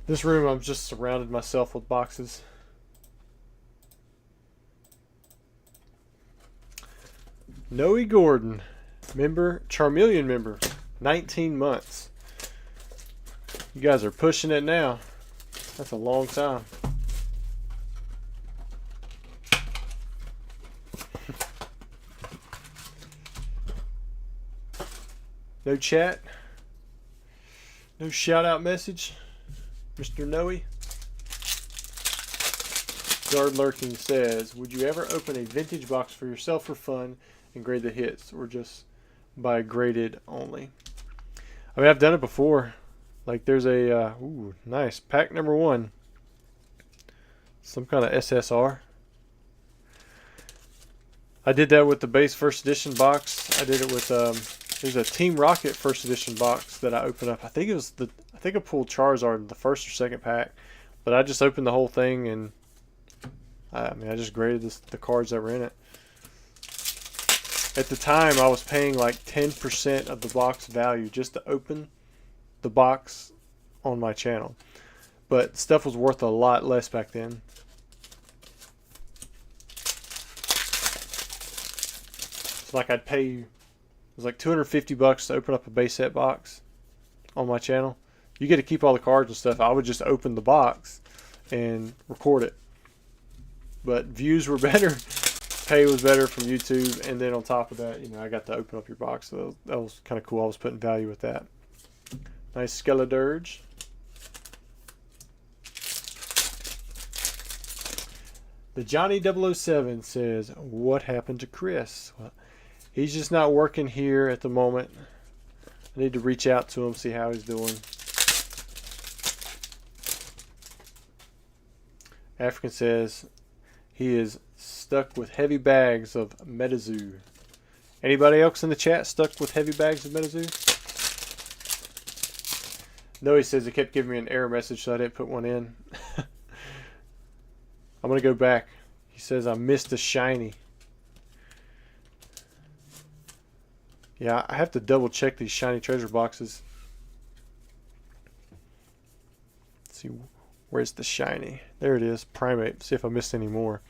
This room, I've just surrounded myself with boxes. Noe Gordon, member, Charmeleon member, 19 months. You guys are pushing it now. That's a long time. No chat. No shout out message. Mr. Noe. Guard Lurking says, would you ever open a vintage box for yourself for fun and grade the hits, or just buy graded only? I mean, I've done it before. Like there's a, ooh, nice. Pack number 1. Some kind of SSR. I did that with the base first edition box. I did it with, there's a Team Rocket first edition box that I opened up. I think I pulled Charizard in the first or second pack, but I just opened the whole thing and I just graded the cards that were in it. At the time, I was paying like 10% of the box value just to open the box on my channel, but stuff was worth a lot less back then. It's like I'd pay, it was like $250 to open up a base set box on my channel. You get to keep all the cards and stuff. I would just open the box and record it. But views were better, pay was better from YouTube, and then on top of that, you know, I got to open up your box, so that was kind of cool. I was putting value with that. Nice Skeledirge. The Johnny 007 says, what happened to Chris? Well, he's just not working here at the moment. I need to reach out to him, see how he's doing. African says he is stuck with heavy bags of Metazoo. Anybody else in the chat stuck with heavy bags of Metazoo? No, he says it kept giving me an error message, so I didn't put one in. I'm going to go back. He says I missed a shiny. Yeah, I have to double check these shiny treasure boxes. Let's see, where's the shiny? There it is, Primate. See if I missed any more.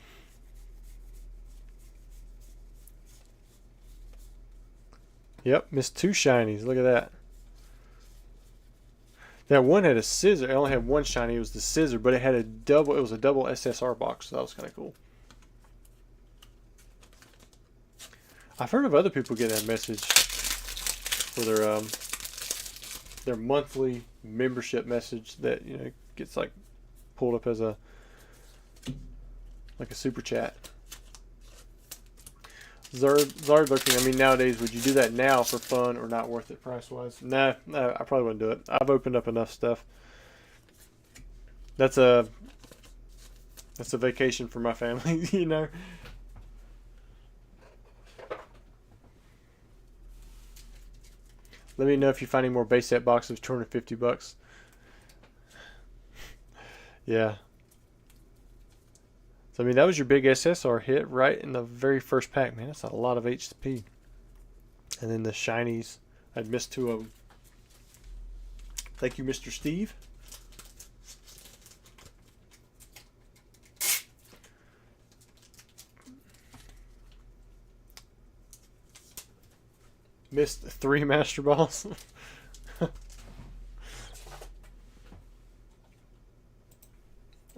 Yep, missed 2 shinies. Look at that. That one had a scissor. I only had one shiny. It was the scissor, but it had a double. It was a double SSR box, so that was kind of cool. I've heard of other people getting that message for their monthly membership message that, you know, gets like pulled up as a super chat. Zard looking. I mean, nowadays, would you do that now for fun or not worth it price wise? Nah, I probably wouldn't do it. I've opened up enough stuff. That's a vacation for my family, you know. Let me know if you find any more base set boxes, $250. Yeah. So, I mean, that was your big SSR hit right in the very first pack. Man, that's a lot of HP. And then the shinies. I'd missed 2 of them. Thank you, Mr. Steve. Missed 3 Master Balls.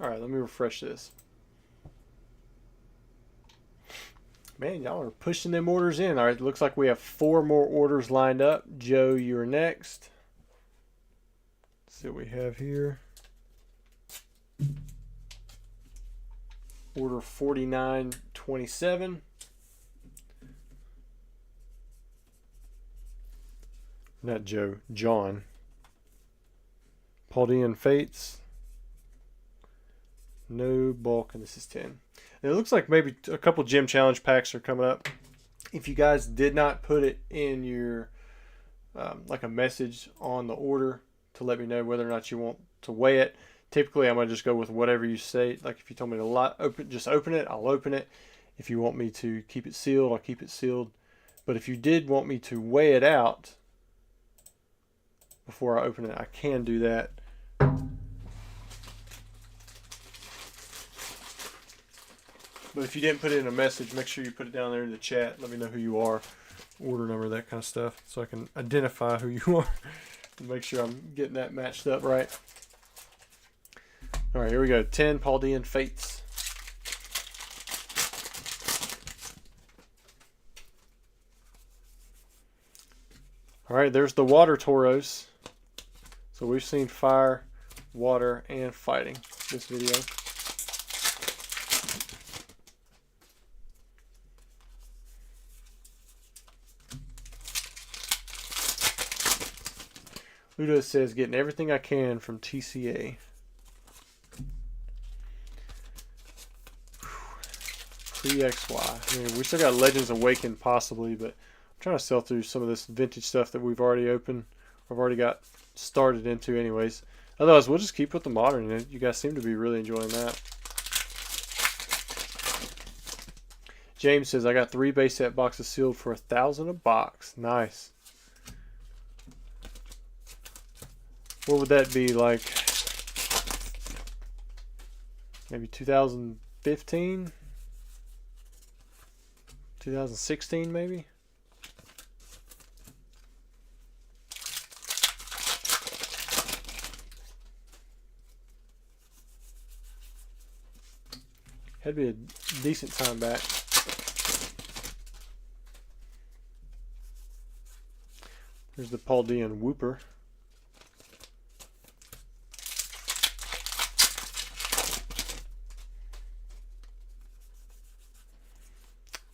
Alright, let me refresh this. Man, y'all are pushing them orders in. Alright, looks like we have 4 more orders lined up. Joe, you're next. Let's see what we have here. Order 4927. Not Joe, John. Paldean Fates. No bulk, and this is 10. And it looks like maybe a couple gym challenge packs are coming up. If you guys did not put it in your like a message on the order to let me know whether or not you want to weigh it, typically I'm gonna just go with whatever you say. Like if you told me to just open it, I'll open it. If you want me to keep it sealed, I'll keep it sealed. But if you did want me to weigh it out before I open it, I can do that. But if you didn't put it in a message, make sure you put it down there in the chat. Let me know who you are, order number, that kind of stuff, so I can identify who you are and make sure I'm getting that matched up right. All right, here we go. 10 Paldean Fates. All right, there's the water Tauros. So we've seen fire, water, and fighting this video. Ludo says, getting everything I can from TCA. 3XY. I mean, we still got Legends Awakened possibly, but I'm trying to sell through some of this vintage stuff that we've already opened. I've already got started into anyways. Otherwise, we'll just keep with the modern. You guys seem to be really enjoying that. James says, I got 3 base set boxes sealed for $1,000 a box. Nice. What would that be, like? Maybe 2015? 2016 maybe? Had to be a decent time back. There's the Paldean Whooper.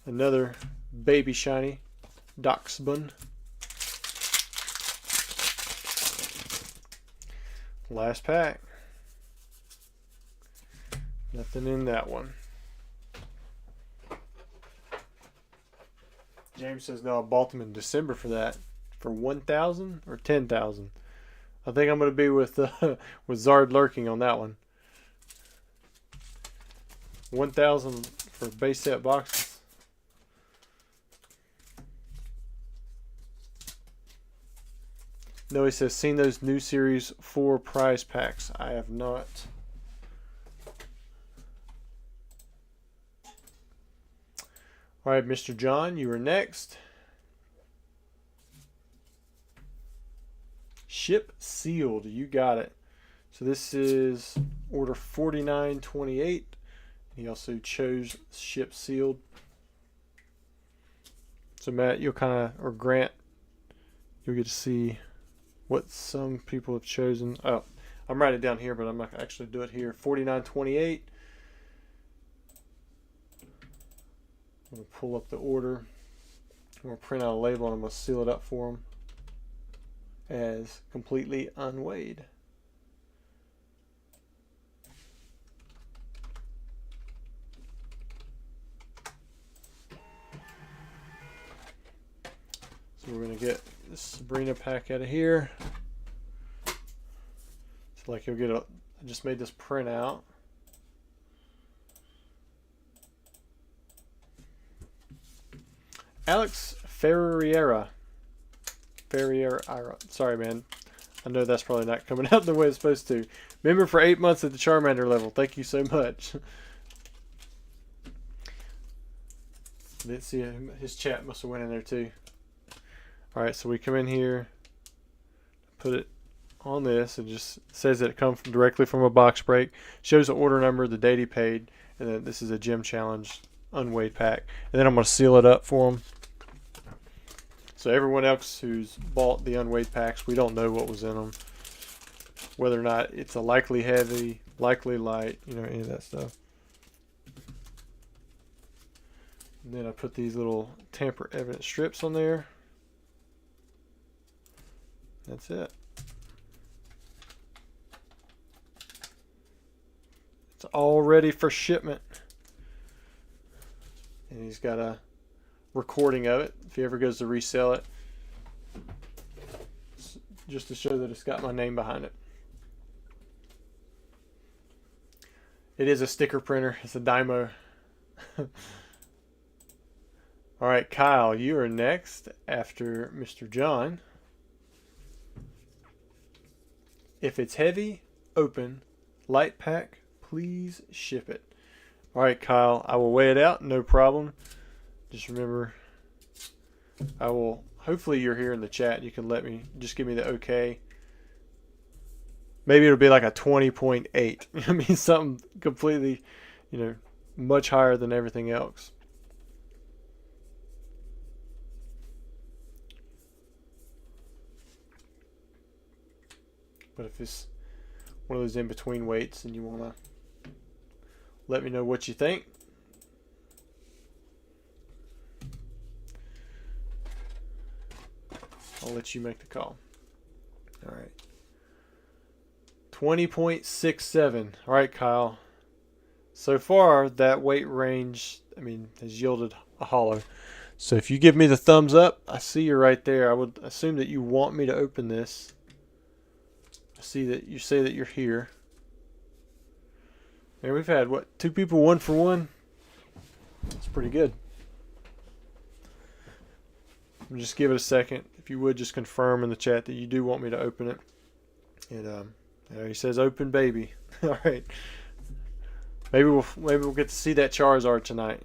Another baby shiny Doxbun. Last pack. Nothing in that one. James says, no, I bought them in December for that. For 1,000 or 10,000. I think I'm going to be with Zard lurking on that one. 1,000 for base set boxes. No, he says, seen those new series 4 prize packs. I have not. All right, Mr. John, you are next. Ship sealed. You got it. So this is order 4928. He also chose ship sealed. So Matt, you'll kind of, or Grant, you'll get to see what some people have chosen. Oh, I'm writing it down here, but I'm not going to actually do it here. 4928. I'm going to pull up the order. I'm going to print out a label and I'm going to seal it up for them as completely unweighed. So we're going to get this Sabrina pack out of here. So like you'll get a, I just made this print out. Alex Ferreira. Sorry, man. I know that's probably not coming out the way it's supposed to. Member for 8 months at the Charmander level. Thank you so much. Let's see, his chat must have went in there too. Alright, so we come in here, put it on this. It just says that it comes directly from a box break. Shows the order number, the date he paid, and then this is a gym challenge unweighed pack. And then I'm going to seal it up for him. So everyone else who's bought the unweighed packs, we don't know what was in them. Whether or not it's a likely heavy, likely light, you know, any of that stuff. And then I put these little tamper evidence strips on there. That's it. It's all ready for shipment. And he's got a recording of it if he ever goes to resell it, just to show that it's got my name behind it. It is a sticker printer. It's a Dymo. Alright, Kyle, you are next after Mr. John. If it's heavy, open, light pack, please ship it. Alright, Kyle, I will weigh it out, no problem. Just remember, I will, hopefully you're here in the chat. You can let me, just give me the okay. Maybe it'll be like a 20.8. I mean, something completely, you know, much higher than everything else. But if it's one of those in-between weights and you want to let me know what you think. I'll let you make the call. All right. 20.67. All right, Kyle. So far, that weight range, I mean, has yielded a hollow. So if you give me the thumbs up, I see you right there. I would assume that you want me to open this. I see that you say that you're here. And we've had, what, 2 people 1 for 1? That's pretty good. Just give it a second. If you would, just confirm in the chat that you do want me to open it. And there he says, "Open, baby." All right. Maybe we'll get to see that Charizard tonight.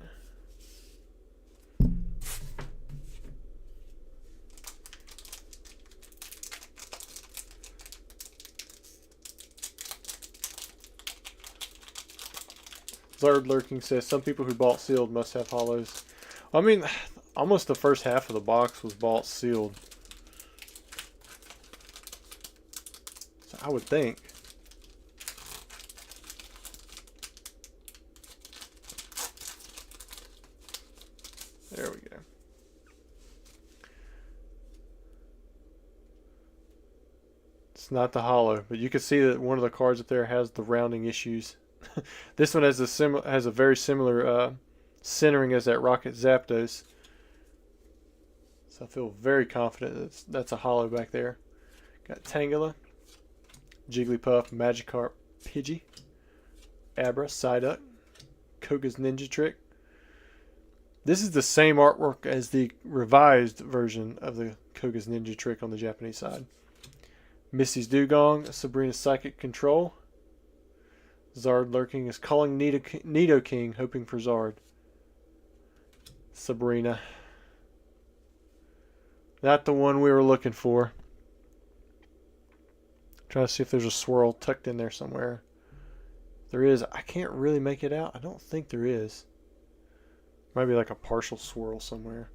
Zard Lurking says some people who bought sealed must have hollows. I mean, almost the first half of the box was bought sealed. So I would think. There we go. It's not the hollow, but you can see that one of the cards up there has the rounding issues. This one has a very similar centering as that Rocket Zapdos. So I feel very confident that's a hollow back there. Got Tangela, Jigglypuff, Magikarp, Pidgey, Abra, Psyduck, Koga's Ninja Trick. This is the same artwork as the revised version of the Koga's Ninja Trick on the Japanese side. Missy's Dugong, Sabrina's Psychic Control. Zard Lurking is calling Nidoking, hoping for Zard. Sabrina. Not the one we were looking for. Trying to see if there's a swirl tucked in there somewhere. There is. I can't really make it out. I don't think there is. Might be like a partial swirl somewhere.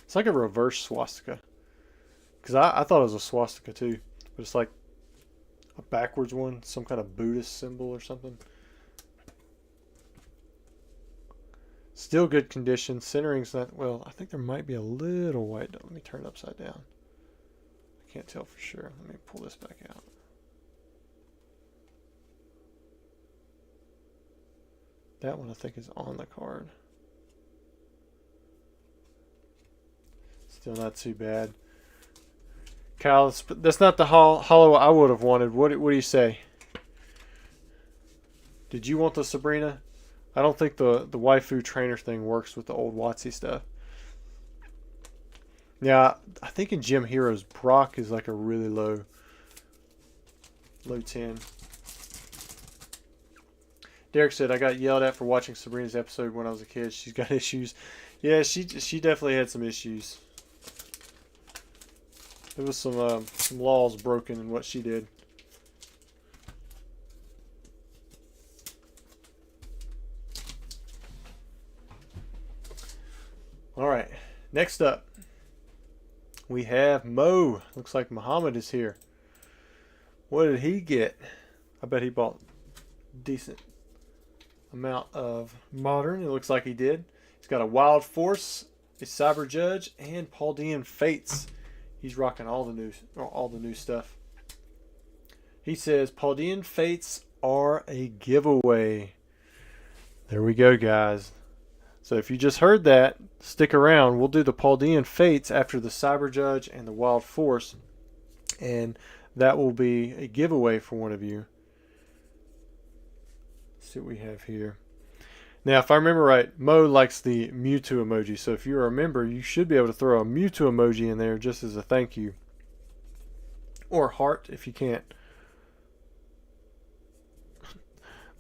It's like a reverse swastika. Because I thought it was a swastika too. But it's like a backwards one. Some kind of Buddhist symbol or something. Still good condition. Centering's not... Well, I think there might be a little white. Let me turn it upside down. I can't tell for sure. Let me pull this back out. That one I think is on the card. Still not too bad. Kyle, that's not the hollow I would have wanted. What do you say? Did you want the Sabrina? I don't think the waifu trainer thing works with the old WotC stuff. Yeah, I think in Gym Heroes, Brock is like a really low 10. Derek said, I got yelled at for watching Sabrina's episode when I was a kid. She's got issues. Yeah, she definitely had some issues. There was some laws broken in what she did. All right, next up, we have Mo. Looks like Muhammad is here. What did he get? I bet he bought a decent amount of modern. It looks like he did. He's got a Wild Force, a Cyber Judge, and Paldean Fates. He's rocking all the new stuff. He says Paldean Fates are a giveaway. There we go, guys. So if you just heard that, stick around. We'll do the Paldean Fates after the Cyber Judge and the Wild Force, and that will be a giveaway for one of you. Let's see what we have here. Now, if I remember right, Mo likes the Mewtwo emoji. So if you're a member, you should be able to throw a Mewtwo emoji in there just as a thank you. Or heart if you can't.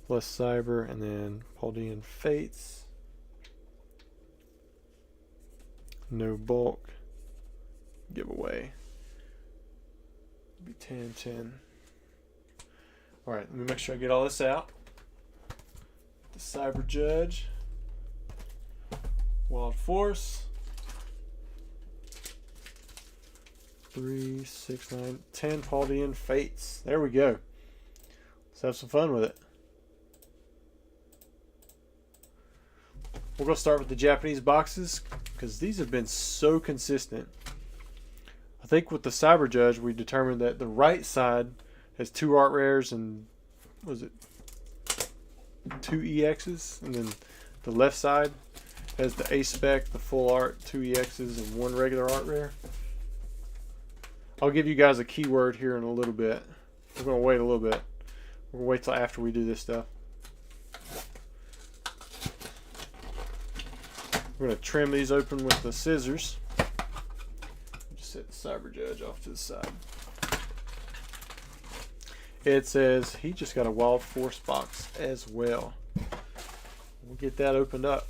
Plus Cyber and then Paldean Fates. No bulk. Giveaway. Be 10, 10. Alright, let me make sure I get all this out. The Cyber Judge, Wild Force, 3, 6, 9, 10 Paldean Fates. There we go. Let's have some fun with it. We're going to start with the Japanese boxes because these have been so consistent. I think with the Cyber Judge, we determined that the right side has 2 art rares and, was it 2 EXs, and then the left side has the A-Spec, the full art, 2 EXs, and 1 regular art rare. I'll give you guys a keyword here in a little bit. We're going to wait a little bit. We're going to wait till after we do this stuff. We're going to trim these open with the scissors. Just set the Cyber Judge off to the side. It says he just got a Wild Force box as well. We'll get that opened up.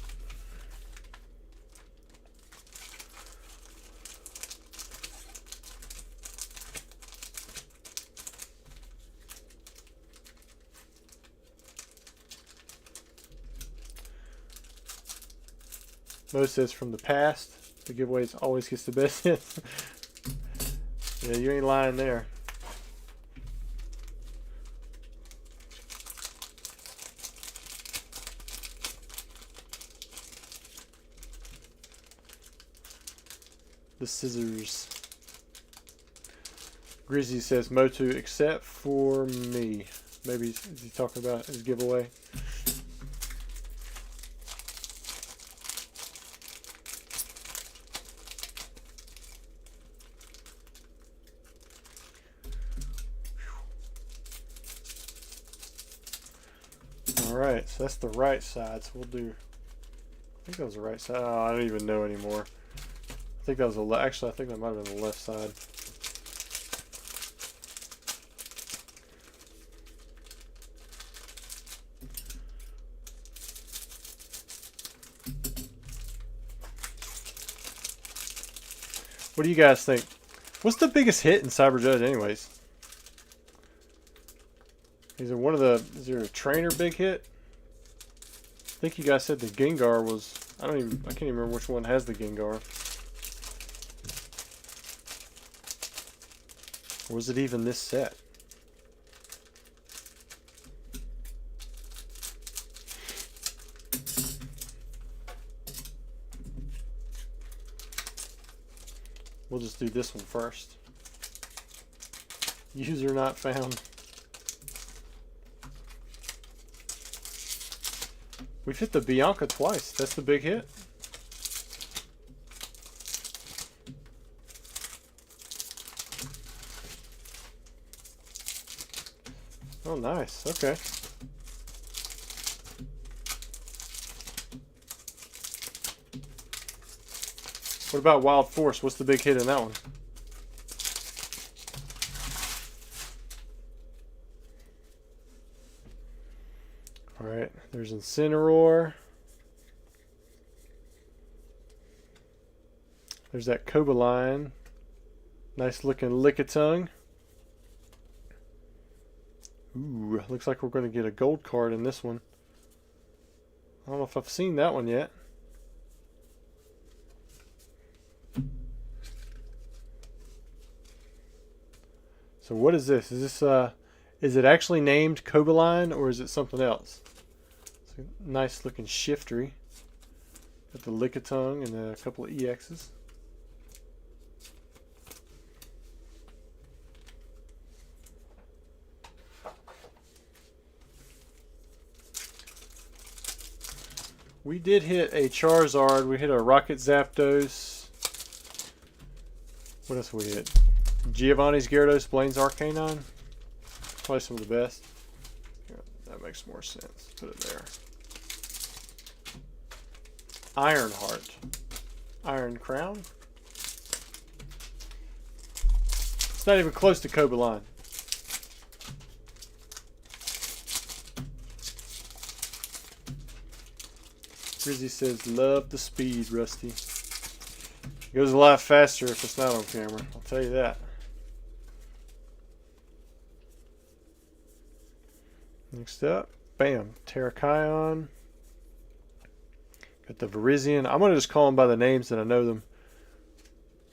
Mo says from the past, the giveaways always gets the best hits. Yeah, you ain't lying there. The scissors. Grizzly says Motu except for me. Maybe is he talking about his giveaway? Alright, so that's the right side. So we'll do, I think that was the right side. Oh, I don't even know anymore. I think that was actually I think that might have been the left side. What do you guys think? What's the biggest hit in Cyber Judge anyways? Is there a trainer big hit? I think you guys said the Gengar was, I can't even remember which one has the Gengar. Or was it even this set? We'll just do this one first. User not found. We've hit the Bianca twice. That's the big hit. Oh, nice. Okay. What about Wild Force? What's the big hit in that one? Alright, there's Incineroar. There's that Cobaline. Nice looking Lickitung. Ooh, looks like we're going to get a gold card in this one. I don't know if I've seen that one yet. So what is this? Is it actually named Cobaline or is it something else? It's a nice looking Shiftry. Got the Lickitung and a couple of EXs. We did hit a Charizard. We hit a Rocket Zapdos. What else we hit? Giovanni's Gyarados, Blaine's Arcanine. Probably some of the best. Yeah, that makes more sense. Put it there. Ironheart. Iron Crown. It's not even close to Cobaline. Rizzy says, love the speed, Rusty. It goes a lot faster if it's not on camera. I'll tell you that. Next up, bam, Terrakion. Got the Virizion. I'm going to just call them by the names that I know them.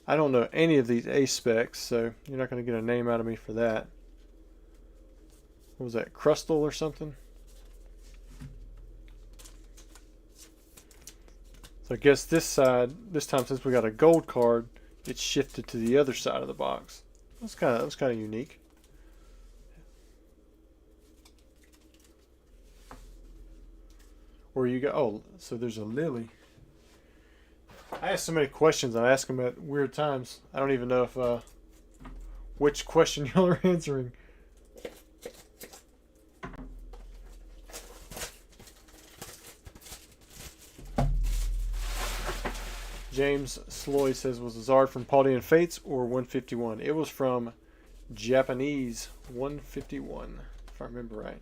I don't know any of these A specs, so you're not going to get a name out of me for that. What was that, Crustle or something? So I guess this side, this time since we got a gold card, it's shifted to the other side of the box. That was kind of unique. Where you go? Oh, so there's a Lily. I ask so many questions. I ask them at weird times. I don't even know if which question y'all are answering. James Sloy says, was the Zard from Paldean Fates or 151? It was from Japanese 151, if I remember right.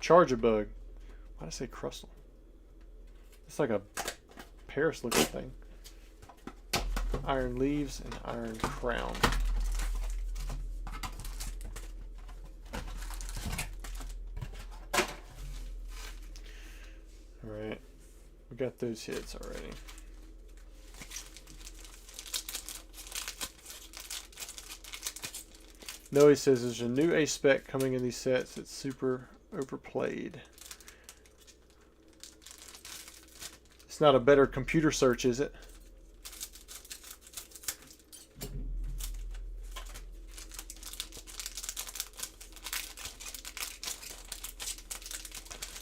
Charjabug. Why did I say Crustle? It's like a Paris looking thing. Iron Leaves and Iron Crown. Alright. We got those hits already. No, he says there's a new A spec coming in these sets. It's super overplayed. It's not a better computer search, is it?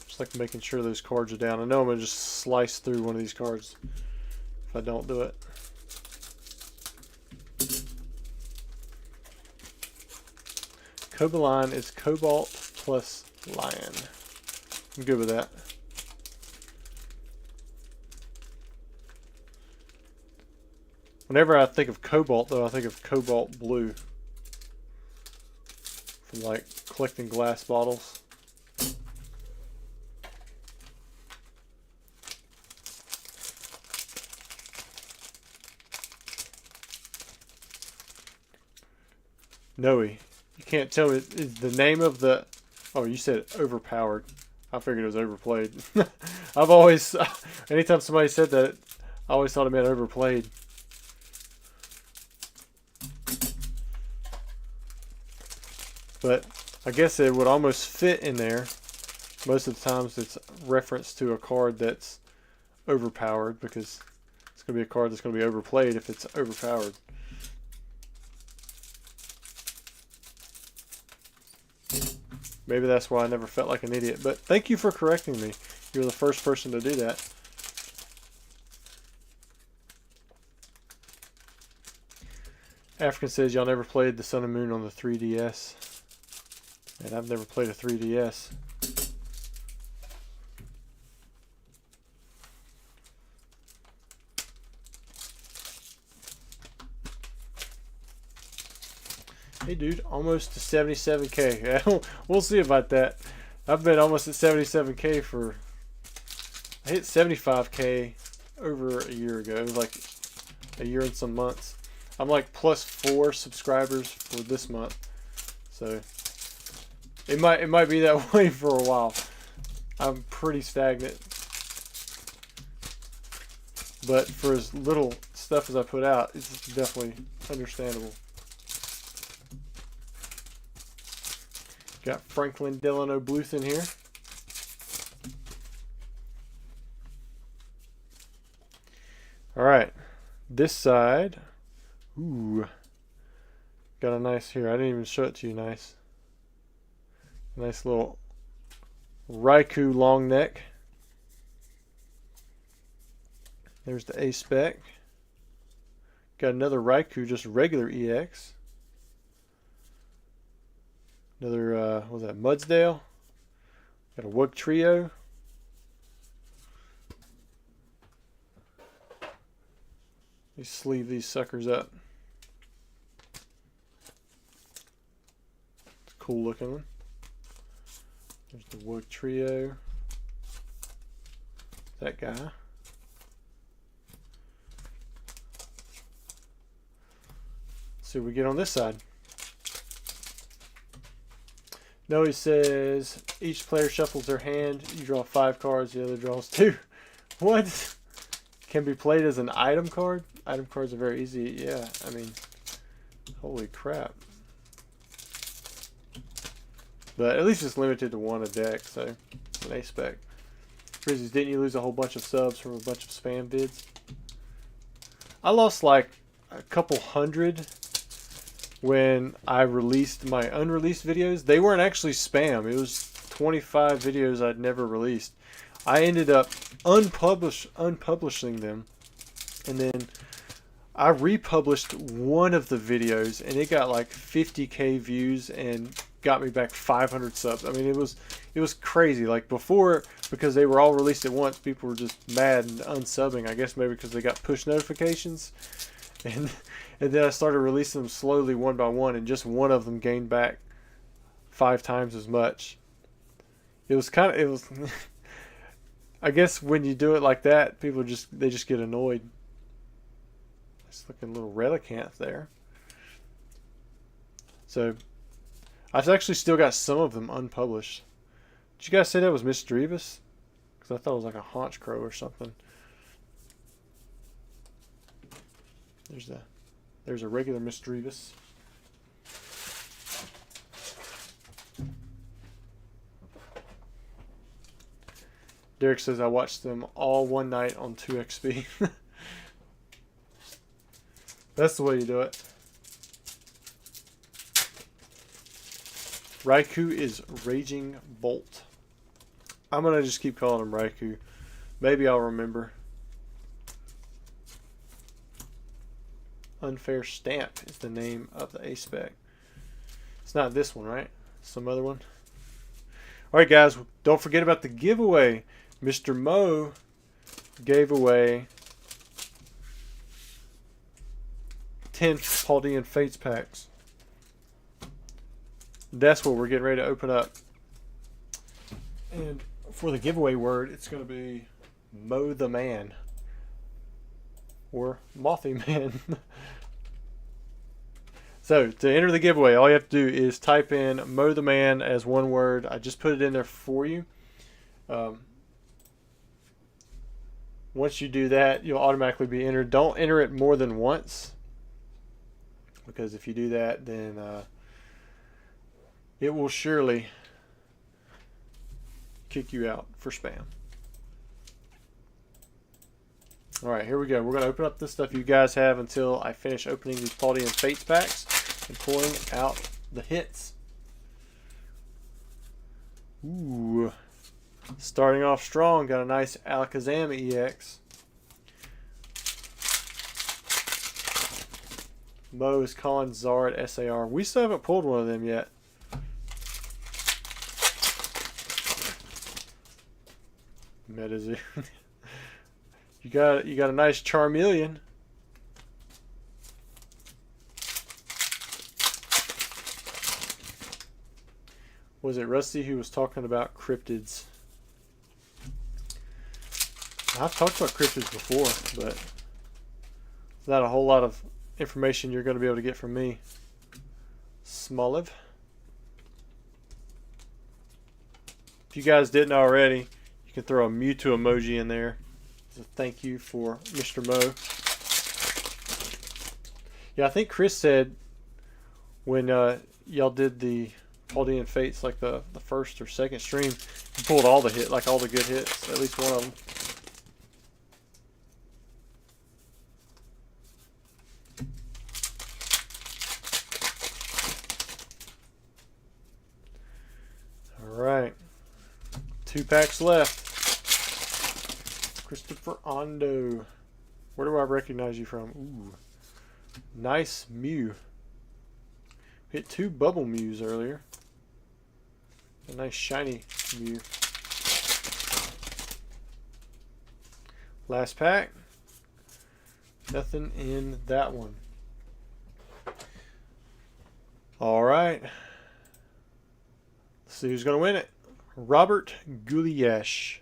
Just like making sure those cards are down. I know I'm going to just slice through one of these cards if I don't do it. Cobaline is Cobalt plus Lion. I'm good with that. Whenever I think of Cobalt, though, I think of Cobalt Blue. From, like, collecting glass bottles. Noe. You can't tell me, is the name of the... Oh, you said overpowered. I figured it was overplayed. I've always... Anytime somebody said that, I always thought it meant overplayed. But I guess it would almost fit in there. Most of the times it's reference to a card that's overpowered because it's going to be a card that's going to be overplayed if it's overpowered. Maybe that's why I never felt like an idiot. But thank you for correcting me. You're the first person to do that. African says y'all never played the Sun and Moon on the 3DS. And I've never played a 3DS. Hey dude, almost to 77K. We'll see about that. I've been almost at 77K for... I hit 75K over a year ago, like a year and some months. I'm like +4 subscribers for this month. So it might be that way for a while. I'm pretty stagnant. But for as little stuff as I put out, it's definitely understandable. Got Franklin Delano Bluth in here. All right, this side. Ooh, got a nice here. I didn't even show it to you. Nice little Raikou long neck. There's the A spec. Got another Raikou, just regular EX. Another, what was that, Mudsdale? Got a Wug Trio. Let me sleeve these suckers up. It's a cool looking one. There's the Wug Trio. That guy. Let's see what we get on this side. No, he says each player shuffles their hand. You draw 5 cards, the other draws 2. What? Can be played as an item card? Item cards are very easy. Yeah, I mean, holy crap. But at least it's limited to 1 a deck, so it's an A spec. Frizzies, didn't you lose a whole bunch of subs from a bunch of spam vids? I lost like a couple hundred when I released my unreleased videos. They weren't actually spam. It was 25 videos I'd never released. I ended up unpublishing them, and then I republished one of the videos, and it got like 50K views and got me back 500 subs. I mean, it was crazy. Like before, because they were all released at once, people were just mad and unsubbing. I guess maybe because they got push notifications, and then I started releasing them slowly one by one, and just one of them gained back 5 times as much. It was I guess when you do it like that, people just get annoyed. Nice looking little Relicanth there. So I've actually still got some of them unpublished. Did you guys say that was Miss Drevis? Because I thought it was like a Haunch Crow or something. There's a regular Miss Drevis. Derek says I watched them all one night on 2XP. That's the way you do it. Raikou is Raging Bolt. I'm going to just keep calling him Raikou. Maybe I'll remember. Unfair Stamp is the name of the A-Spec. It's not this one, right? Some other one. Alright guys, don't forget about the giveaway. Mr. Mo gave away 10 Paldean Fates packs. That's what we're getting ready to open up. And for the giveaway word, it's going to be Mow the Man. Or Mothy Man. So, to enter the giveaway, all you have to do is type in Mow the Man as one word. I just put it in there for you. Once you do that, you'll automatically be entered. Don't enter it more than once, because if you do that, then it will surely kick you out for spam. Alright, here we go. We're going to open up this stuff. You guys have until I finish opening these Paldean Fates packs and pulling out the hits. Ooh. Starting off strong, got a nice Alakazam EX. Mo is calling Zard SAR. We still haven't pulled one of them yet. Metazoo. You got a nice Charmeleon. Was it Rusty who was talking about cryptids? I've talked about cryptids before, but it's not a whole lot of information you're going to be able to get from me. Smoliv. If you guys didn't already, you can throw a Mewtwo emoji in there as a thank you for Mr. Mo. Yeah, I think Chris said when y'all did the Paldean Fates, like the first or second stream, you pulled all the hit, like all the good hits, at least one of them. All right, 2 packs left. Christopher Ondo, where do I recognize you from? Ooh, nice Mew. Hit 2 bubble Mews earlier. A nice shiny Mew. Last pack. Nothing in that one. All right. Let's see who's going to win it. Robert Guliesh.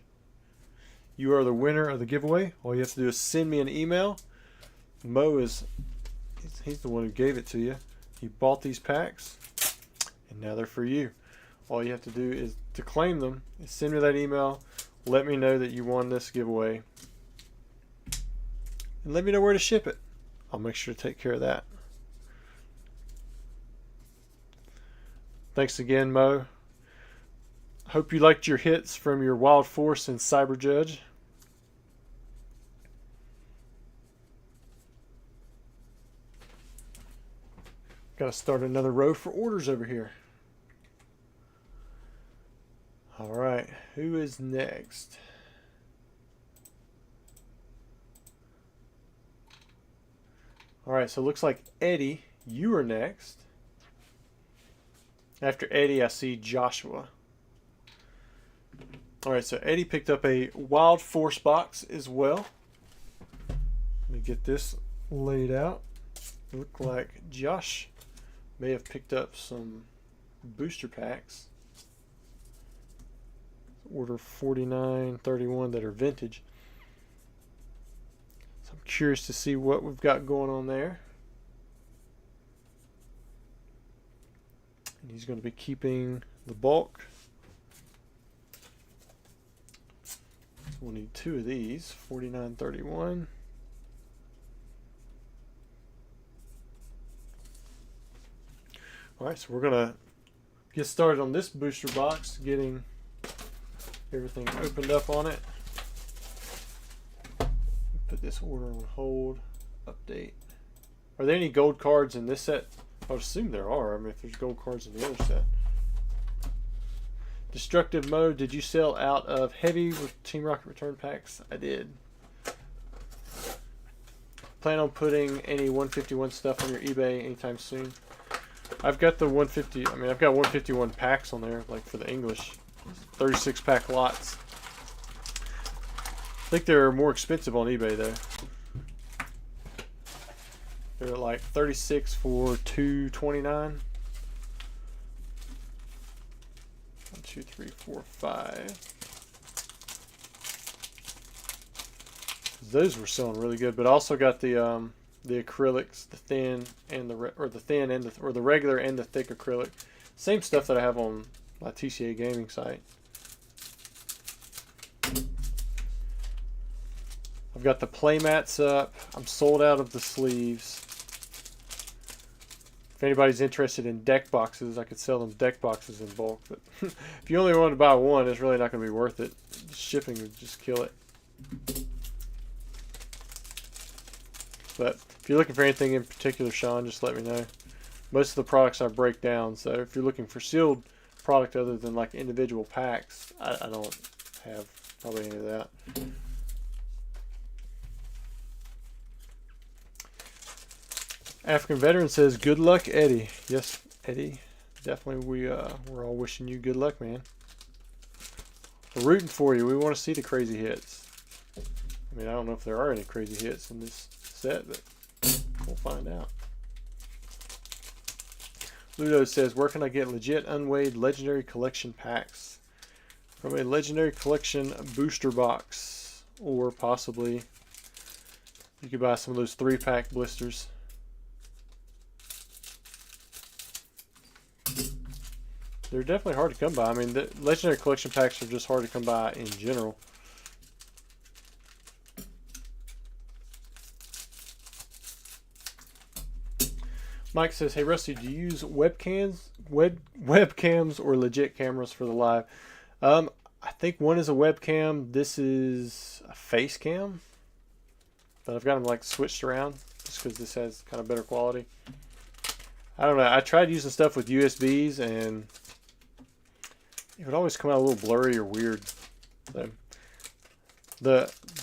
You are the winner of the giveaway. All you have to do is send me an email. Mo is, he's the one who gave it to you. He bought these packs, and now they're for you. All you have to do is to claim them, is send me that email, let me know that you won this giveaway, and let me know where to ship it. I'll make sure to take care of that. Thanks again, Mo. Hope you liked your hits from your Wild Force and Cyber Judge. Got to start another row for orders over here. All right, who is next? All right, so it looks like Eddie, you are next. After Eddie, I see Joshua. All right, so Eddie picked up a Wild Force box as well. Let me get this laid out. Look like Josh may have picked up some booster packs. Order 4931 that are vintage. So I'm curious to see what we've got going on there. And he's going to be keeping the bulk. We'll need 2 of these, 4931. All right, so we're gonna get started on this booster box, getting everything opened up on it. Put this order on hold. Update. Are there any gold cards in this set? I would assume there are. I mean, if there's gold cards in the other set. Destructive Mode, did you sell out of heavy with Team Rocket return packs? I did. Plan on putting any 151 stuff on your eBay anytime soon? I've got the 150, I mean, I've got 151 packs on there, like for the English. 36 pack lots. I think they're more expensive on eBay though. They're like 36 for $229. 1, 2, 3, 4, 5. Those were selling really good, but I also got the acrylics, the thin and the regular and the thick acrylic. Same stuff that I have on my TCA gaming site. I've got the playmats up. I'm sold out of the sleeves. If anybody's interested in deck boxes, I could sell them deck boxes in bulk. But if you only wanted to buy one, it's really not going to be worth it. The shipping would just kill it. But if you're looking for anything in particular, Sean, just let me know. Most of the products I break down, so if you're looking for sealed product other than like individual packs, I don't have probably any of that. African Veteran says, good luck, Eddie. Yes, Eddie, definitely we're all wishing you good luck, man. We're rooting for you. We want to see the crazy hits. I mean, I don't know if there are any crazy hits in this set, but we'll find out. Ludo says, where can I get legit unweighed legendary collection packs? From a legendary collection booster box, or possibly you could buy some of those 3-pack blisters. They're definitely hard to come by. I mean, the legendary collection packs are just hard to come by in general. Mike says, hey Rusty, do you use webcams or legit cameras for the live? I think one is a webcam. This is a face cam. But I've got them like switched around just because this has kind of better quality. I don't know. I tried using stuff with USBs and it would always come out a little blurry or weird. So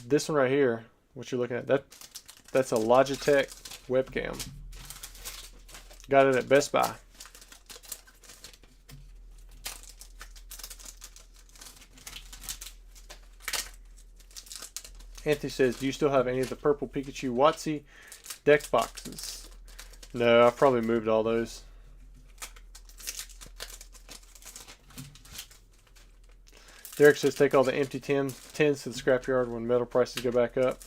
this one right here, what you're looking at, that's a Logitech webcam. Got it at Best Buy. Anthony says, do you still have any of the purple Pikachu WotC deck boxes? No, I've probably moved all those. Derek says, take all the empty tins to the scrapyard when metal prices go back up.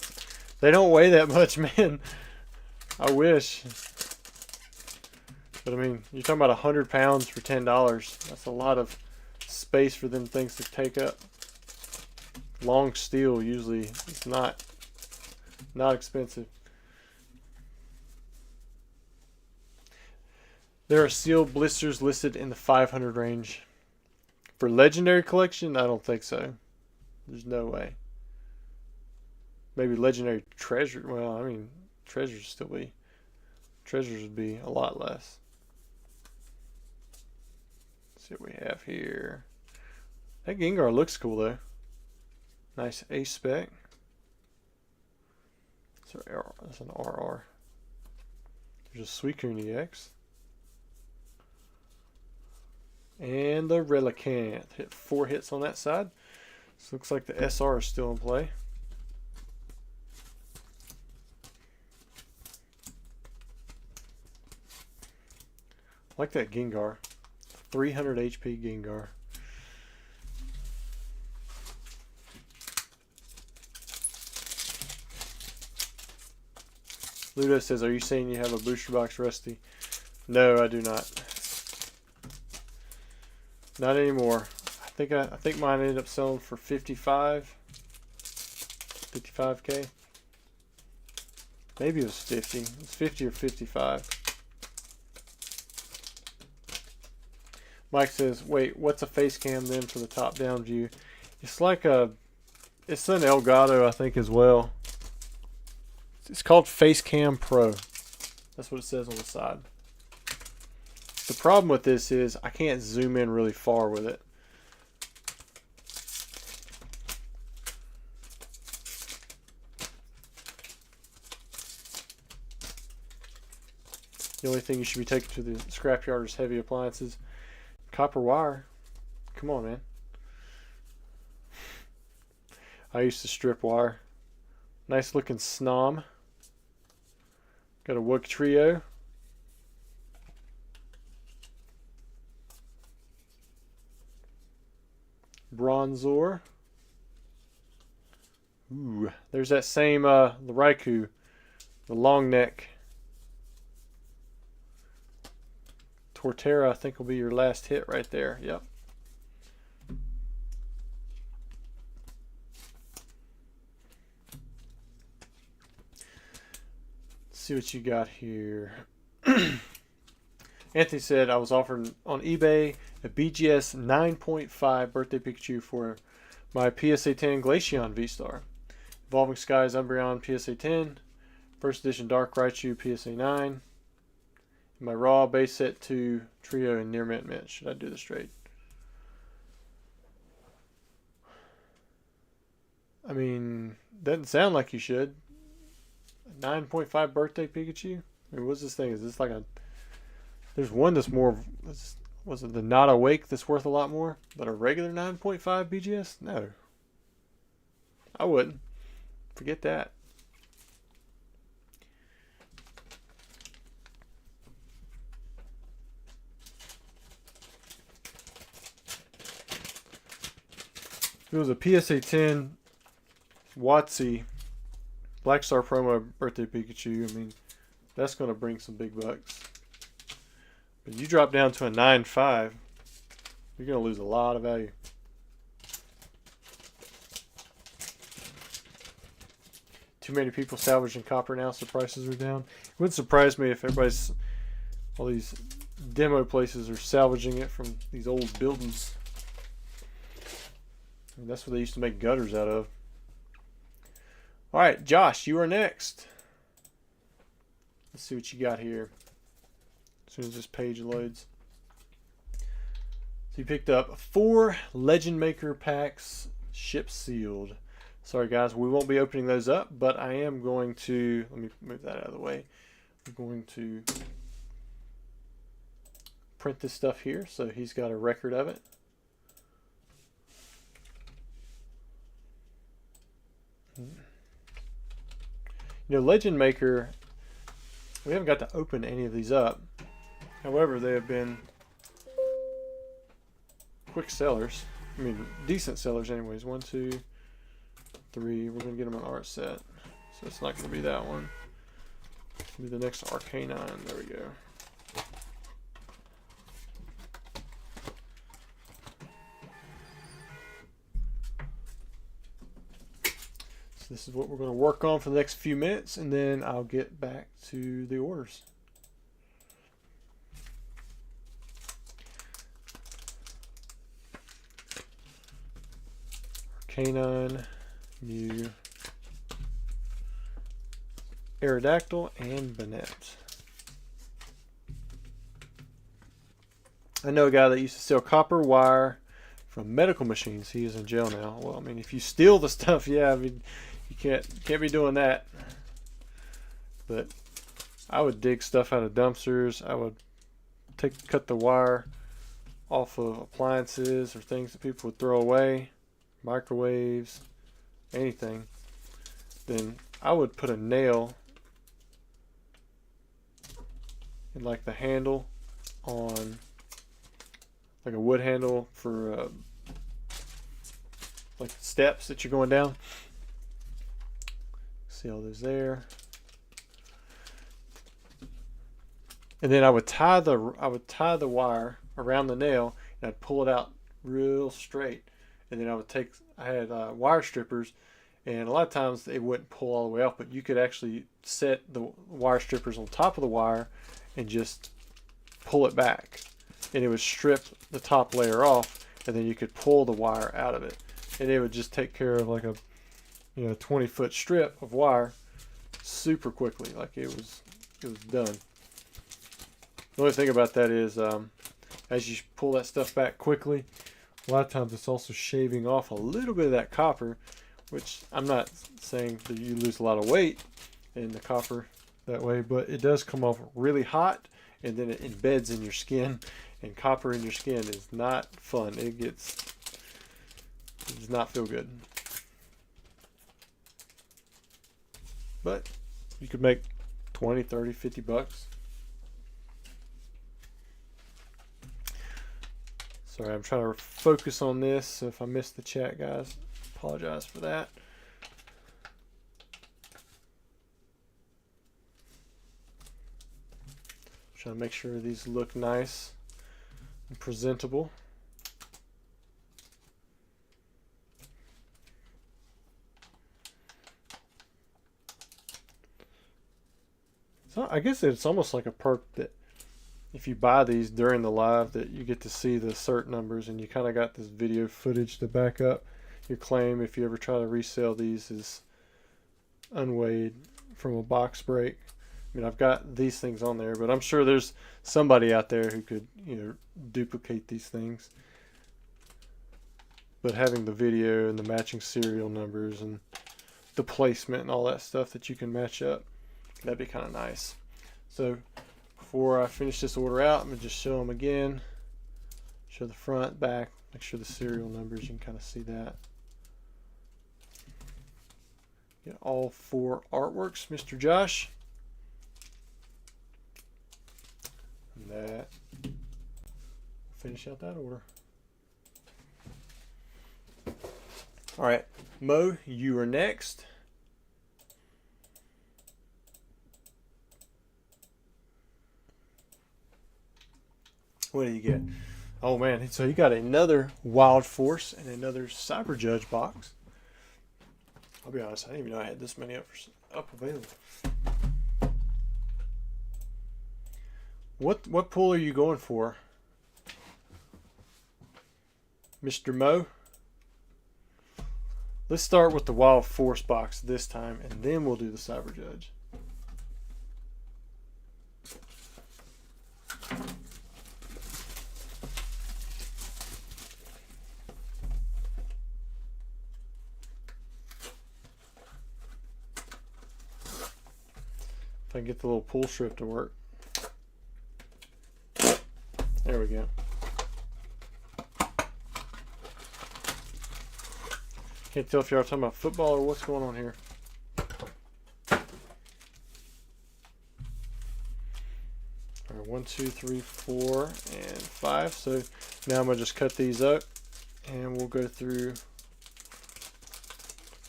They don't weigh that much, man. I wish. But I mean, you're talking about 100 pounds for $10. That's a lot of space for them things to take up. Long steel usually is not expensive. There are sealed blisters listed in the 500 range. For legendary collection, I don't think so. There's no way. Maybe legendary treasure. Well, I mean, treasures still be. Treasures would be a lot less. Let's see what we have here. That Gengar looks cool though. Nice ace spec. That's an RR. There's a Suicune EX. And the Relicanth. Hit 4 hits on that side. So looks like the SR is still in play. I like that Gengar. 300 HP Gengar. Ludo says, are you saying you have a booster box, Rusty? No, I do not. Not anymore. I think mine ended up selling for 55K. Maybe it was 50. It was 50 or 55. Mike says, wait, what's a face cam then for the top down view? It's like it's an Elgato, I think, as well. It's called Face Cam Pro. That's what it says on the side. The problem with this is I can't zoom in really far with it. The only thing you should be taking to the scrapyard is heavy appliances. Copper wire. Come on, man. I used to strip wire. Nice looking Snom. Got a Wook Trio. Bronzor. Ooh, there's that same the Raikou, the long neck. Torterra, I think, will be your last hit right there. Yep. Let's see what you got here. Anthony said, I was offered on eBay a BGS 9.5 birthday Pikachu for my PSA 10 Glaceon V-Star. Evolving Skies Umbreon PSA 10. First Edition Dark Raichu PSA 9. My raw base set 2 trio and near mint. Should I do this trade? I mean, doesn't sound like you should. 9.5 birthday Pikachu? I mean, what's this thing? Is this like a... There's one that's more... That's was it the Not Awake that's worth a lot more than a regular 9.5 BGS? No. I wouldn't. Forget that. If it was a PSA 10 WotC Black Star promo birthday Pikachu, I mean, that's going to bring some big bucks. But you drop down to a 9.5, you're going to lose a lot of value. Too many people salvaging copper now, so prices are down. It wouldn't surprise me if all these demo places are salvaging it from these old buildings. I mean, that's what they used to make gutters out of. All right, Josh, you are next. Let's see what you got here. As soon as this page loads. So you picked up 4 Legend Maker packs, ship sealed. Sorry guys, we won't be opening those up, but I am going to, let me move that out of the way. I'm going to print this stuff here so he's got a record of it. You know, Legend Maker, we haven't got to open any of these up. However, they have been quick sellers. I mean, decent sellers anyways. 1, 2, 3. We're going to get them an art set. So it's not going to be that one. It's going to be the next Arcanine. There we go. So this is what we're going to work on for the next few minutes, and then I'll get back to the orders. Arcanine, Mew, Aerodactyl, and Banette. I know a guy that used to sell copper wire from medical machines. He is in jail now. Well, I mean, if you steal the stuff, yeah, I mean, you can't be doing that. But I would dig stuff out of dumpsters. I would cut the wire off of appliances or things that people would throw away, microwaves, anything. Then I would put a nail in like the handle on like a wood handle for like steps that you're going down. See all those there. And then I would tie the wire around the nail, and I'd pull it out real straight. And then I had wire strippers, and a lot of times it wouldn't pull all the way off, but you could actually set the wire strippers on top of the wire and just pull it back, and it would strip the top layer off, and then you could pull the wire out of it, and it would just take care of like a 20-foot strip of wire super quickly. Like it was done. The only thing about that is as you pull that stuff back quickly, a lot of times it's also shaving off a little bit of that copper, which I'm not saying that you lose a lot of weight in the copper that way, but it does come off really hot, and then it embeds in your skin, and copper in your skin is not fun. It does not feel good. But you could make 20, 30, 50 bucks. Sorry, I'm trying to focus on this, so if I missed the chat, guys, apologize for that. Trying to make sure these look nice and presentable. So I guess it's almost like a perk that if you buy these during the live, that you get to see the cert numbers, and you kind of got this video footage to back up your claim if you ever try to resell these as unweighed from a box break. I mean, I've got these things on there, but I'm sure there's somebody out there who could, duplicate these things. But having the video and the matching serial numbers and the placement and all that stuff that you can match up, that'd be kind of nice. So before I finish this order out, I'm going to just show them again. Show the front, back, make sure the serial numbers, you can kind of see that. Get all 4 artworks, Mr. Josh. And that, finish out that order. All right, Mo, you are next. What do you get? Oh man, so you got another Wild Force and another Cyber Judge box. I'll be honest, I didn't even know I had this many up available. What pull are you going for, Mr. Mo? Let's start with the Wild Force box this time, and then we'll do the Cyber Judge. If I can get the little pull strip to work. There we go. Can't tell if y'all are talking about football or what's going on here. All right, 1, 2, 3, 4, and 5. So now I'm gonna just cut these up, and we'll go through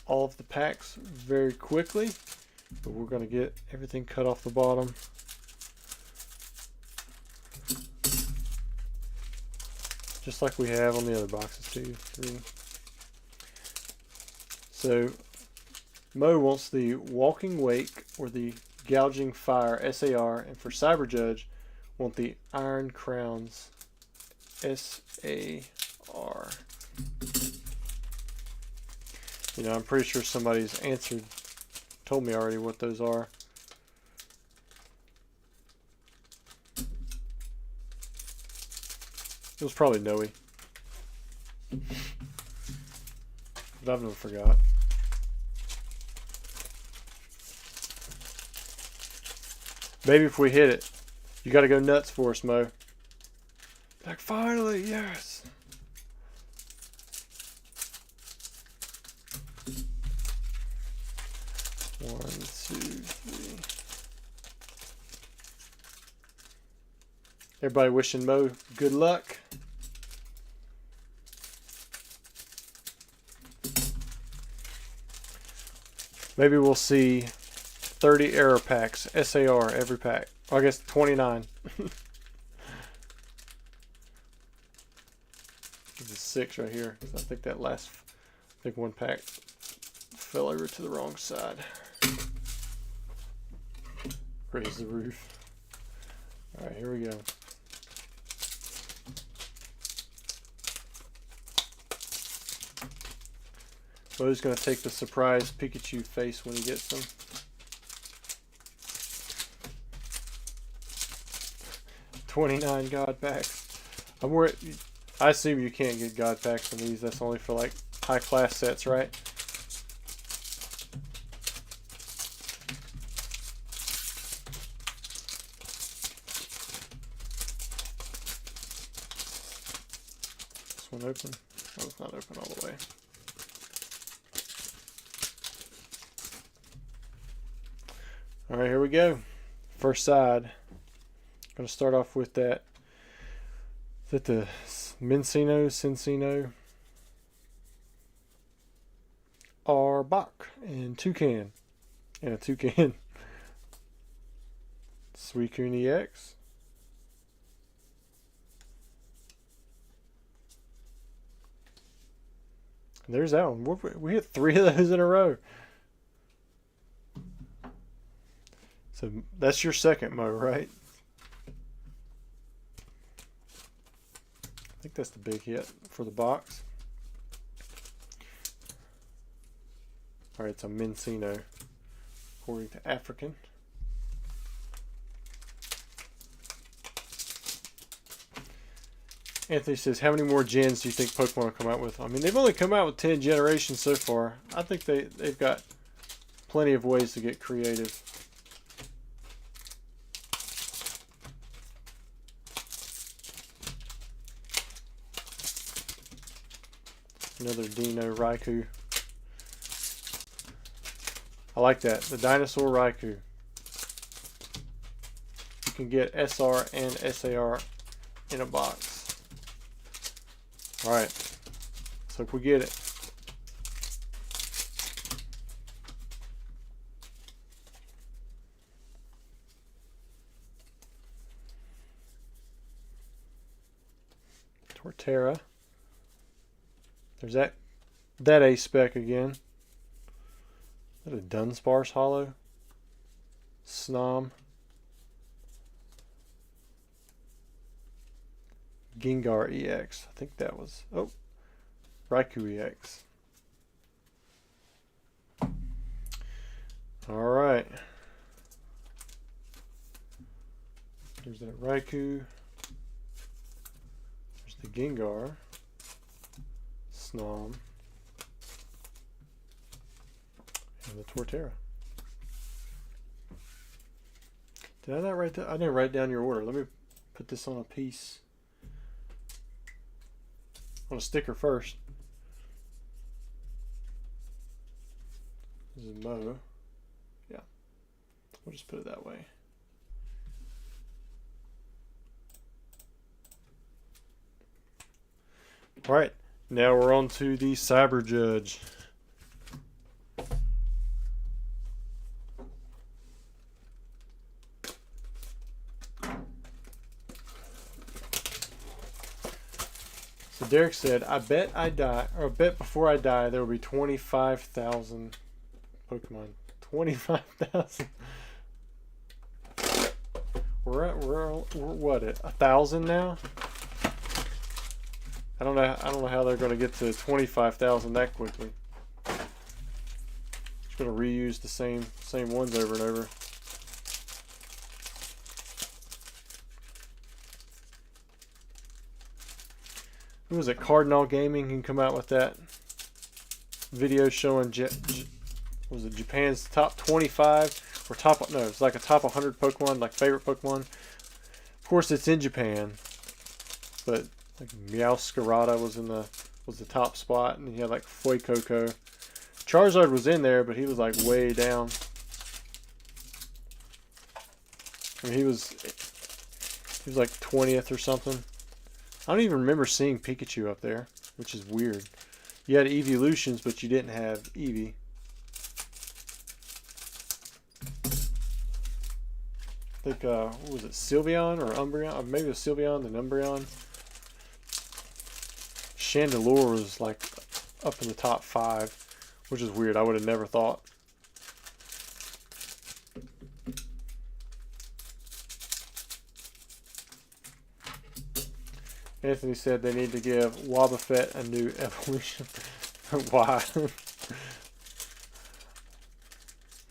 all of the packs very quickly. But we're gonna get everything cut off the bottom. Just like we have on the other boxes, 2, 3. So Mo wants the Walking Wake or the Gouging Fire SAR, and for Cyber Judge, want the Iron Crowns SAR. You know, I'm pretty sure somebody's told me already what those are. It was probably Noe. But I've never forgot. Maybe if we hit it, you got to go nuts for us, Mo. Like, finally, yes. One, 2, 3. Everybody wishing Mo good luck. Maybe we'll see 30 error packs, SAR every pack. Well, I guess 29. This is 6 right here. I think that last, one pack fell over to the wrong side. Raise the roof. All right, here we go. Bo's going to take the surprise Pikachu face when he gets them. $29 God packs. I'm worried. I assume you can't get God packs on these. That's only for like high class sets, right? This one open? Oh, it's not open all the way. All right, here we go. First side. I'm going to start off with that. Is that the Cincino, Arbok, and Toucan. And a Toucan. Suicune EX. And there's that one. We hit 3 of those in a row. So that's your second Mo, right? I think that's the big hit for the box. All right, it's a Mincino, according to African. Anthony says, how many more gens do you think Pokemon will come out with? I mean, they've only come out with 10 generations so far. I think they've got plenty of ways to get creative. Another Dino Raikou. I like that. The Dinosaur Raikou. You can get SR and SAR in a box. Alright. So if we get it. Torterra. There's that A-Spec again. Is that a Dunsparce Hollow? Snom. Gengar EX. I think that was... Oh. Raikou EX. Alright. There's that Raikou. There's the Gengar. Snom. And the Torterra. Did I not write that? I didn't write down your order. Let me put this on a piece. On a sticker first. This is Mo. Yeah. We'll just put it that way. Alright. Now we're on to the Cyber Judge. So Derek said, I bet I die, or I bet before I die there will be 25,000 Pokemon. 25,000. We're what, at 1,000 now? I don't know how they're going to get to 25,000 that quickly. Just going to reuse the same ones over and over. Who was it? Cardinal Gaming can come out with that video showing was it Japan's top 25 or top, no, it's like a top 100 Pokemon, like favorite Pokemon. Of course, it's in Japan, but like Meowscarada was the top spot, and he had like Fuecoco. Charizard was in there, but he was like way down. I mean, he was like 20th or something. I don't even remember seeing Pikachu up there, which is weird. You had Evolutions, but you didn't have Eevee. I think, what was it, Sylveon or Umbreon? Or maybe it was Sylveon and Umbreon. Chandelure was like up in the top 5, which is weird. I would have never thought. Anthony said they need to give Wobbuffet a new evolution. Why?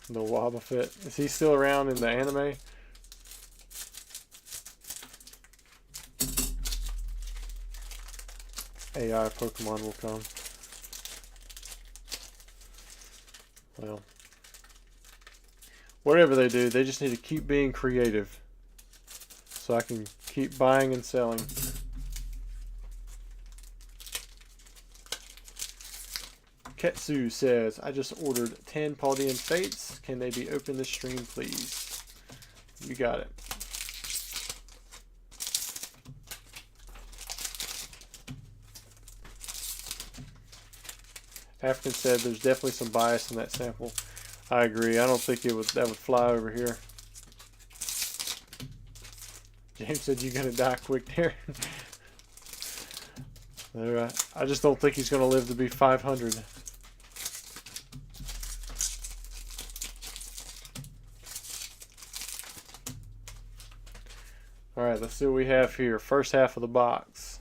The Wobbuffet. Is he still around in the anime? AI Pokemon will come. Well, whatever they do, they just need to keep being creative so I can keep buying and selling. Ketsu says, I just ordered 10 Paldean Fates. Can they be open this stream, please? You got it. African said there's definitely some bias in that sample. I agree. I don't think that would fly over here. James said you're gonna die quick there. I just don't think he's gonna live to be 500. Alright, let's see what we have here. First half of the box.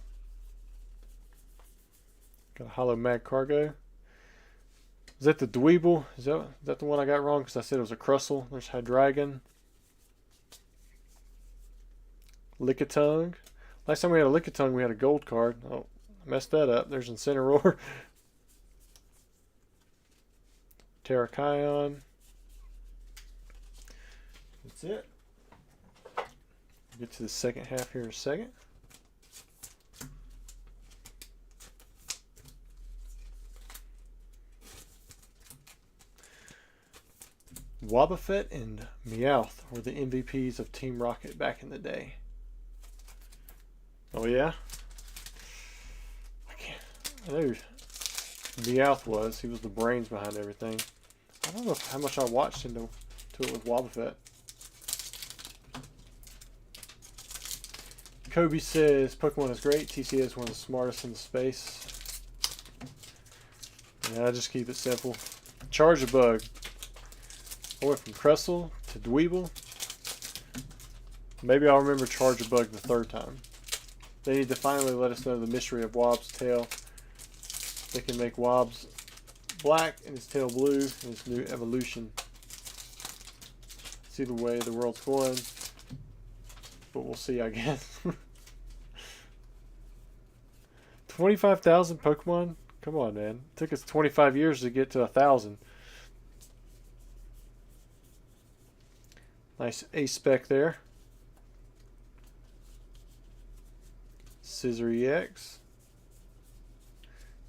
Got a Hollow Mag Cargo. Is that the Dweeble? Is that the one I got wrong? Because I said it was a Crustle. There's Hydreigon. Lickitung. Last time we had a Lickitung, we had a gold card. Oh, I messed that up. There's Incineroar. Terrakion. That's it. Get to the second half here in a second. Wobbuffet and Meowth were the MVPs of Team Rocket back in the day. Oh yeah? I know Meowth was. He was the brains behind everything. I don't know how much I watched into it with Wobbuffet. Kobe says Pokemon is great. TCA is one of the smartest in the space. Yeah, I just keep it simple. Charizard. I went from Crustle to Dweeble. Maybe I'll remember Charizard the third time. They need to finally let us know the mystery of Wob's tail. They can make Wob's black and his tail blue in his new evolution. See the way the world's going. But we'll see, I guess. 25,000 Pokemon? Come on, man. It took us 25 years to get to 1,000. Nice A-Spec there. Scissor EX.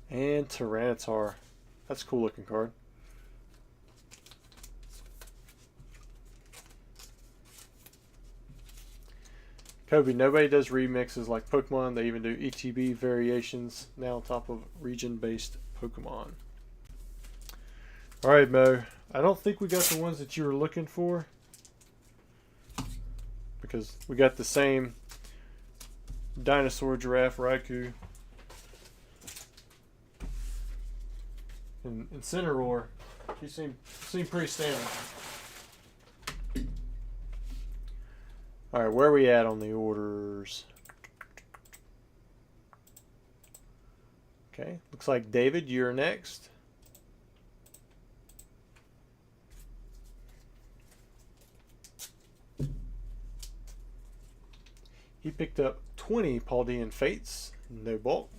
And Tyranitar. That's a cool looking card. Kobe, nobody does remixes like Pokemon. They even do ETB variations now on top of region-based Pokemon. Alright, Mo. I don't think we got the ones that you were looking for. Because we got the same Dinosaur, Giraffe, Raikou. And Incineroar. He seemed pretty standard. Alright, where are we at on the orders? Okay, looks like David, you're next. He picked up 20 Paldean Fates, no bulk.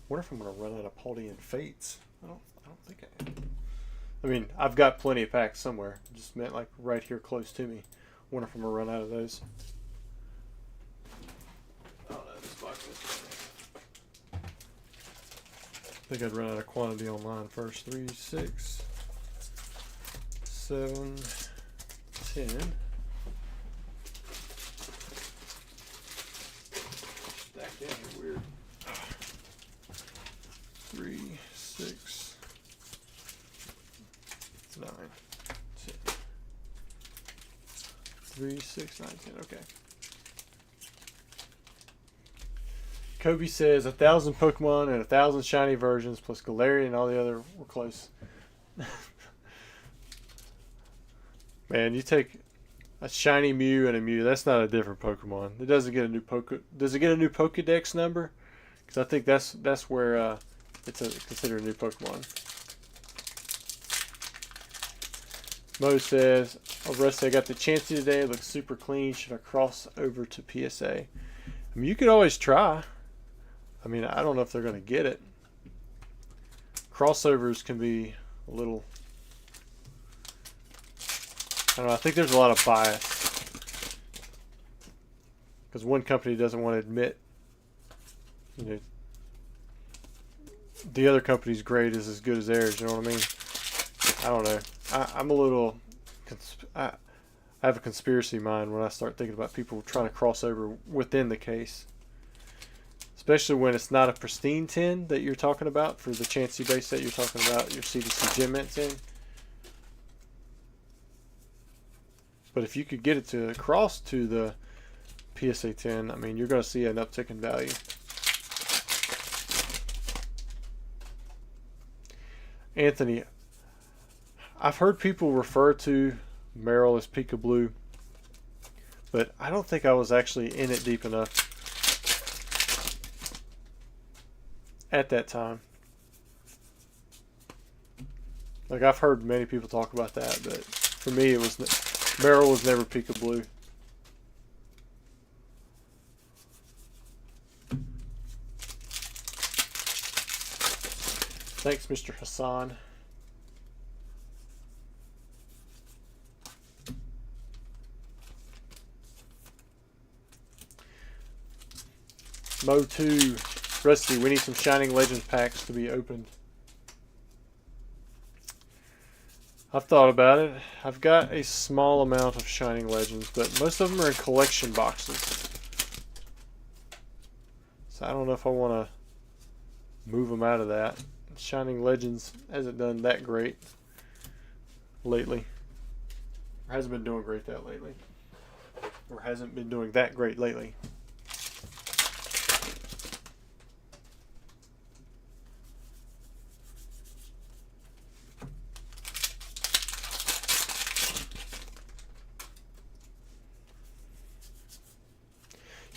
Wonder if I'm going to run out of Paldean Fates. I don't think I am. I mean, I've got plenty of packs somewhere. Just meant like right here close to me. Wonder if I'm going to run out of those. Oh, no, this box is... I think I'd run out of quantity online first. 3, 6, 7, 10. Stacked in here weird. 3, 6, 9, 10. 3, 6, 9, 10. Okay. Kobe says 1,000 Pokemon and 1,000 shiny versions plus Galarian and all the other were close. Man, you take a shiny Mew and a Mew. That's not a different Pokemon. It doesn't get a new Does it get a new Pokedex number? Because I think that's where it's considered a new Pokemon. Mo says, "Oh, Rusty, I got the Chansey today. It looks super clean. Should I cross over to PSA?" I mean, you could always try. I mean, I don't know if they're going to get it. Crossovers can be a little... I don't know. I think there's a lot of bias. Because one company doesn't want to admit, you know, the other company's grade is as good as theirs. You know what I mean? I don't know. I'm a little... I have a conspiracy mind when I start thinking about people trying to cross over within the case. Especially when it's not a pristine tin that you're talking about for the Chansey base set you're talking about, your CDC Gem Mint tin. But if you could get it to cross to the PSA 10, I mean, you're going to see an uptick in value. Anthony, I've heard people refer to Meryl as Pika Blue, but I don't think I was actually in it deep enough at that time. Like, I've heard many people talk about that, but for me, it was Meryl was never Pika Blue. Thanks, Mr. Hassan. Mo 2. Rusty, we need some Shining Legends packs to be opened. I've thought about it. I've got a small amount of Shining Legends, but most of them are in collection boxes. So I don't know if I want to move them out of that. Shining Legends hasn't done that great lately. Or hasn't been doing great that lately. Or hasn't been doing that great lately.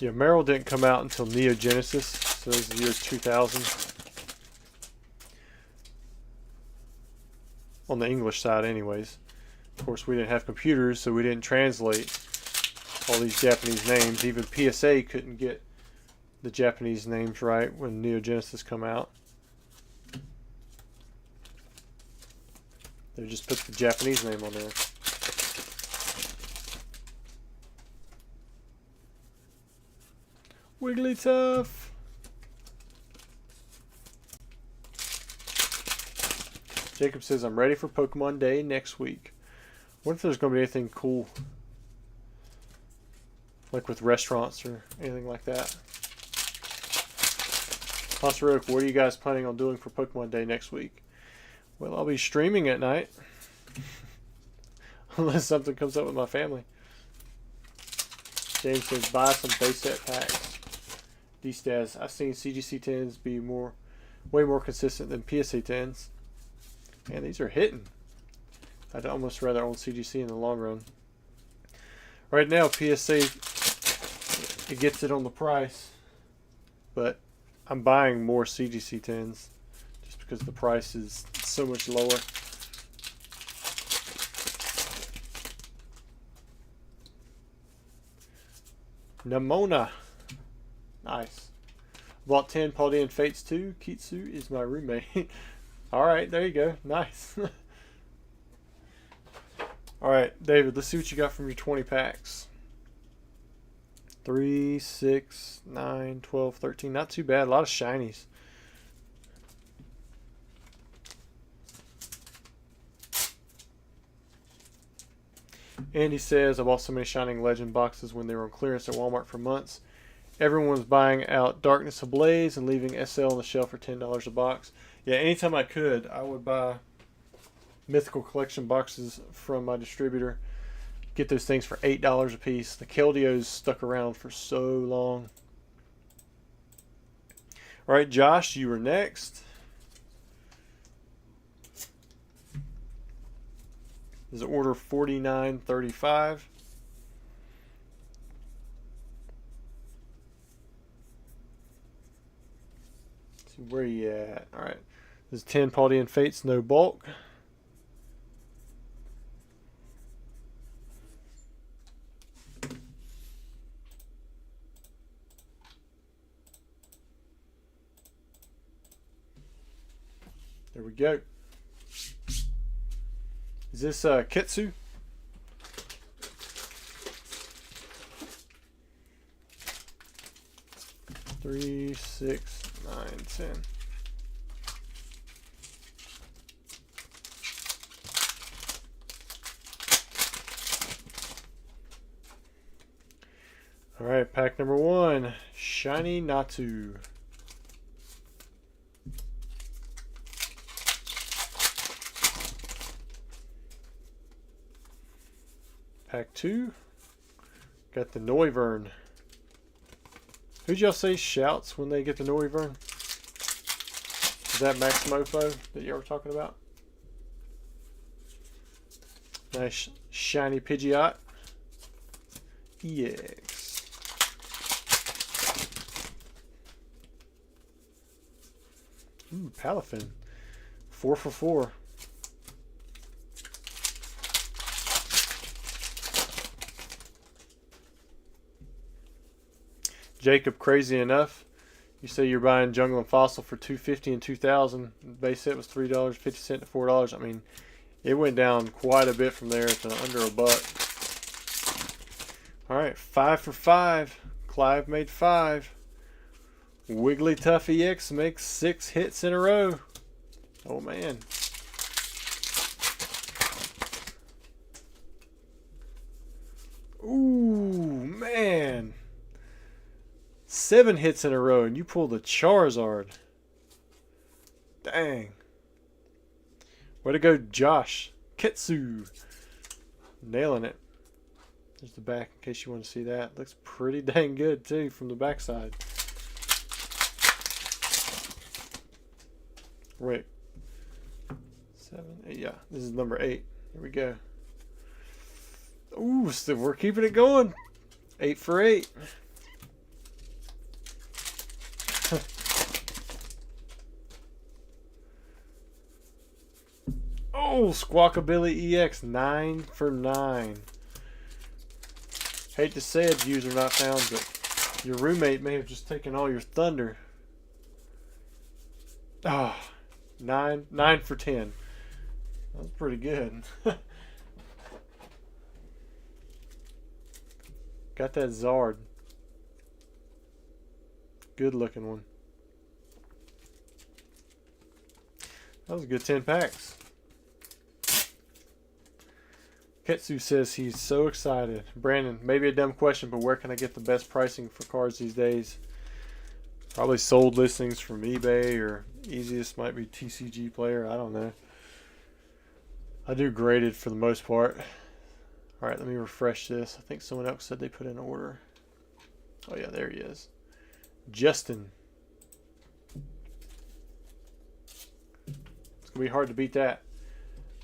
Yeah, Meryl didn't come out until Neo Genesis, so it was the year 2000. On the English side anyways. Of course, we didn't have computers, so we didn't translate all these Japanese names. Even PSA couldn't get the Japanese names right when Neo Genesis come out. They just put the Japanese name on there. Wigglytuff. Jacob says, I'm ready for Pokemon Day next week. What if there's going to be anything cool? Like with restaurants or anything like that. Monster, what are you guys planning on doing for Pokemon Day next week? Well, I'll be streaming at night. Unless something comes up with my family. James says, buy some base set packs. D-Stas, I've seen CGC 10s be way more consistent than PSA 10s. Man, these are hitting. I'd almost rather own CGC in the long run. Right now, PSA, it gets it on the price. But I'm buying more CGC 10s just because the price is so much lower. Nimona. Nice. Bought 10 Paldean Fates 2. Kitsu is my roommate. Alright, there you go. Nice. Alright, David, let's see what you got from your 20 packs. 3, 6, 9, 12, 13. Not too bad. A lot of shinies. Andy says, I bought so many Shining Legend boxes when they were on clearance at Walmart for months. Everyone was buying out Darkness Ablaze and leaving SL on the shelf for $10 a box. Yeah, anytime I could, I would buy Mythical Collection boxes from my distributor. Get those things for $8 a piece. The Keldeos stuck around for so long. All right, Josh, you were next. This is order 4935. See where you at. All right. This is 10 Paldean Fates, no bulk. There we go. Is this Kitsu? Three, 6, 9, 10. All right, pack number 1, Shiny Natu. Pack 2, got the Noivern. Who'd y'all say shouts when they get the Noivern? Is that Maximofo that you were talking about? Nice shiny Pidgeot. EX. Ooh, Palafin. 4 for 4. Jacob, crazy enough, you say you're buying Jungle and Fossil for $250 and $2,000. The base set was $3.50 to $4. I mean, it went down quite a bit from there to under a buck. All right, 5 for 5. Clive made 5. Wigglytuff EX makes 6 hits in a row. Oh man. Ooh, man. 7 hits in a row, and you pulled a Charizard. Dang. Way to go, Josh. Ketsu. Nailing it. There's the back in case you want to see that. Looks pretty dang good, too, from the backside. Wait. 7, 8. Yeah, this is number 8. Here we go. Ooh, so we're keeping it going. 8 for 8. Oh, Squawkabilly EX, 9 for 9. Hate to say it, user not found, but your roommate may have just taken all your thunder. Ah, 9 for 10. That's pretty good. Got that Zard. Good looking one. That was a good 10 packs. Ketsu says he's so excited. Brandon, maybe a dumb question, but where can I get the best pricing for cards these days? Probably sold listings from eBay, or easiest might be TCG Player. I don't know. I do graded for the most part. Alright, let me refresh this. I think someone else said they put in an order. Oh yeah, there he is. Justin. It's going to be hard to beat that.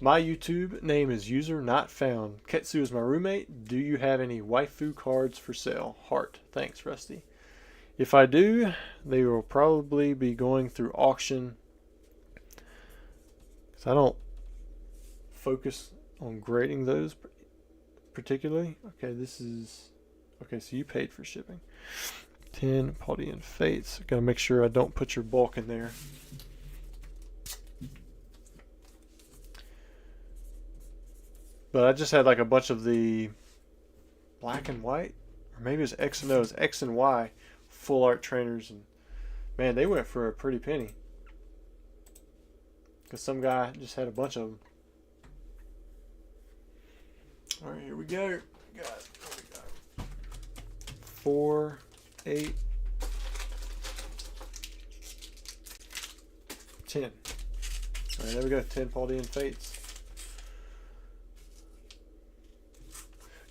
My YouTube name is user not found. Ketsu is my roommate. Do you have any waifu cards for sale? Heart. Thanks, Rusty. If I do, they will probably be going through auction. Because I don't focus on grading those particularly. Okay, this is... Okay, so you paid for shipping. 10 Paldean Fates. Gotta make sure I don't put your bulk in there. But I just had like a bunch of the black and white, or maybe it's X and O, it's X and Y full art trainers, and man, they went for a pretty penny. Because some guy just had a bunch of them. All right, here we go. We got 4, 8, 10. All right, there we go. 10 Paldean Fates.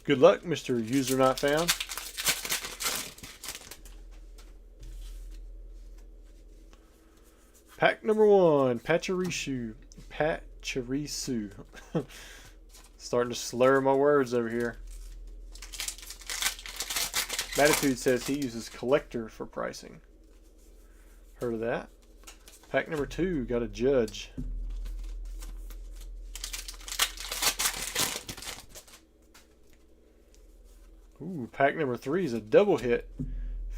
Good luck, Mr. User Not Found. Pack number 1, Pachirisu. Starting to slur my words over here. Matitude says he uses Collector for pricing. Heard of that? Pack number 2, got a Judge. Ooh, pack number 3 is a double hit.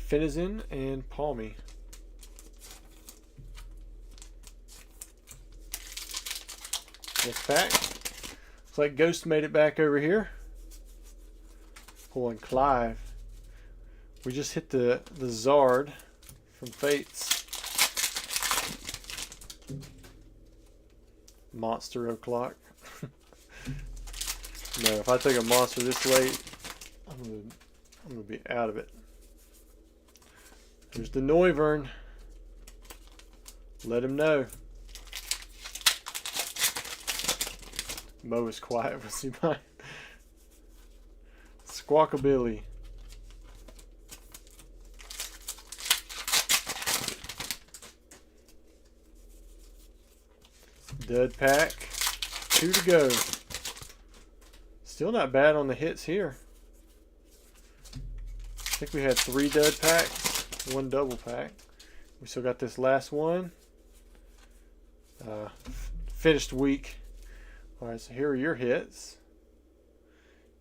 Finizen and Palmy. Next pack. Looks like Ghost made it back over here. Pulling Clive. We just hit the Zard from Fates. Monster O'Clock. No, if I take a monster this late, I'm gonna be out of it. There's the Noivern. Let him know. Mo is quiet. What's he buying? Squawkabilly. Dud pack. 2 to go. Still not bad on the hits here. I think we had 3 dud packs, 1 double pack. We still got this last one. Finished week. Alright, so here are your hits.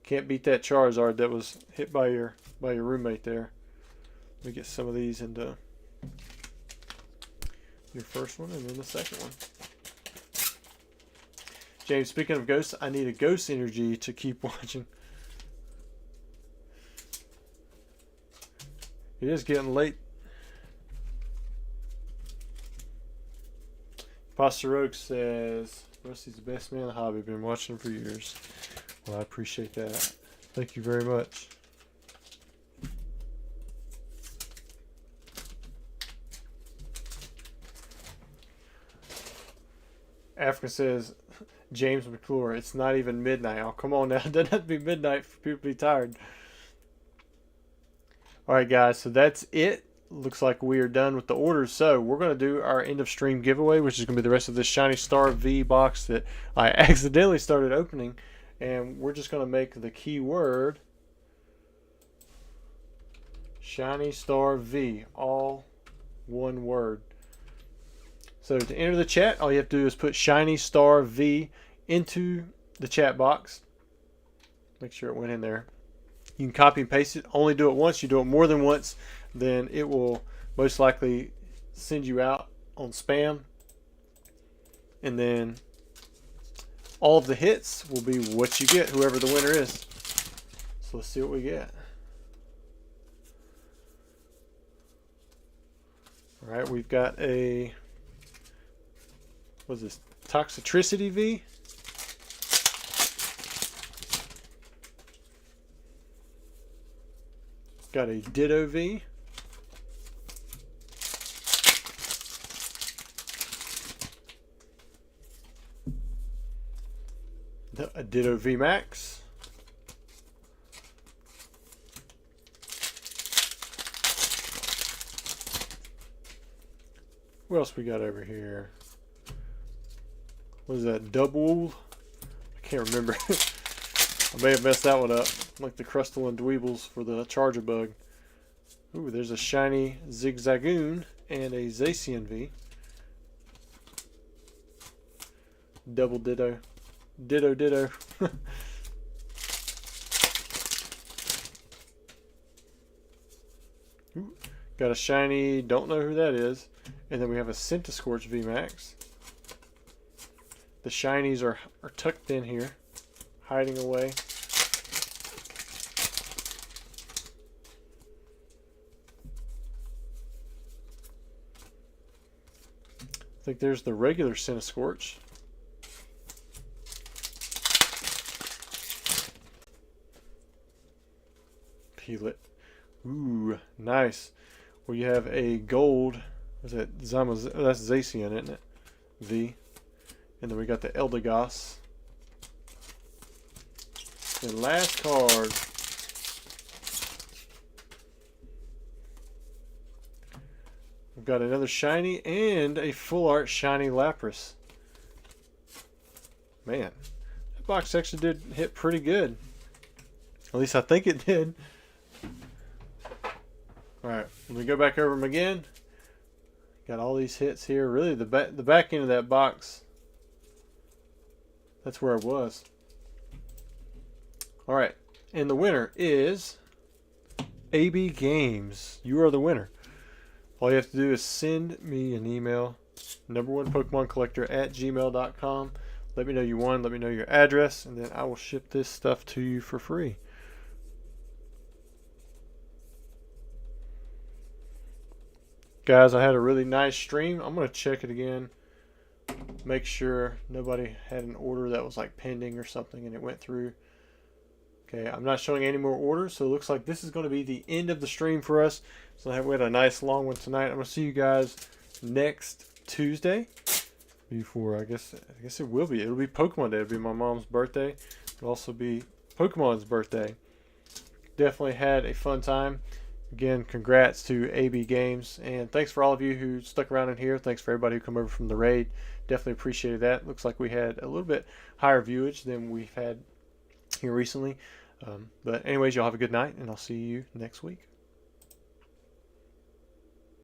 Can't beat that Charizard that was hit by your roommate there. Let me get some of these into your first one and then the second one. James, speaking of ghosts, I need a ghost energy to keep watching. It is getting late. Pastor Oak says, Rusty's the best man in the hobby. Been watching for years. Well, I appreciate that. Thank you very much. Africa says, James McClure, it's not even midnight. Oh, come on now. It doesn't have to be midnight for people to be tired. Alright, guys. So that's it. Looks like we are done with the orders. So we're going to do our end of stream giveaway, which is going to be the rest of this Shiny Star V box that I accidentally started opening. And we're just going to make the keyword Shiny Star V, all one word. So to enter the chat, all you have to do is put Shiny Star V into the chat box. Make sure it went in there. You can copy and paste it. Only do it once. You do it more than once, then it will most likely send you out on spam. And then all of the hits will be what you get, whoever the winner is. So let's see what we get. All right, we've got a, what's this, Toxicity V? Got a Ditto V. A Ditto V Max. What else we got over here? What is that? Double? I can't remember. I may have messed that one up. Like the Crustal and Dweebles for the Charger Bug. Ooh, there's a shiny Zigzagoon and a Zacian V. Double Ditto. Ditto Ditto. Ooh, got a shiny, don't know who that is. And then we have a Centiskorch VMAX. The shinies are tucked in here, hiding away. I think there's the regular Centiskorch. Peel it. Ooh, nice. Well, you have a gold. Is that Zama? Oh, that's Zacian, isn't it? V. And then we got the Eldegoss. The last card. We've got another shiny and a full art shiny Lapras. Man, that box actually did hit pretty good. At least I think it did. Alright, let me go back over them again. Got all these hits here. Really, the back end of that box, that's where I was. Alright, and the winner is AB Games. You are the winner. All you have to do is send me an email, number1pokemoncollector@gmail.com. Let me know you won. Let me know your address, and then I will ship this stuff to you for free. Guys, I had a really nice stream. I'm going to check it again. Make sure nobody had an order that was like pending or something and it went through. Okay, I'm not showing any more orders, so it looks like this is going to be the end of the stream for us. So we had a nice long one tonight. I'm going to see you guys next Tuesday. Before, I guess it will be. It'll be Pokemon Day. It'll be my mom's birthday. It'll also be Pokemon's birthday. Definitely had a fun time. Again, congrats to AB Games, and thanks for all of you who stuck around in here. Thanks for everybody who come over from the raid. Definitely appreciated that. Looks like we had a little bit higher viewage than we've had here recently. But anyways, y'all have a good night, and I'll see you next week.